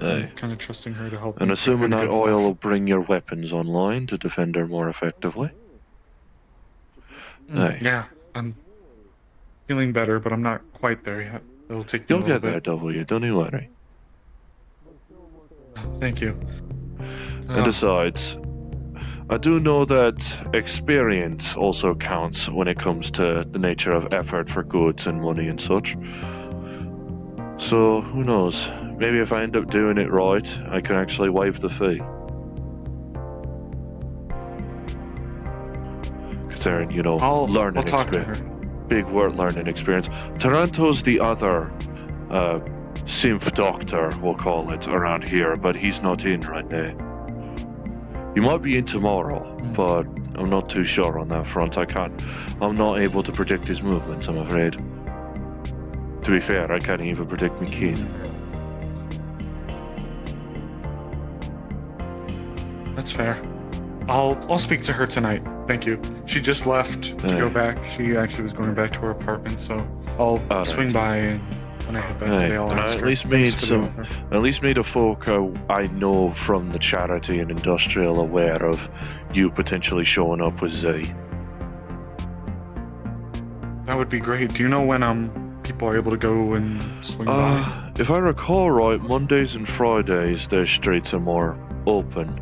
S7: I'm kind of trusting her to help.
S1: And
S7: me
S1: assuming
S7: find
S1: that
S7: good
S1: oil
S7: stuff.
S1: will bring your weapons online to defend her more effectively. Aye.
S7: Yeah, I'm feeling better, but I'm not quite there yet. It'll take me
S1: You'll
S7: a little
S1: get there,
S7: bit.
S1: W, don't you worry.
S7: Thank you.
S1: And besides, I do know that experience also counts when it comes to the nature of effort for goods and money and such. So, who knows? Maybe if I end up doing it right, I can actually waive the fee. Considering, you know, learning
S7: I'll talk to
S1: experience. Big word learning experience. Taranto's the other synth doctor, we'll call it, around here, but he's not in right now. He might be in tomorrow, but I'm not too sure on that front. I'm not able to predict his movements, I'm afraid. To be fair, I can't even predict my kid.
S7: That's fair. I'll speak to her tonight. Thank you. She just left to go back. She actually was going back to her apartment, so I'll swing by and when I head back today, I'll
S1: And I
S7: ask
S1: at
S7: her.
S1: least made a folk I know from the charity and industrial aware of you potentially showing up with Z.
S7: That would be great. Do you know when people are able to go and swing by?
S1: If I recall right, Mondays and Fridays their streets are more open.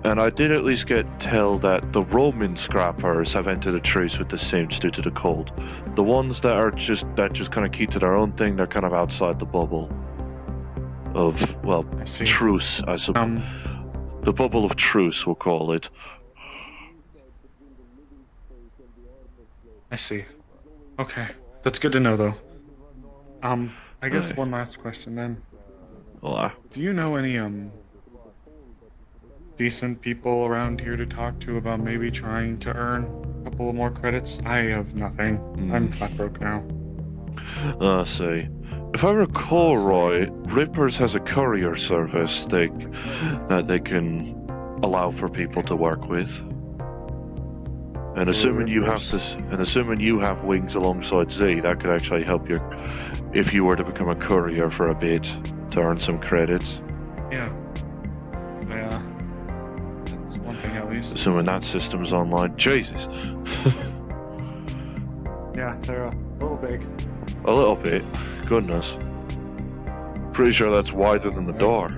S1: And I did at least get tell that the Roman scrappers have entered a truce with the Synths due to the cold. The ones that just kind of keep to their own thing, they're kind of outside the bubble of, well, truce, I suppose. The bubble of truce, we'll call it.
S7: I see. Okay. That's good to know, though. I guess one last question then. Do you know any, decent people around here to talk to about maybe trying to earn a couple of more credits? I have nothing. I'm flat broke now.
S1: See. If I recall right, Rippers has a courier service that they can allow for people to work with. And assuming you have wings alongside Z, that could actually help you if you were to become a courier for a bit to earn some credits.
S7: Yeah. That's one thing at least.
S1: Assuming that system's online. Jesus.
S7: Yeah, they're a little big.
S1: A little bit. Goodness. Pretty sure that's wider than the door.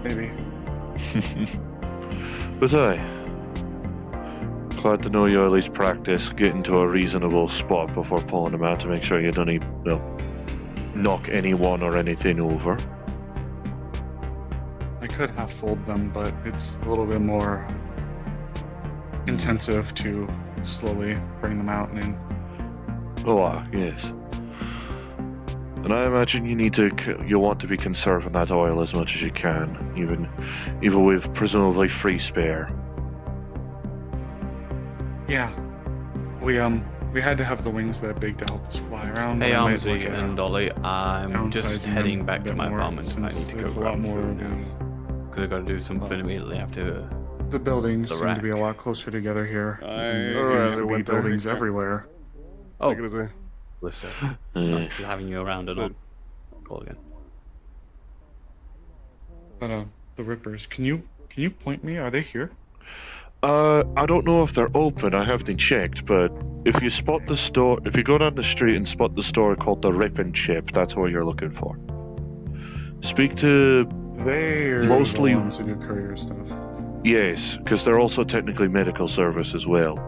S7: Maybe.
S1: But aye, glad to know you at least practice getting to a reasonable spot before pulling them out to make sure you don't knock anyone or anything over.
S7: I could half fold them, but it's a little bit more intensive to slowly bring them out and in.
S1: Oh, yes. And I imagine you want to be conserving that oil as much as you can, even with presumably free spare.
S7: Yeah, we had to have the wings that big to help us fly around.
S3: Hey,
S7: but I might
S3: Armsy
S7: look at
S3: and Dolly, I'm just
S7: downsizing
S3: heading
S7: them
S3: back
S7: a
S3: to
S7: bit
S3: my
S7: more,
S3: apartment. I need
S7: since
S3: to go
S7: it's a
S3: grab
S7: lot more.
S3: food now. Because I gotta do something immediately after
S7: The buildings
S3: the
S7: seem to be a
S3: rack.
S7: lot closer together here. There
S9: alright,
S7: seems to be
S9: went there.
S7: buildings everywhere.
S3: Oh,
S9: Take it easy.
S3: Lister. Nice having you around and
S9: So-
S3: on. Call again.
S7: But the Rippers, can you point me? Are they here?
S1: I don't know if they're open, I haven't checked, but if you go down the street and spot the store called the Rip and Chip, that's what you're looking for. Speak to
S7: They're
S1: mostly
S7: the ones who do courier stuff.
S1: Yes, because they're also technically medical service as well.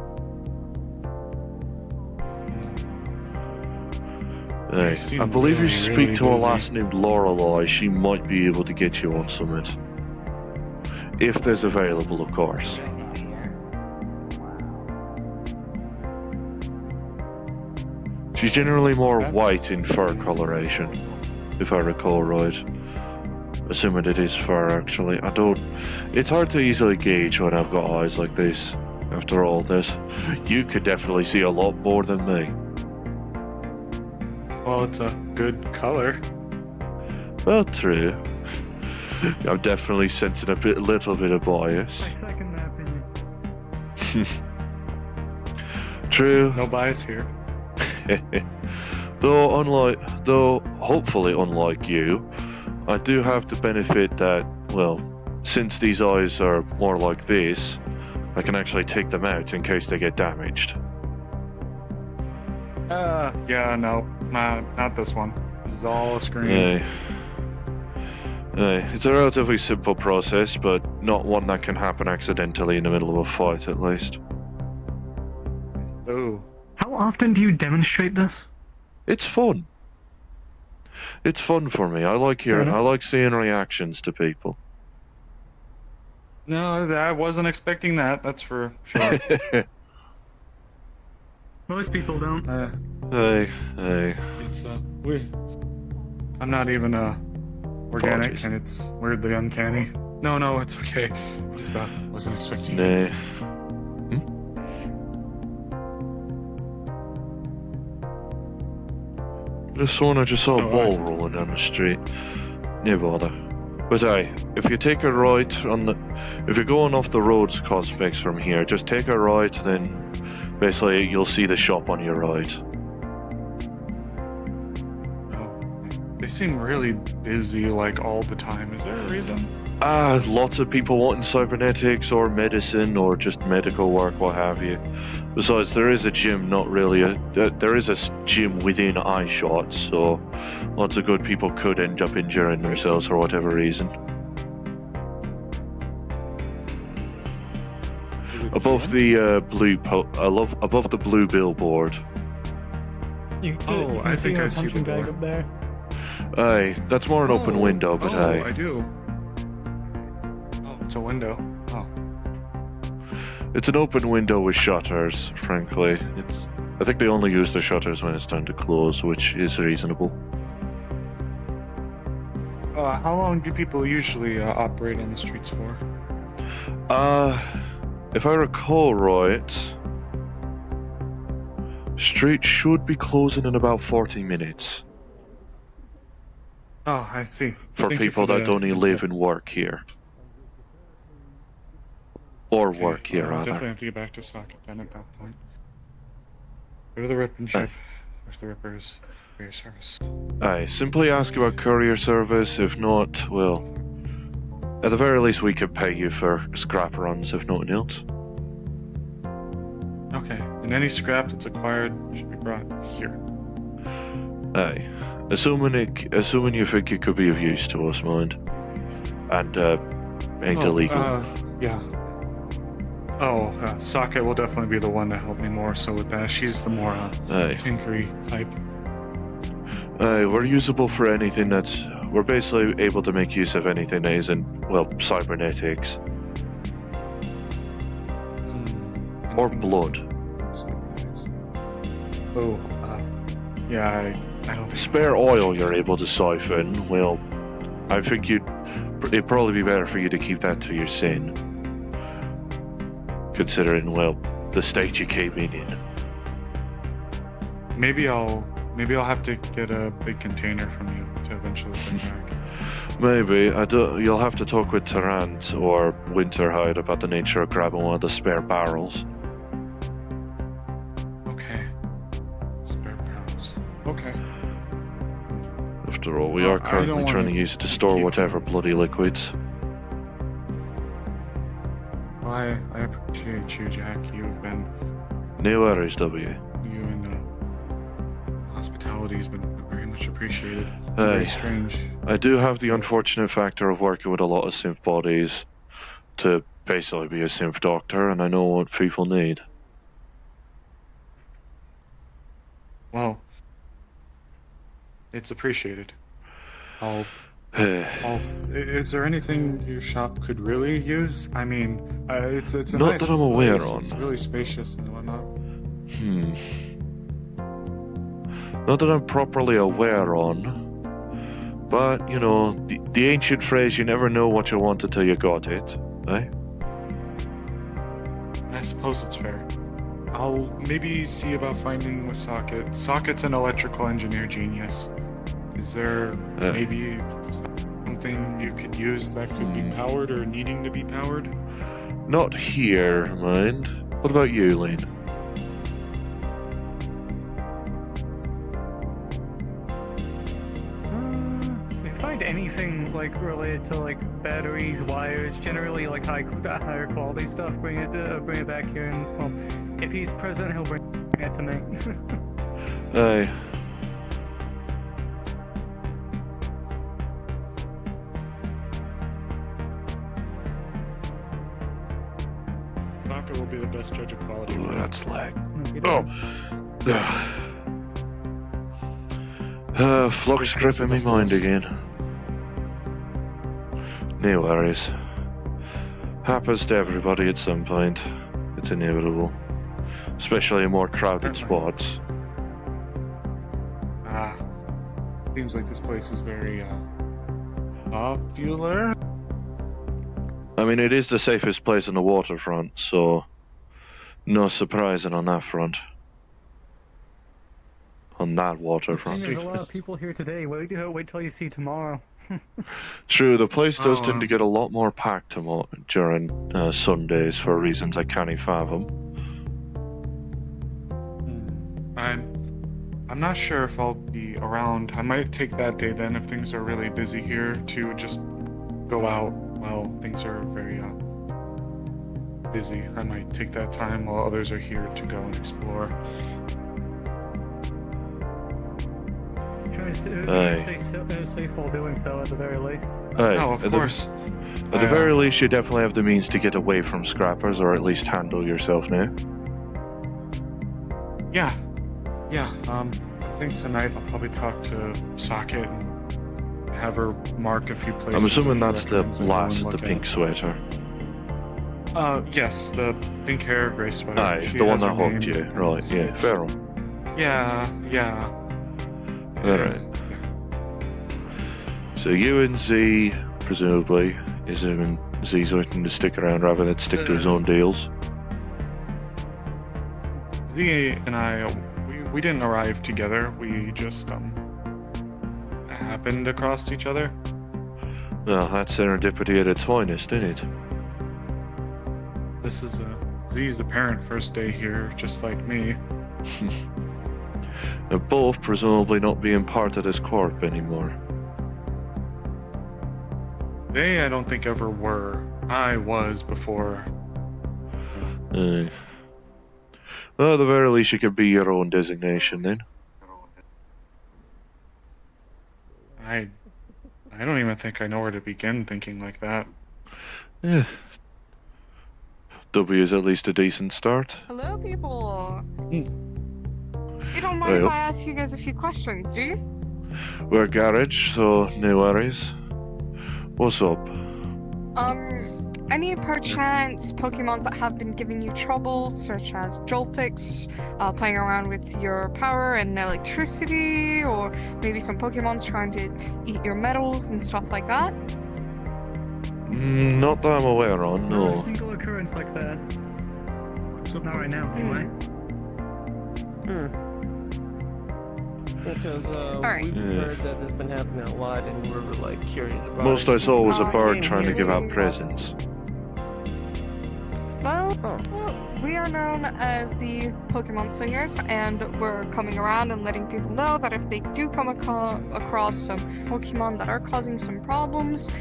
S1: Aye.
S7: seem
S1: I believe
S7: really,
S1: you speak
S7: really
S1: to a
S7: busy.
S1: lass named Lorelei, she might be able to get you on summit. If there's available, of course. She's generally more white in fur coloration, if I recall right. Assuming it is fur, actually. It's hard to easily gauge when I've got eyes like this. After all this, you could definitely see a lot more than me.
S7: Well, it's a good color.
S1: Well, true. I'm definitely sensing a little bit of bias.
S2: I second that opinion.
S1: True.
S7: No bias here.
S1: Though hopefully unlike you, I do have the benefit that, well, since these eyes are more like this, I can actually take them out in case they get damaged.
S7: Yeah, no, not this one. This is all a screen.
S1: Aye. It's a relatively simple process, but not one that can happen accidentally in the middle of a fight, at least.
S7: Oh.
S2: How often do you demonstrate this?
S1: It's fun. It's fun for me. I like seeing reactions to people.
S7: No, I wasn't expecting that. That's for sure.
S2: Most people don't.
S1: Hey.
S7: It's I'm not even organic,
S1: Apologies.
S7: and it's weirdly uncanny. No, it's okay. Just wasn't expecting it.
S1: Nah. This one I just saw a ball rolling down the street. No bother. But aye, if you take a right if you're going off the roads Cospex from here, just take a right, then basically you'll see the shop on your right.
S7: They seem really busy, like, all the time. Is there a reason?
S1: Lots of people wanting cybernetics or medicine or just medical work, what have you. Besides, there is a gym, there is a gym within eyeshot, so lots of good people could end up injuring themselves for whatever reason. Above the above the blue billboard.
S2: You can see a punching bag up there.
S1: Aye, that's more an open window, but aye.
S7: I do. Oh, it's a window. Oh.
S1: It's an open window with shutters, frankly. I think they only use the shutters when it's time to close, which is reasonable.
S7: How long do people usually operate on the streets for?
S1: If I recall right, street should be closing in about 40 minutes.
S7: Oh, I see.
S1: For
S7: Thank you
S1: people
S7: for
S1: that
S7: the
S1: only
S7: heads
S1: live
S7: up.
S1: and work here. Or
S7: Okay,
S1: work here,
S7: I'll
S1: rather.
S7: definitely have to get back to socket then at that point. Go to the Rip and Chip. Where's the Rippers? For your service.
S1: Aye, simply ask about courier service. If not, well, at the very least we could pay you for scrap runs, if nothing else.
S7: Okay, and any scrap that's acquired should be brought here.
S1: Aye. Assuming you think it could be of use to us, mind. And Ain't illegal.
S7: Yeah. Oh, Sokka will definitely be the one to help me more so with that. She's the more tinkery type.
S1: We're usable for anything that's... We're basically able to make use of anything that isn't, well, cybernetics. Or blood.
S7: Oh, yeah, I don't think...
S1: Spare oil you're able to siphon. Well, I think it'd probably be better for you to keep that to your sin. Considering, well, the state you came in.
S7: Maybe I'll have to get a big container from you to eventually bring back.
S1: Maybe. You'll have to talk with Tarrant or Winterhide about the nature of grabbing one of the spare barrels.
S7: Okay. Spare barrels. Okay.
S1: After all, we are currently trying to use it to store whatever bloody liquids.
S7: Well, I appreciate you, Jack. You've been...
S1: No worries, W.
S7: You and hospitality's been very much appreciated. Very strange.
S1: I do have the unfortunate factor of working with a lot of synth bodies to basically be a synth doctor, and I know what people need.
S7: Well, it's appreciated. Is there anything your shop could really use? I mean, it's a
S1: Not
S7: nice
S1: that I'm aware
S7: place.
S1: on.
S7: It's really spacious and whatnot.
S1: Not that I'm properly aware on. But, you know, the ancient phrase, you never know what you want until you got it, eh?
S7: I suppose it's fair. I'll maybe see about finding with Socket. Socket's an electrical engineer genius. Is there maybe something you could use that could be powered or needing to be powered?
S1: Not here, mind. What about you, Lane?
S2: If you find anything like related to like batteries, wires, generally like higher quality stuff, bring it back here, and well, if he's present, he'll bring it to me.
S1: Aye.
S7: Socket will be the best judge of quality.
S1: Oh, that's lag. Flux gripping my mind again. No worries. Happens to everybody at some point. It's inevitable. Especially in more crowded spots.
S7: Seems like this place is very, popular.
S1: I mean, it is the safest place on the waterfront, so no surprising on that front. On that waterfront.
S2: There's a lot of people here today. Wait till you see tomorrow.
S1: True, the place does tend to get a lot more packed during Sundays for reasons I can't fathom.
S7: I'm not sure if I'll be around. I might take that day then if things are really busy here to just go out while things are very busy. I might take that time while others are here to go and explore.
S2: Try to stay safe while doing so, at the very least.
S7: No, of course.
S1: At the very least, you definitely have the means to get away from scrappers, or at least handle yourself now.
S7: Yeah. I think tonight I'll probably talk to Socket and have her mark a few places.
S1: I'm assuming that's the lass with the pink sweater.
S7: Yes, the pink hair, grey sweater.
S1: Aye,
S7: She
S1: the one
S7: has
S1: that
S7: her
S1: hugged
S7: name.
S1: you. Right, yeah, fair one.
S7: Yeah.
S1: Alright. So you and Z, presumably, assuming Z's looking to stick around rather than stick to his own deals.
S7: Z and I, we didn't arrive together. We just happened across each other.
S1: Well, that's serendipity at its finest, isn't it?
S7: This is Z's apparent first day here, just like me.
S1: They're both presumably not being part of this corp anymore.
S7: They, I don't think, ever were. I was before.
S1: Well, at the very least, you could be your own designation then.
S7: I don't even think I know where to begin thinking like that.
S1: Yeah. W is at least a decent start.
S19: Hello, people. You don't mind if I ask you guys a few questions, do you?
S1: We're a garage, so no worries. What's up?
S19: Any perchance Pokemons that have been giving you trouble, such as Joltix, playing around with your power and electricity, or maybe some Pokemons trying to eat your metals and stuff like that?
S1: Not that I'm aware of, no.
S2: Not a single occurrence like that. Not right now, anyway.
S6: Because we've heard that this has been happening a lot, and we're like curious about
S1: Most
S6: it.
S1: I saw was a bird
S19: same
S1: trying to
S19: here.
S1: give out presents.
S19: Well, we are known as the Pokemon Slingers, and we're coming around and letting people know that if they do come across some Pokemon that are causing some problems,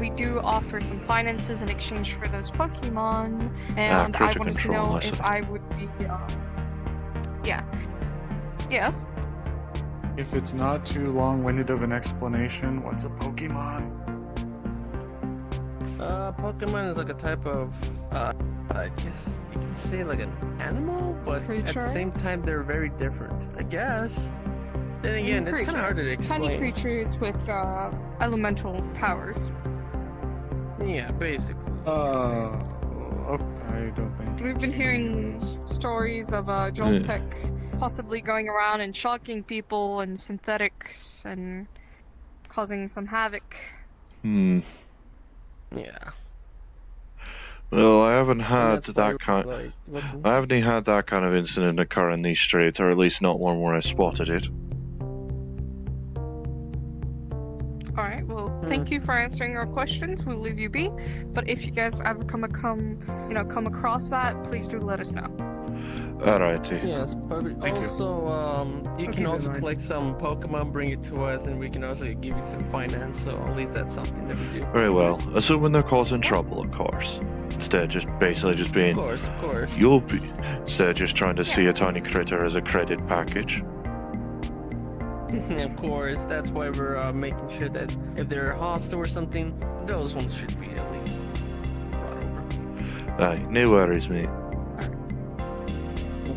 S19: we do offer some finances in exchange for those Pokemon, and I wanted to know if I would be, yeah. Yes?
S7: If it's not too long-winded of an explanation, what's a Pokemon?
S6: Pokemon is like a type of, I guess you can say like an animal, but at
S19: Creature?
S6: the same time they're very different. I guess. Then again, it's kind of hard to explain.
S19: Tiny creatures with elemental powers.
S6: Yeah, basically.
S7: I don't think.
S19: We've been hearing stories of Joltec possibly going around and shocking people and synthetics and causing some havoc.
S6: Yeah.
S1: Well, I haven't had
S6: that's
S1: that
S6: why
S1: kind.
S6: we're, like,
S1: I haven't had that kind of incident occur in these streets, or at least not one where I spotted it.
S19: Alright, well, thank you for answering our questions. We'll leave you be. But if you guys ever come across that, please do let us know.
S1: Alrighty.
S6: Yes, but also, you can also collect some Pokemon, bring it to us, and we can also give you some finance, so at least that's something that we do.
S1: Very well. Assuming they're causing trouble, of course. Instead of just basically just being...
S6: Of course.
S1: You'll be... Instead of just trying to see a tiny critter as a credit package.
S6: Of course, that's why we're making sure that if they're hostile or something, those ones should be at least brought over.
S1: Aye, no worries, mate.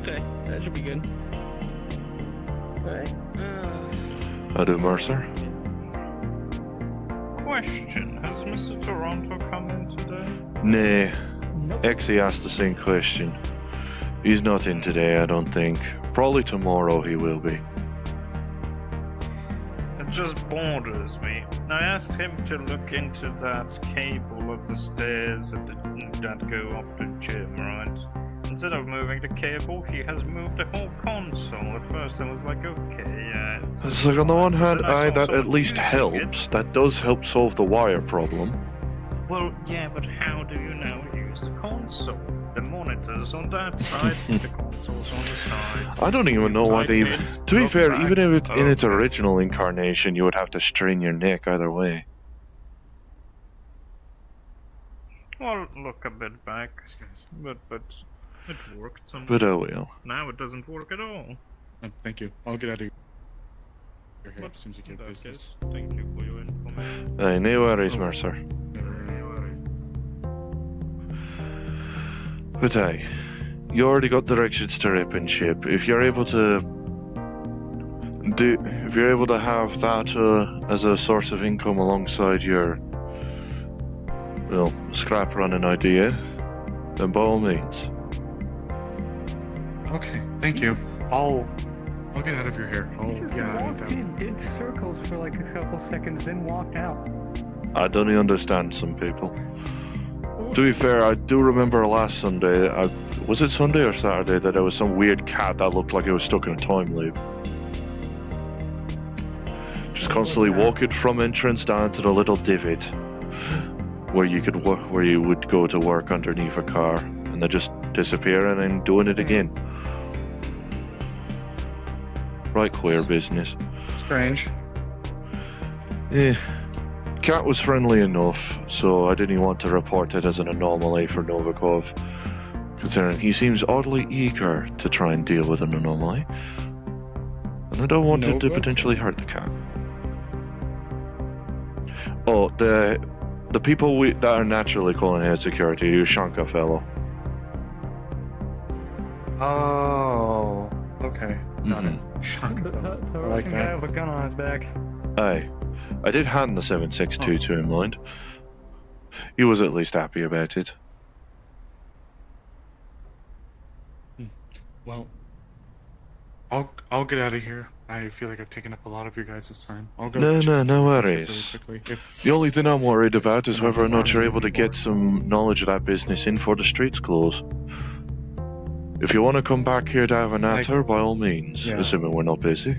S6: Okay, that should be good. Alright.
S1: I do, Mercer.
S3: Question: has Mr. Toronto come in today?
S1: Nah. Exy asked the same question. He's not in today, I don't think. Probably tomorrow he will be.
S3: It just bothers me. I asked him to look into that cable of the stairs that go up the gym, right? Instead of moving the cable, he has moved the whole console. At first I was like, okay, yeah.
S1: It's like on the one hand,
S3: Then I saw
S1: that at
S3: someone
S1: least
S3: using
S1: helps. That does help solve the wire problem.
S3: Well, yeah, but how do you now use the console? The monitor's on that side, the console's on the side.
S1: I don't even know why they even... To be
S3: look
S1: fair,
S3: back,
S1: even if it's in its
S3: okay.
S1: original incarnation, you would have to strain your neck either way.
S3: Well, look a bit back, but it worked somehow.
S1: But I will.
S3: Now it doesn't work at all.
S7: Thank you. I'll get out of your hair as soon as you get business.
S3: Thank you for your information.
S1: Aye, no worries, Mercer. But aye, you already got directions to Rip and Ship. If you're able to have that as a source of income alongside your, well, scrap running idea, then by all means.
S7: Okay, thank you. I'll get out of your hair.
S2: He just walked in, did circles for like a couple seconds, then walked out.
S1: I don't understand some people. To be fair, I do remember last Sunday, was it Sunday or Saturday, that there was some weird cat that looked like it was stuck in a time loop. Just constantly walking from entrance down to the little divot where you could where you would go to work underneath a car, and then just disappearing and doing it again. Right, queer business.
S7: Strange.
S1: Yeah. Cat was friendly enough, so I didn't want to report it as an anomaly for Novikov, considering he seems oddly eager to try and deal with an anomaly. And I don't want it to potentially hurt the cat. Oh, the people that are naturally calling head security, you Shanka fellow.
S7: Oh, okay. Got it.
S2: The
S7: I like
S2: Russian guy
S7: that.
S2: with a gun on his back.
S1: Aye. I did hand the 762 to him, mind. He was at least happy about it.
S7: Well, I'll get out of here. I feel like I've taken up a lot of your guys' time. I'll go.
S1: No
S7: really
S1: worries.
S7: quickly.
S1: The only thing I'm worried about is whether or not you're able to get some knowledge of that business in for the streets close. If you want to come back here to have a natter, by all means,
S7: Yeah.
S1: assuming we're not busy.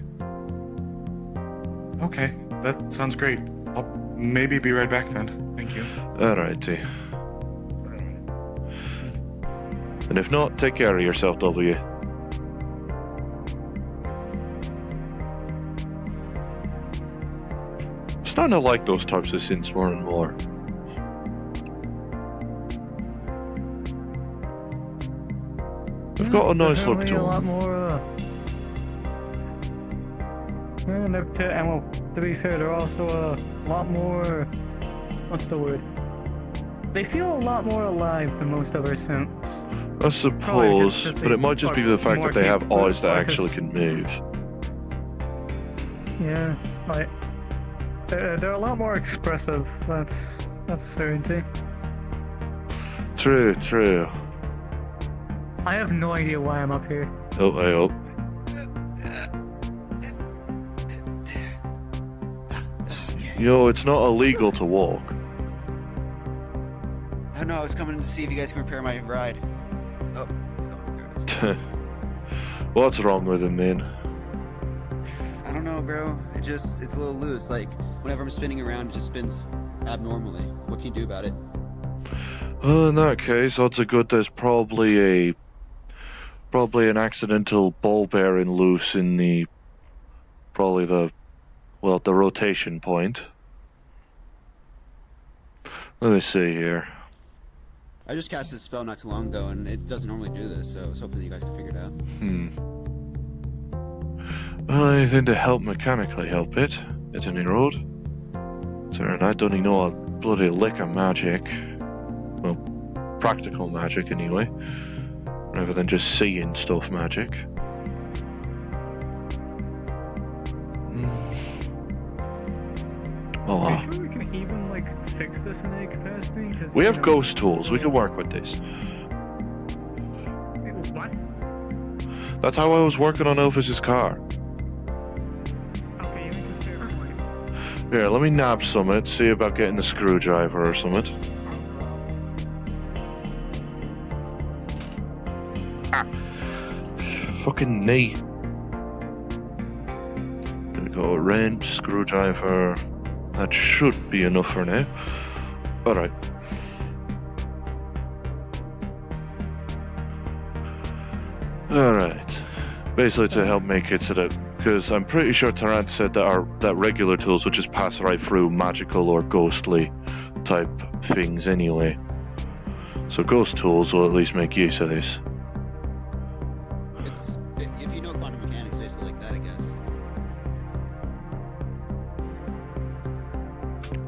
S7: Okay, that sounds great. I'll maybe be right back then. Thank you.
S1: Alrighty. And if not, take care of yourself, W. Starting to like those types of synths more and more. They've got a nice look to
S2: Definitely a lot
S1: them.
S2: more. And well, to be fair, they're also a lot more. What's the word? They feel a lot more alive than most other synths.
S1: I suppose,
S2: just 'cause
S1: but it might just be the fact that they have
S2: more
S1: eyes that actually
S2: capable,
S1: can move.
S2: Yeah, like they're a lot more expressive. That's certainty.
S1: True.
S2: I have no idea why I'm up here.
S1: Oh, I hope. Yo, it's not illegal to walk.
S20: Oh no, I was coming to see if you guys can repair my ride. Oh, it's gone.
S1: What's wrong with him, man?
S20: I don't know, bro. It's a little loose. Like, whenever I'm spinning around, it just spins abnormally. What can you do about it?
S1: In that case, odds are good there's probably an accidental ball bearing loose in the rotation point. Let me see here.
S20: I just cast this spell not too long ago, and it doesn't normally do this, so I was hoping you guys could figure it out.
S1: Well, anything to help mechanically help it, at any road. Turn, I don't even know a bloody lick of magic. Well, practical magic anyway. Rather than just seeing stuff magic. Oh,
S2: Are you sure we can even fix this in any capacity?
S1: we have ghost tools. We can work with this.
S2: What?
S1: That's how I was working on Elvis's car.
S2: Okay, you make a fair point.
S1: Here, let me nab something. See about getting a screwdriver or something. Fucking knee. There we go. Wrench, screwdriver. That should be enough for now. Alright. Alright. Basically to help make it so that, because I'm pretty sure Tarant said that regular tools would just pass right through magical or ghostly type things anyway. So ghost tools will at least make use of this.
S20: If you know quantum mechanics, basically like that, I guess.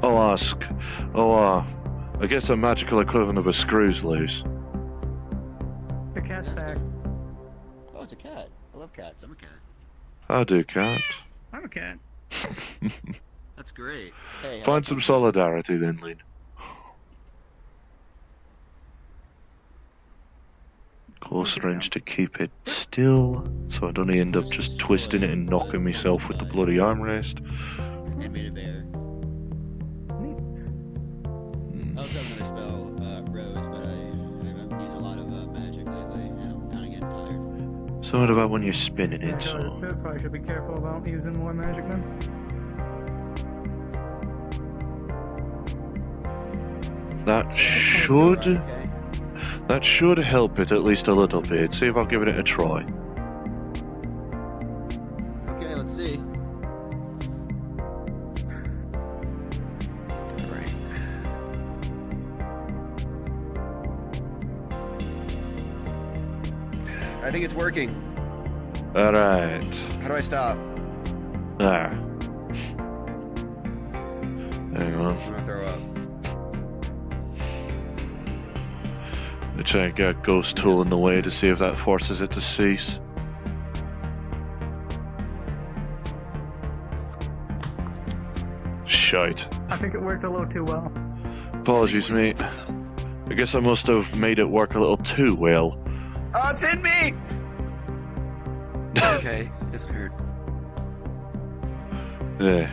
S1: I'll ask. I guess a magical equivalent of a screw's loose.
S2: The cat's back.
S20: Oh, it's a cat. I love cats. I'm a cat.
S1: I do, cat.
S2: I'm a cat.
S20: That's great. Hey,
S1: Find some solidarity then, Lynn. Close range to keep it still, so I don't end up just twisting it and knocking myself with the bloody armrest.
S20: Animated bear. I also have another spell, Rose, but I haven't used a lot of magic lately, and I'm kind of getting tired.
S1: So what about when you're spinning it? So
S2: Probably should be careful about using more magic then.
S1: that should help it at least a little bit. See about giving it a try.
S20: Okay, let's see. I think it's working.
S1: Alright.
S20: How do I stop?
S1: Ah. Hang on.
S20: I'm gonna throw up.
S1: I try and get a ghost tool in the way to see if that forces it to cease. Shite.
S2: I think it worked a little too well.
S1: Apologies, mate. I guess I must have made it work a little too well.
S20: Oh, it's in me! It's okay. It doesn't hurt.
S1: Yeah.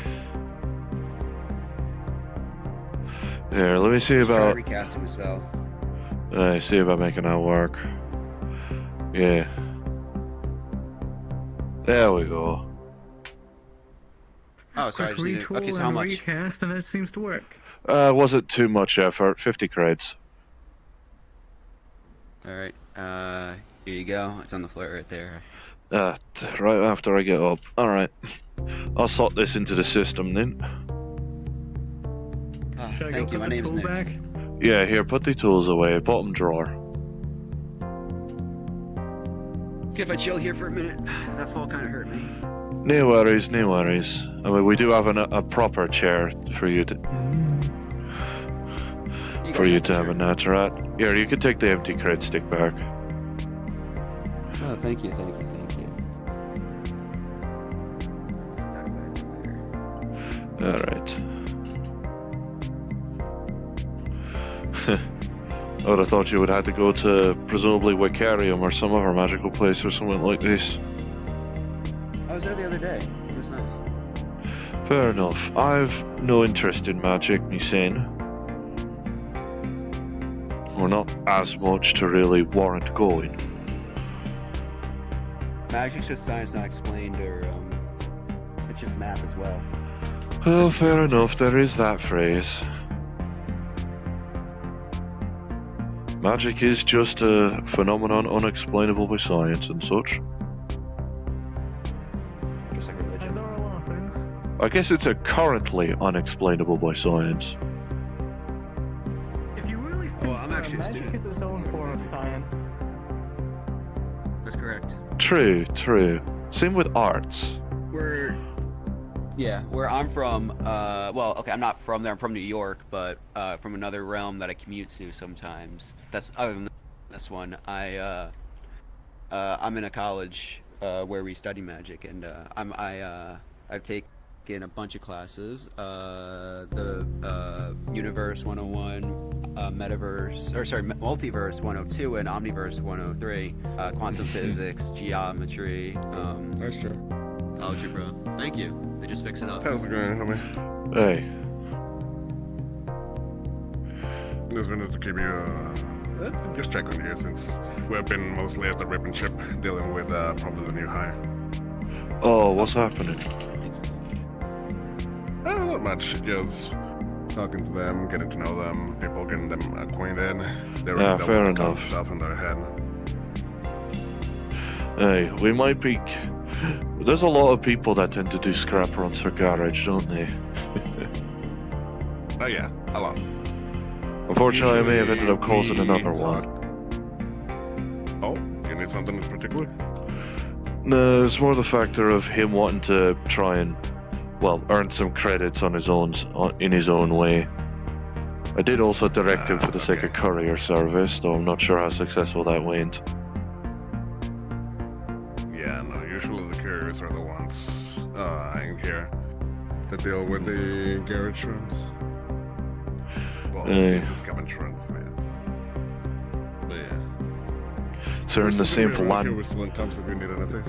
S1: Here, let me see
S20: Just try
S1: about...
S20: recasting the spell.
S1: see about making that work. Yeah. There we go.
S20: Oh, sorry, I just needed...
S2: Retool
S20: Okay, so how
S2: and
S20: much?
S2: recast, and it seems to work.
S1: Wasn't too much effort. 50 credits.
S20: Alright, here you go. It's on the floor right there.
S1: Right after I get up. Alright. I'll sort this into the system then.
S20: Oh,
S2: Should I
S20: thank
S2: go
S20: you,
S2: put
S20: my
S2: the
S20: name's
S2: tool
S20: Nix.
S2: back?
S1: Yeah, here, put the tools away. Bottom drawer.
S20: Okay, if I chill here for a minute, that fall kind of hurt me.
S1: No worries, no worries. I mean, we do have a proper chair for you to... have a natter at. Here, you can take the empty cred stick back.
S20: Oh, thank you, thank you, thank you.
S1: Alright. I would have thought you would have to go to, presumably, Wicarium or some other magical place or something like this.
S20: I was there the other day. It was nice.
S1: Fair enough. I've no interest in magic, me saying. Or not as much to really warrant going.
S20: Magic's just science not explained, or, it's just math as well.
S1: Well, fair enough, there is that phrase. Magic is just a phenomenon unexplainable by science and such.
S20: Just like religion.
S2: As are a lot of things.
S1: I guess it's a currently unexplainable by science.
S2: If you really think
S20: Well, I'm actually a
S2: magic
S20: student.
S2: is its own form of science.
S20: That's correct.
S1: True, true. Same with arts.
S20: Where I'm from, well, okay, I'm not from there, I'm from New York, but, from another realm that I commute to sometimes. That's, other than this one, I'm in a college, where we study magic, and, I've taken a bunch of classes, the, Universe 101, Multiverse 102, and Omniverse 103, Quantum Physics, Geometry,
S10: That's true.
S20: Algebra. Thank you. They just fix it up.
S10: How's it going, homie?
S1: Hey.
S10: Just wanted to keep you, just check on you since we've been mostly at the ribbon ship dealing with, probably the new hire.
S1: Oh, what's happening?
S10: Not much, just talking to them, getting to know them, people getting them acquainted. They're
S1: fair enough.
S10: Stuff in their head.
S1: Hey, we might be... There's a lot of people that tend to do scrap runs for garage, don't they?
S10: Oh yeah, a lot.
S1: Unfortunately, I may have ended up causing another one.
S10: Oh, you need something in particular?
S1: No, it's more the factor of him wanting to try and, well, earn some credits on his own, in his own way. I did also direct him for the sake of courier service, though I'm not sure how successful that went.
S10: Yeah, no, usually the couriers are the ones in here that deal with the garage runs. Well, the scavenge runs, man. But yeah.
S1: So in the same for land...
S10: We're still in comms if you need anything.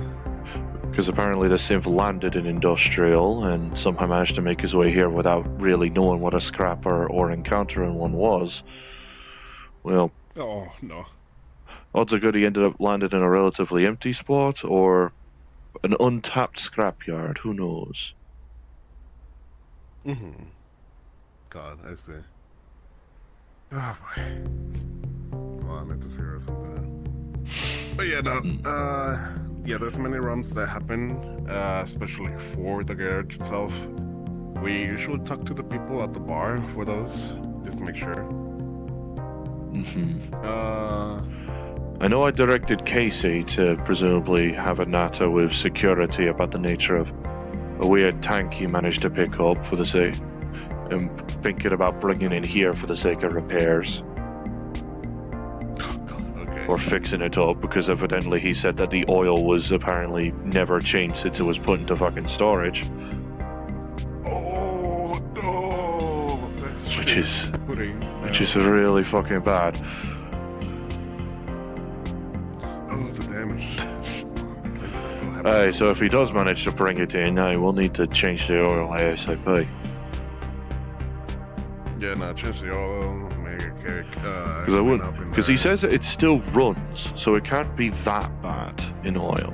S1: Because apparently the synth landed in industrial and somehow managed to make his way here without really knowing what a scrapper or encountering one was. Well...
S10: Oh, no.
S1: Odds are good he ended up landed in a relatively empty spot, or an untapped scrapyard, who knows?
S10: Mm-hmm. God, I see. Oh boy. Well, I need to figure out something out. But yeah, no, yeah, there's many runs that happen, especially for the garage itself. We usually talk to the people at the bar for those, just to make sure.
S1: I know I directed Casey to presumably have a natter with security about the nature of a weird tank he managed to pick up for the sake, and thinking about bringing in here for the sake of repairs. or fixing it up, because evidently he said that the oil was apparently never changed since it was put into fucking storage.
S10: Oh no!
S1: Which is really fucking bad.
S10: Oh, the damage.
S1: So if he does manage to bring it in, we'll need to change the oil ASAP.
S10: Yeah, no, change the oil, make a cake.
S1: Because he says that it still runs, so it can't be that bad in oil.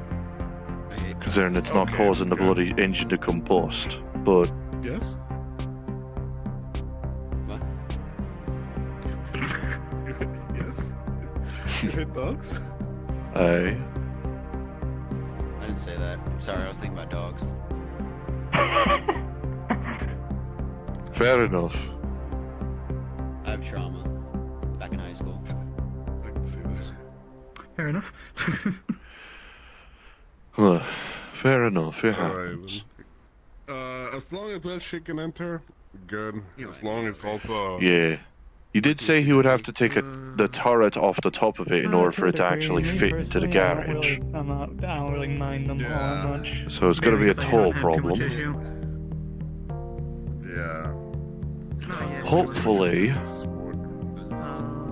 S1: Because then it's not causing the bloody engine to combust. But
S10: yes.
S20: What?
S10: Yes. You hit dogs?
S1: Aye.
S20: I didn't say that. I'm sorry, I was thinking about dogs.
S1: Fair enough.
S20: I have trauma. Back in high school.
S10: I can see that.
S2: Fair enough.
S1: Fair enough. It
S10: Alright,
S1: happens.
S10: as long as that shit can enter, good. As long as also.
S1: Yeah. He did say he would have to take the turret off the top of it in order for it to actually fit into the garage.
S2: I don't really mind them all that much.
S1: So it's going to be a toll problem.
S10: Yeah.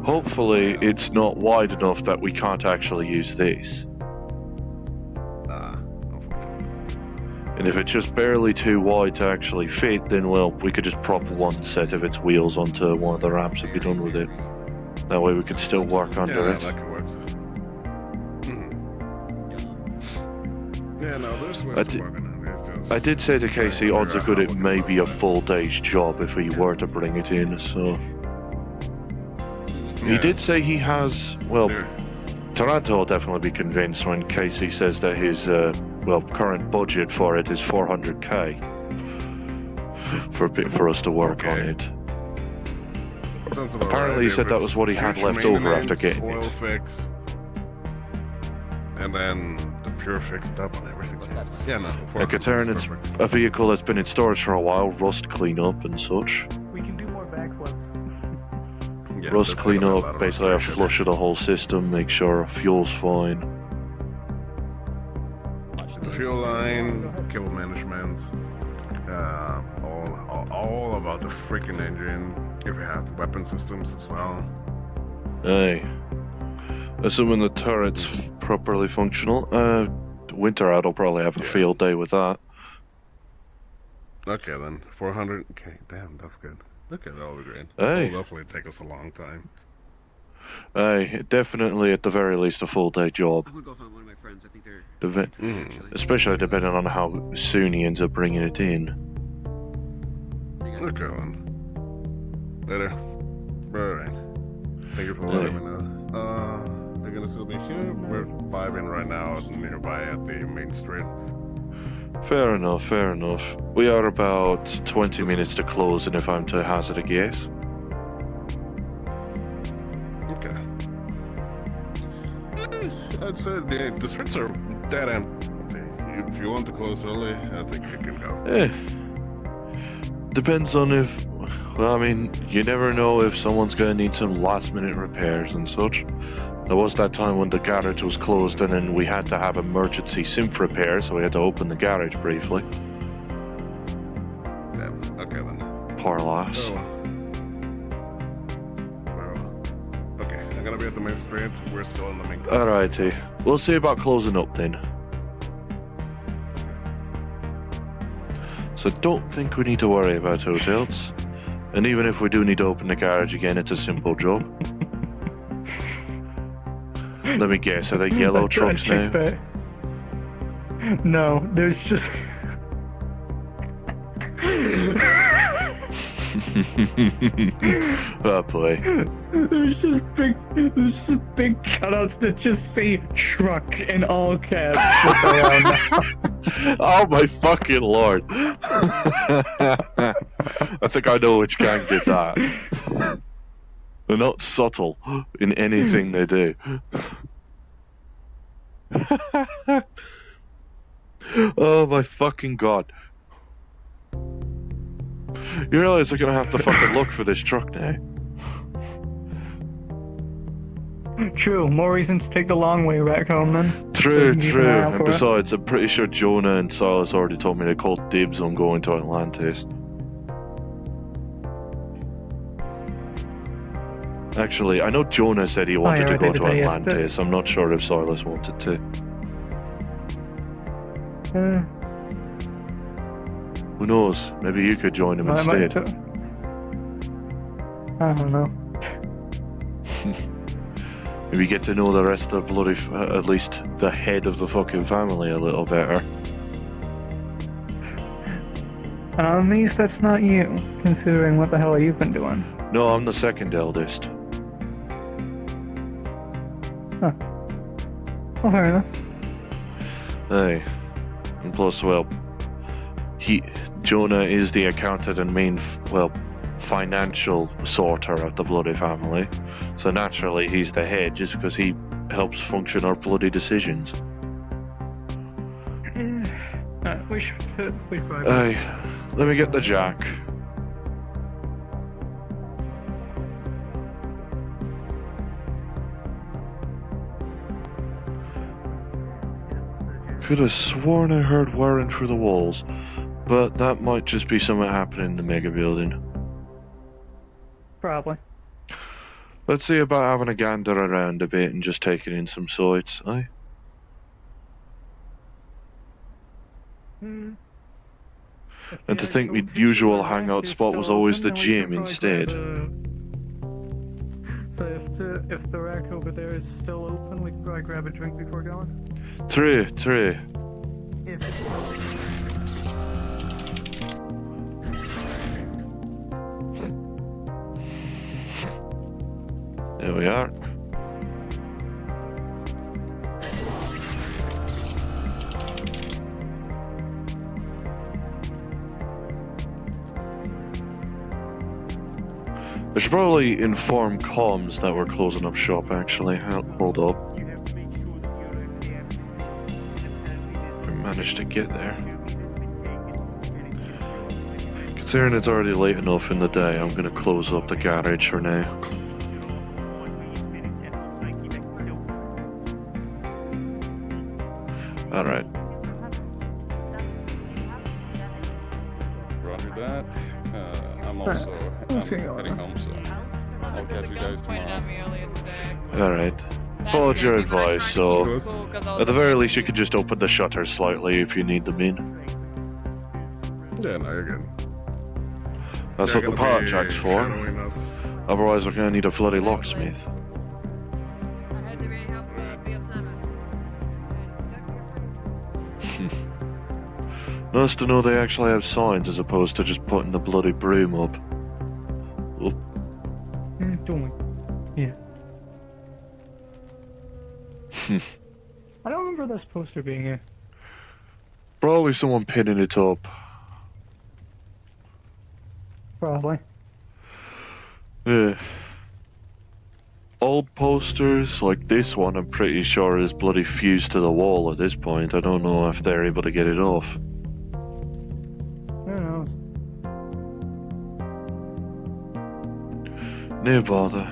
S1: Hopefully it's not wide enough that we can't actually use this. And if it's just barely too wide to actually fit, then well, we could just prop one set of its wheels onto one of the ramps and be done with it. That way we could still work under it.
S10: That could work. Yeah, no, there's ways to work on it.
S1: I did say to Casey, odds are good it may be a full day's job if we were to bring it in, so... He did say he has, well, Taranto will definitely be convinced when Casey says that his, current budget for it is 400k for us to work on it. Apparently he said that was what he had left over after getting
S10: oil
S1: it.
S10: fix, and then the pure fixed up and everything. Yeah, no.
S1: Like it's a vehicle that's been in storage for a while, rust cleanup and such.
S2: We can do more backflips.
S10: Yeah,
S1: Rust cleanup, basically a flush of the whole system, make sure fuel's fine.
S10: The fuel line, cable management, all about the freaking engine. If you have weapon systems as well.
S1: Aye. Assuming the turret's properly functional, Winterad will probably have a field day with that.
S10: Okay then, 400. Okay, damn, that's good. Okay, that'll be great.
S1: Hey.
S10: It'll definitely take us a long time.
S1: Aye, definitely at the very least a full day job.
S20: I'm gonna go find one of my friends. I think they're.
S1: Especially depending on how soon he ends up bringing it in.
S10: Okay then. Later. Alright. Thank you for letting me know. They're gonna still be here. We're vibing right now nearby at the main street.
S1: Fair enough, fair enough. We are about 20 minutes to close, and if I'm to hazard a guess.
S10: Okay. I'd say the streets are dead empty. If you want to close early, I think you can go.
S1: Depends on if... Well, I mean, you never know if someone's gonna need some last-minute repairs and such. There was that time when the garage was closed and then we had to have emergency synth repair, so we had to open the garage briefly.
S10: Yeah, okay then.
S1: Poor lass.
S10: Okay, I'm gonna be at the main street. We're still in the main.
S1: Alrighty. We'll see about closing up then. So don't think we need to worry about hotels. And even if we do need to open the garage again, it's a simple job. Let me guess, are they yellow trucks now?
S2: That. No, there's just...
S1: Oh boy.
S2: There's just big cutouts that just say truck in all caps.
S1: Oh my fucking lord. I think I know which gang did that. They're not subtle in anything they do. Oh my fucking god. You realize we're gonna have to fucking look for this truck now?
S2: True, more reason to take the long way back home then.
S1: True,
S2: Keep an
S1: true.
S2: eye out
S1: And
S2: for it.
S1: besides, I'm pretty sure Jonah and Silas already told me they called dibs on going to Atlantis. Actually, I know Jonah said he wanted
S2: yeah,
S1: to
S2: right,
S1: go
S2: they
S1: to
S2: did, yes,
S1: Atlantis. I'm not sure if Silas wanted to. Who knows? Maybe you could join him instead.
S2: I don't know.
S1: Maybe get to know the rest of the bloody, at least the head of the fucking family a little better.
S2: At least that's not you, considering what the hell you've been doing.
S1: No, I'm the second eldest.
S2: Huh. Well, fair enough.
S1: Aye. And plus, well, Jonah is the accountant and main, financial sorter of the bloody family. So naturally, he's the head just because he helps function our bloody decisions.
S2: We should probably...
S1: Aye. Let me get the jack. Could have sworn I heard whirring through the walls, but that might just be something happening in the mega building.
S2: Probably.
S1: Let's see about having a gander around a bit and just taking in some sights, aye?
S2: Hmm.
S1: And to think my usual hangout spot was always the gym instead.
S2: So if the rack over there is still open, we can probably grab a drink before going.
S1: True. There we are. I should probably inform comms that we're closing up shop, actually. Hold up. We managed to get there. Considering it's already late enough in the day, I'm gonna close up the garage for now. Alright.
S21: Roger that. I'm also heading home, so I'll catch you guys tomorrow.
S1: Alright. Followed your advice, so at the very least you could just open the shutters slightly if you need them in.
S10: Yeah, no, you're good.
S1: That's what the power jack's for. Otherwise we're gonna need a bloody locksmith. Nice to know they actually have signs as opposed to just putting the bloody broom up. Oh.
S2: Yeah. I don't remember this poster being here.
S1: Probably someone pinning it up.
S2: Probably.
S1: Yeah. Old posters like this one, I'm pretty sure is bloody fused to the wall at this point. I don't know if they're able to get it off.
S2: Who knows?
S1: No bother.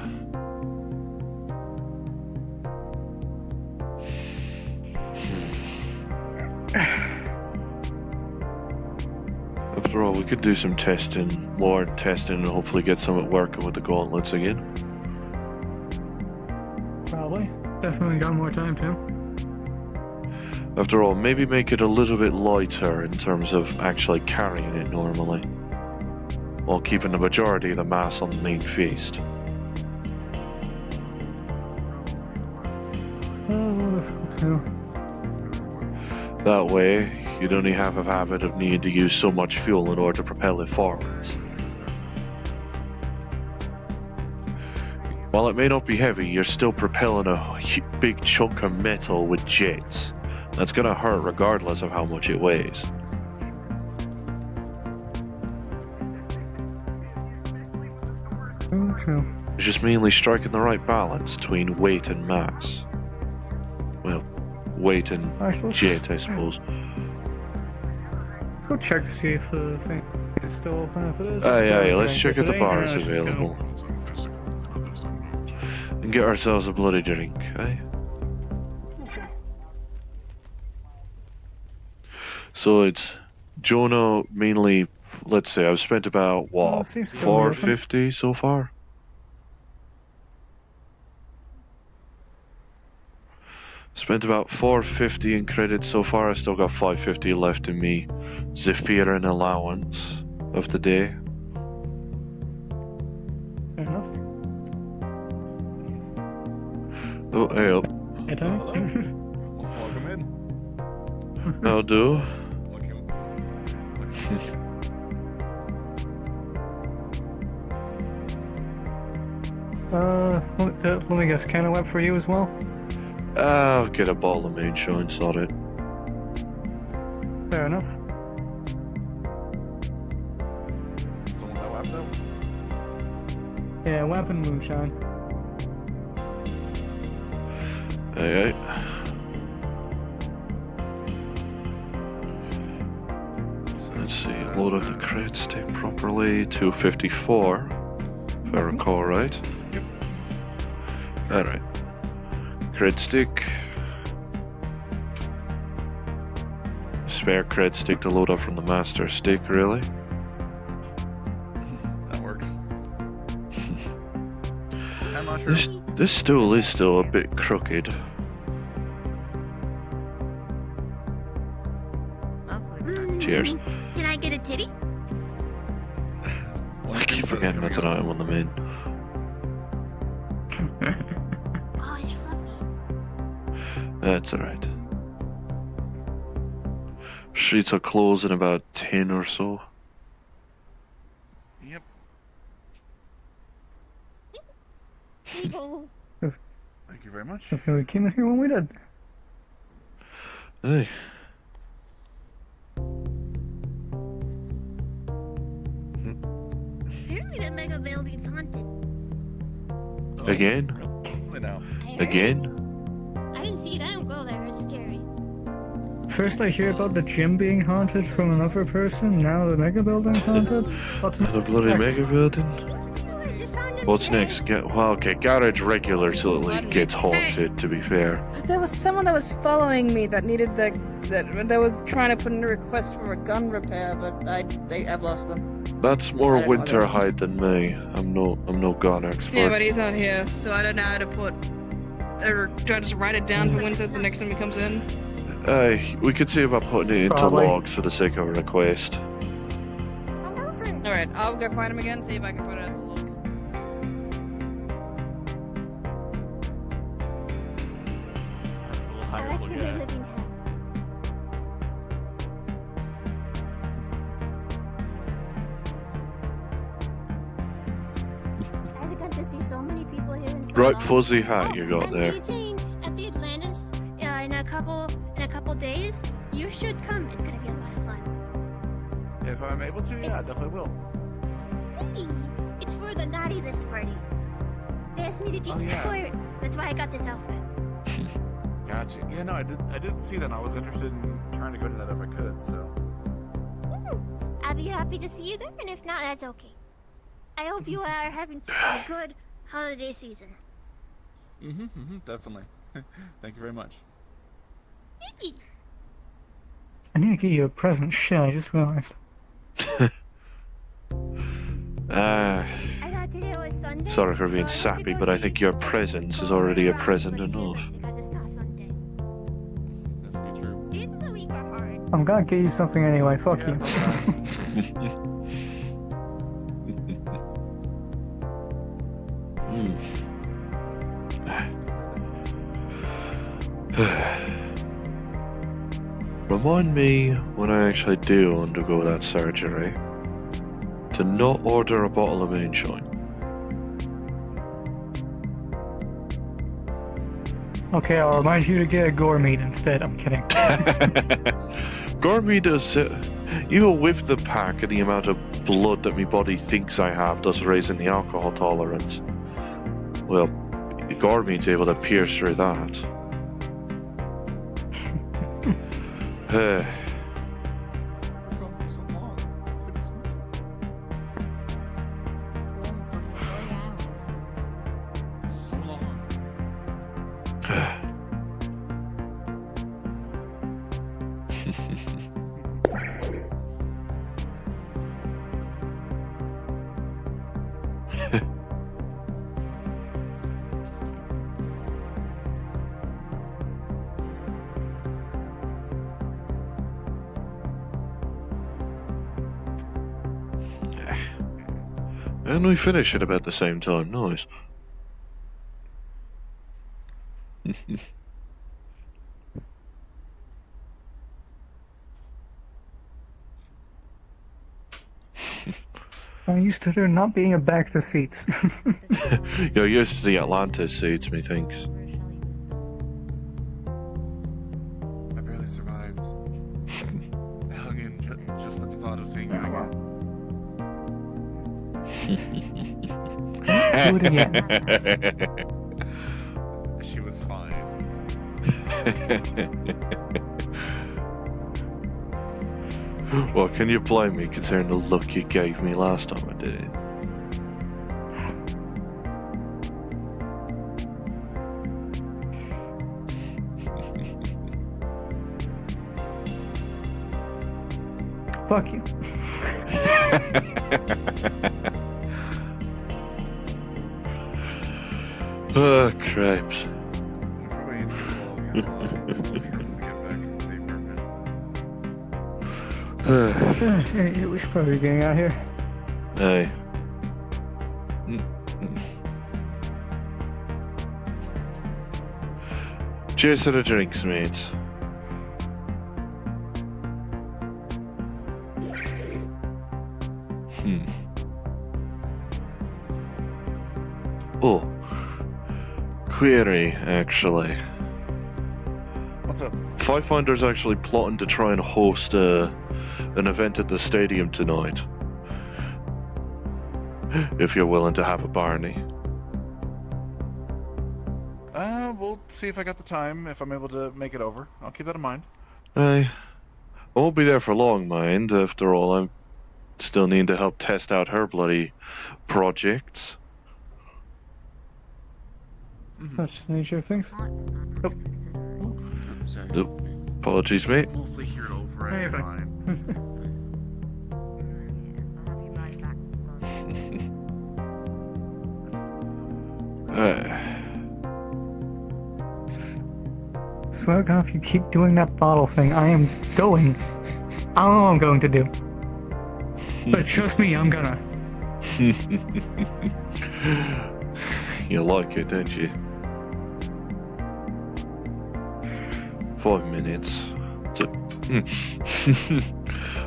S1: After all, we could do some testing, more testing, and hopefully get some at working with the gauntlets again.
S2: Probably. Definitely got more time too.
S1: After all, maybe make it a little bit lighter in terms of actually carrying it normally, while keeping the majority of the mass on the main feast.
S2: Wonderful too.
S1: That way, you'd only have a habit of needing to use so much fuel in order to propel it forwards. While it may not be heavy, you're still propelling a big chunk of metal with jets. That's gonna hurt regardless of how much it weighs.
S2: True.
S1: It's just mainly striking the right balance between weight and mass. Well, weight and jet, I suppose.
S2: Let's go check to see if the thing is still open. If it is,
S1: Aye, let's
S2: okay.
S1: check if the
S2: it
S1: bar
S2: ain't,
S1: is
S2: let's just go.
S1: available. and get ourselves a bloody drink, eh? So it's Jonah mainly. Let's say I've spent about what
S2: seems so open.
S1: 450 so far. Spent about 450 in credits so far. I still got 550 left in me Zephyrin allowance of the day.
S2: Fair enough.
S1: Oh, hey up.
S2: Hey, Tony.
S21: Welcome in.
S1: I'll do.
S2: Let me guess, can I web for you as well?
S1: I'll get a bottle of moonshine sorted.
S2: Fair enough.
S21: Still want that wrap though?
S2: Yeah, web and moonshine.
S1: Hey. So let's see, load up the cred stick properly. 254, if I recall right.
S21: Yep.
S1: Alright. Cred stick. Spare cred stick to load up from the master stick, really.
S21: That works. I'm not sure.
S1: This stool is still a bit crooked. Cheers.
S11: Can I get a titty?
S1: I keep forgetting that's an item on the main.
S11: Oh, it's fluffy.
S1: That's alright. Streets will close in about 10 or so.
S21: Yep.
S11: People.
S21: Thank you very much.
S2: I feel we came in here when we did.
S1: Hey.
S11: Apparently that mega building's haunted.
S1: Again?
S21: Now.
S1: Again?
S11: I didn't see it. I don't go there. It's scary.
S2: First I hear about the gym being haunted from another person, now the mega building's haunted? What's
S1: The bloody
S2: next?
S1: mega building? What's next? Well, okay, garage regularly gets haunted, to be fair.
S13: There was someone that was following me that needed that was trying to put in a request for a gun repair, but I've lost them.
S1: That's more Winterhide than me. I'm no gun expert.
S13: Yeah, but he's not here, so I don't know how to put. Or do I just write it down for Winter the next time he comes in?
S1: We could see about putting it into
S2: Probably.
S1: logs for the sake of a request.
S13: Alright, I'll go find him again, see if I can put it as a log.
S11: I like your new living hat. I haven't got to see so many people here in so
S1: Right
S11: long.
S1: fuzzy hat you got
S11: I'm
S1: there.
S11: DJing at the Atlantis in a couple days. You should come. It's gonna be a lot of fun.
S21: If I'm able to, yeah, I definitely will.
S11: Hey, it's for the naughty list party. They asked me to get
S21: Oh,
S11: you
S21: yeah.
S11: for it. That's why I got this outfit.
S21: Gotcha. Yeah, no, I did see that. And I was interested in trying to go to that if I could. So.
S11: I'll be happy to see you there, and if not, that's okay. I hope you are having a good holiday season.
S21: Definitely. Thank you very much.
S2: I need to get you a present. Shit, I just realized.
S11: I thought today was Sunday.
S1: Sorry for being
S11: so I went to
S1: sappy,
S11: go
S1: but I
S11: see
S1: think your presence is already a present enough.
S11: because it's not Sunday.
S21: That's be true.
S11: Days of the week are hard.
S2: I'm gonna get you something anyway, fuck
S21: Yeah,
S2: you.
S1: Remind me when I actually do undergo that surgery to not order a bottle of moonshine.
S2: Okay, I'll remind you to get a gore meat instead. I'm kidding.
S1: Gourmet does even with the pack and the amount of blood that my body thinks I have does raising the alcohol tolerance. Well, Gourmet's able to pierce through that.
S21: So long.
S1: And we finish at about the same time, nice.
S2: I'm used to there not being a back to seats.
S1: You're used to the Atlantis seats, methinks.
S7: I barely survived. I hung in just at the thought of seeing you again.
S2: Do it again.
S7: She was fine.
S1: Well, can you blame me considering the look you gave me last time I did it?
S2: Fuck you.
S1: Oh, cripes.
S2: Hey, we should probably be getting out of here.
S1: Hey. Cheers to the drinks, mates. Oh. Query, actually.
S7: What's up?
S1: Fivefinder's actually plotting to try and host an event at the stadium tonight. If you're willing to have a Barney.
S7: We'll see if I got the time, if I'm able to make it over. I'll keep that in mind.
S1: I won't be there for long, mind. After all, I'm still needing to help test out her bloody projects.
S2: That's just the nature of things. Oh.
S1: Oop. Apologies, mate.
S7: Mostly hear it over
S2: Hey,
S7: and
S2: fine.
S7: fine.
S2: Swear to God, if you keep doing that bottle thing, I am going. I don't know what I'm going to do. But trust me, I'm gonna.
S1: You like it, don't you? 5 minutes.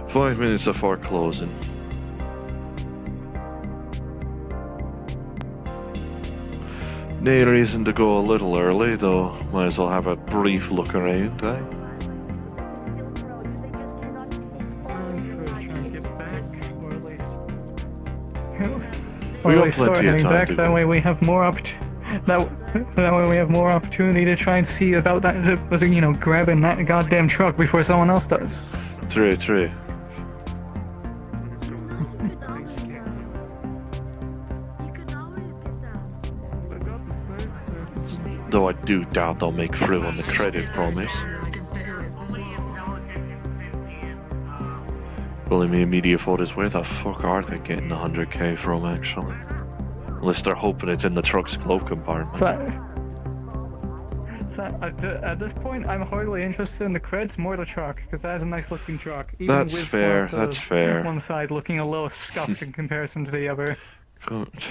S1: 5 minutes before closing. No reason to go a little early, though. Might as well have a brief look around, eh?
S2: Or
S1: got
S2: at least start
S1: plenty of
S2: heading
S1: time
S2: back.
S1: to
S2: That
S1: go.
S2: way we have more that way we have more opportunity to try and see about that. Was it, grabbing that goddamn truck before someone else does?
S1: True. Though I do doubt they'll make through on the credit promise. Really, my immediate thought is, where the fuck are they getting 100k from, actually? Unless they're hoping it's in the truck's glove compartment.
S2: So at this point, I'm hardly interested in the creds, more the truck, because that is a nice looking truck. Even
S1: That's
S2: with
S1: fair,
S2: the
S1: that's fair.
S2: One side looking a little scuffed in comparison to the other.
S1: Good.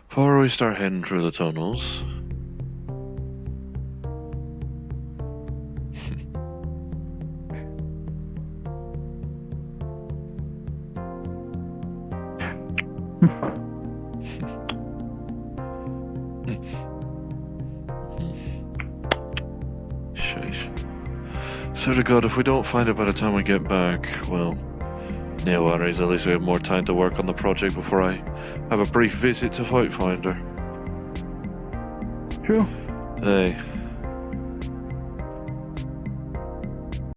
S1: Before we start heading through the tunnels... Shite. Swear to God, if we don't find it by the time we get back, well, no worries, at least we have more time to work on the project before I have a brief visit to Fightfinder.
S2: True.
S1: Hey.